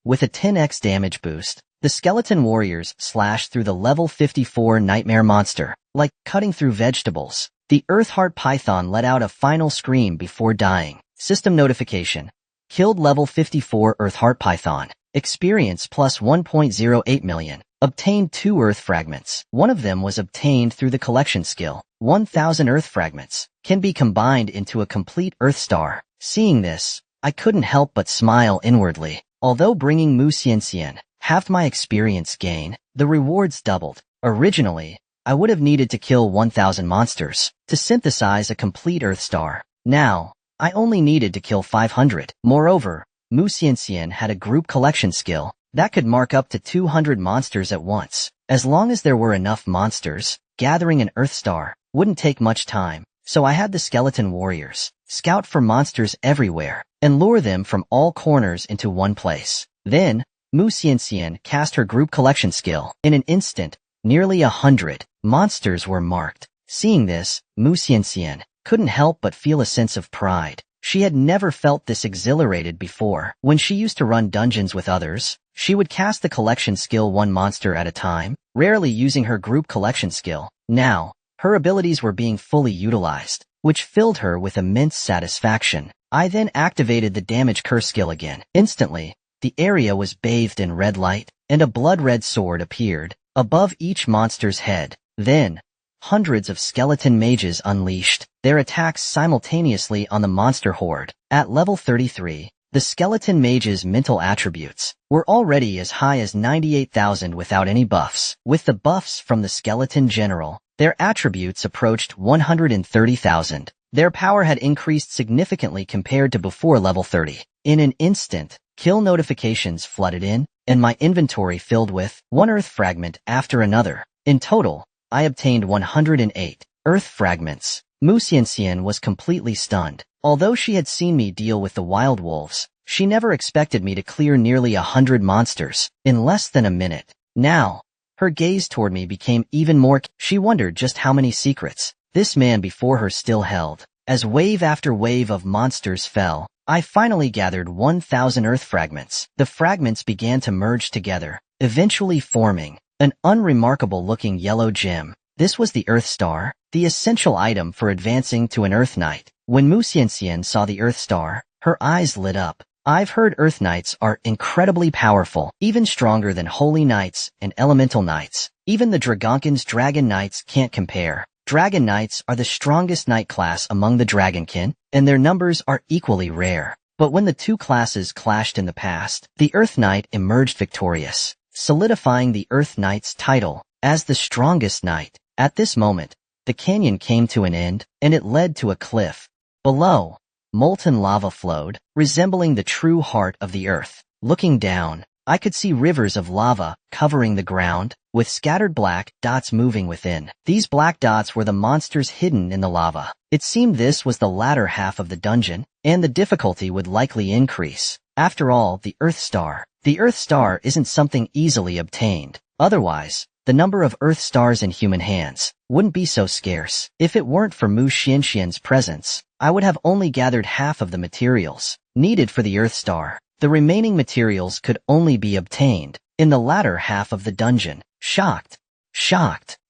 with a 10x damage boost. The skeleton warriors slashed through the level 54 nightmare monster, like cutting through vegetables. The Earthheart Python let out a final scream before dying. System notification. Killed level 54 Earthheart Python. Experience plus 1.08 million. Obtained 2 Earth Fragments. One of them was obtained through the collection skill. 1,000 Earth Fragments can be combined into a complete Earth Star. Seeing this, I couldn't help but smile inwardly. Although bringing Mu Xianxian halved my experience gain, the rewards doubled. Originally, I would have needed to kill 1,000 monsters to synthesize a complete Earth Star. Now, I only needed to kill 500. Moreover, Mu Xianxian had a group collection skill that could mark up to 200 monsters at once. As long as there were enough monsters, gathering an Earth Star wouldn't take much time. so I had the skeleton warriors scout for monsters everywhere and lure them from all corners into one place. Then, Mu Xianxian cast her group collection skill. In an instant, nearly 100 monsters were marked. Seeing this, Mu Xianxian couldn't help but feel a sense of pride. She had never felt this exhilarated before. When she used to run dungeons with others, she would cast the collection skill one monster at a time, rarely using her group collection skill. Now, her abilities were being fully utilized, which filled her with immense satisfaction. I then activated the damage curse skill again. Instantly, the area was bathed in red light, and a blood-red sword appeared above each monster's head. Then, hundreds of skeleton mages unleashed their attacks simultaneously on the monster horde. At level 33, the skeleton mages' mental attributes were already as high as 98,000 without any buffs. With the buffs from the skeleton general, their attributes approached 130,000. Their power had increased significantly compared to before level 30. In an instant, kill notifications flooded in, and my inventory filled with one earth fragment after another. In total, I obtained 108 earth fragments. Mu Xianxian was completely stunned. Although she had seen me deal with the wild wolves, she never expected me to clear nearly 100 monsters in less than a minute. Now, her gaze toward me became even more. She wondered just how many secrets this man before her still held. As wave after wave of monsters fell, I finally gathered 1,000 earth fragments. The fragments began to merge together, eventually forming an unremarkable-looking yellow gem. This was the Earth Star, the essential item for advancing to an Earth Knight. When Mu Xianxian saw the Earth Star, her eyes lit up. I've heard Earth Knights are incredibly powerful, even stronger than Holy Knights and Elemental Knights. Even the Dragonkin's Dragon Knights can't compare. Dragon Knights are the strongest knight class among the Dragonkin, and their numbers are equally rare. But when the two classes clashed in the past, the Earth Knight emerged victorious, solidifying the Earth Knight's title as the strongest knight. At this moment, the canyon came to an end, and it led to a cliff. Below, molten lava flowed, resembling the true heart of the earth. Looking down, I could see rivers of lava covering the ground, with scattered black dots moving within. These black dots were the monsters hidden in the lava. It seemed this was the latter half of the dungeon, and the difficulty would likely increase. After all, the Earth Star. The Earth Star isn't something easily obtained. Otherwise, the number of Earth Stars in human hands wouldn't be so scarce. If it weren't for Mu Xianxian's presence, I would have only gathered half of the materials needed for the Earth Star. The remaining materials could only be obtained in the latter half of the dungeon. Shocked.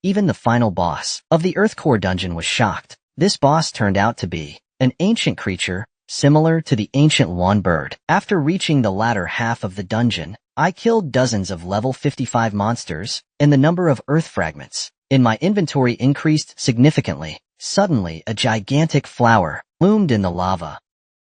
Even the final boss of the Earth Core dungeon was shocked. This boss turned out to be an ancient creature, similar to the ancient Wan bird. After reaching the latter half of the dungeon, I killed dozens of level 55 monsters, and the number of earth fragments in my inventory increased significantly. Suddenly, a gigantic flower bloomed in the lava.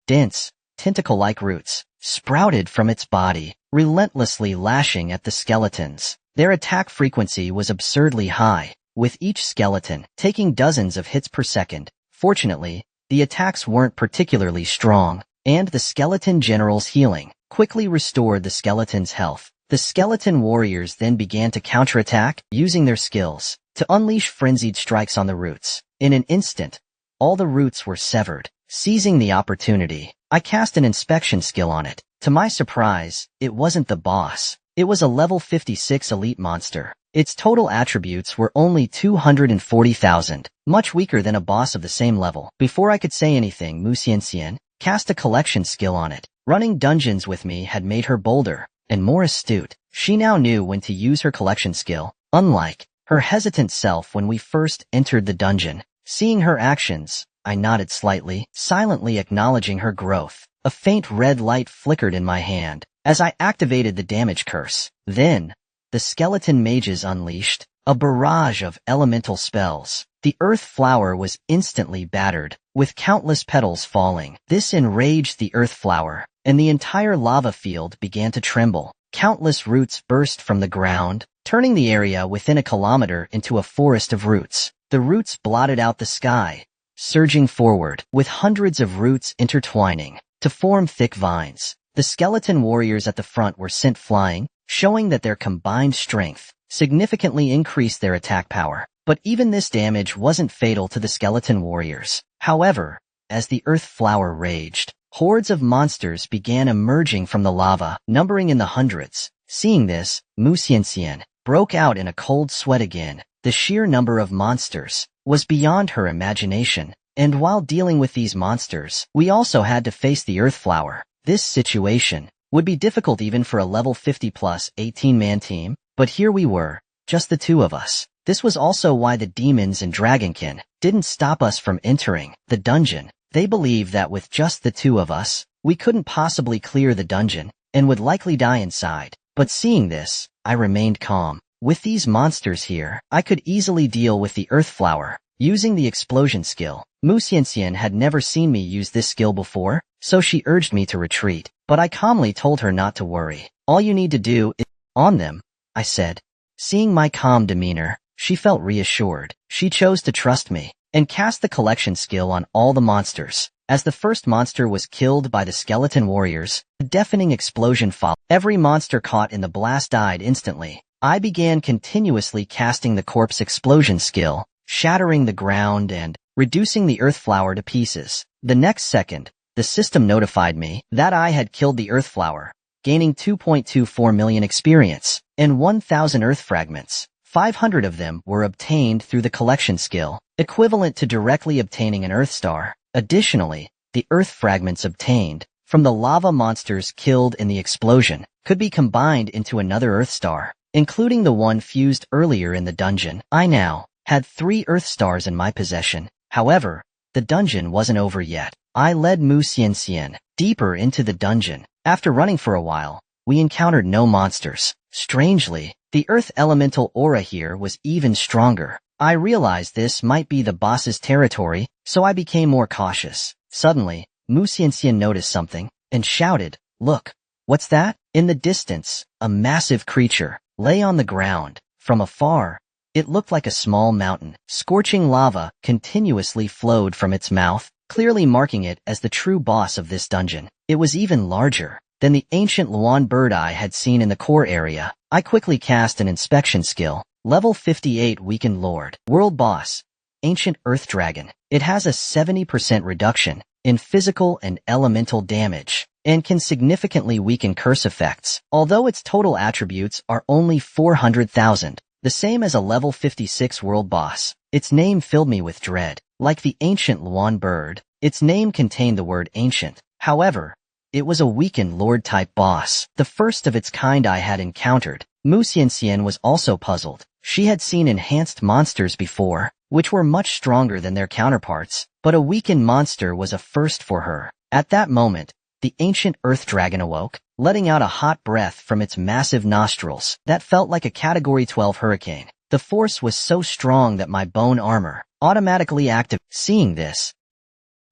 Dense, tentacle-like roots sprouted from its body, relentlessly lashing at the skeletons. Their attack frequency was absurdly high, with each skeleton taking dozens of hits per second. Fortunately, the attacks weren't particularly strong, and the skeleton general's healing quickly restored the skeleton's health. The skeleton warriors then began to counterattack, using their skills to unleash frenzied strikes on the roots. In an instant, all the roots were severed. Seizing the opportunity, I cast an inspection skill on it. To my surprise, it wasn't the boss. It was a level 56 elite monster. Its total attributes were only 240,000, much weaker than a boss of the same level. Before I could say anything, Mu Xianxian cast a collection skill on it. Running dungeons with me had made her bolder and more astute. She now knew when to use her collection skill, unlike her hesitant self when we first entered the dungeon. Seeing her actions, I nodded slightly, silently acknowledging her growth. A faint red light flickered in my hand as I activated the damage curse. Then, the skeleton mages unleashed a barrage of elemental spells. The earth flower was instantly battered, with countless petals falling. This enraged the earth flower, and the entire lava field began to tremble. Countless roots burst from the ground, turning the area within a kilometer into a forest of roots. The roots blotted out the sky, surging forward, with hundreds of roots intertwining to form thick vines. The skeleton warriors at the front were sent flying, showing that their combined strength significantly increased their attack power. But even this damage wasn't fatal to the skeleton warriors. However, as the earth flower raged, hordes of monsters began emerging from the lava, numbering in the hundreds. Seeing this, Mu Xianxian broke out in a cold sweat again. The sheer number of monsters was beyond her imagination. And while dealing with these monsters, we also had to face the earth flower. This situation would be difficult even for a level 50+ 18-man team, but here we were, just the two of us. This was also why the demons and dragonkin didn't stop us from entering the dungeon. They believed that with just the two of us, we couldn't possibly clear the dungeon and would likely die inside. But seeing this, I remained calm. With these monsters here, I could easily deal with the earth flower. Using the explosion skill, Mu Xianxian had never seen me use this skill before, so she urged me to retreat. But I calmly told her not to worry. All you need to do is on them, I said. Seeing my calm demeanor, she felt reassured. She chose to trust me and cast the collection skill on all the monsters. As the first monster was killed by the skeleton warriors, a deafening explosion followed. Every monster caught in the blast died instantly. I began continuously casting the corpse explosion skill, shattering the ground and reducing the earth flower to pieces. The next second, the system notified me that I had killed the earth flower, gaining 2.24 million experience and 1,000 earth fragments. 500 of them were obtained through the collection skill, equivalent to directly obtaining an earth star. Additionally, the earth fragments obtained from the lava monsters killed in the explosion could be combined into another earth star, including the one fused earlier in the dungeon. I now had 3 earth stars in my possession. However, the dungeon wasn't over yet. I led Mu Xianxian deeper into the dungeon. After running for a while, we encountered no monsters. Strangely, the earth elemental aura here was even stronger. I realized this might be the boss's territory, so I became more cautious. Suddenly, Mu Xianxian noticed something and shouted, "Look, what's that?" In the distance, a massive creature lay on the ground. From afar, it looked like a small mountain. Scorching lava continuously flowed from its mouth, clearly marking it as the true boss of this dungeon. It was even larger than the ancient Luan bird I had seen in the core area. I quickly cast an inspection skill. Level 58 Weakened Lord. World Boss. Ancient Earth Dragon. It has a 70% reduction in physical and elemental damage, and can significantly weaken curse effects, although its total attributes are only 400,000. The same as a level 56 World Boss. Its name filled me with dread. Like the ancient Luan bird, its name contained the word ancient. However, it was a weakened Lord-type boss, the first of its kind I had encountered. Mu Xianxian was also puzzled. She had seen enhanced monsters before, which were much stronger than their counterparts, but a weakened monster was a first for her. At that moment, the ancient earth dragon awoke, letting out a hot breath from its massive nostrils that felt like a Category 12 hurricane. The force was so strong that my bone armor automatically activated. Seeing this,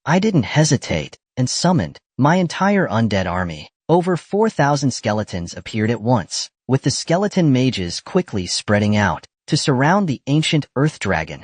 I didn't hesitate and summoned my entire undead army. Over 4,000 skeletons appeared at once, with the skeleton mages quickly spreading out to surround the ancient earth dragon.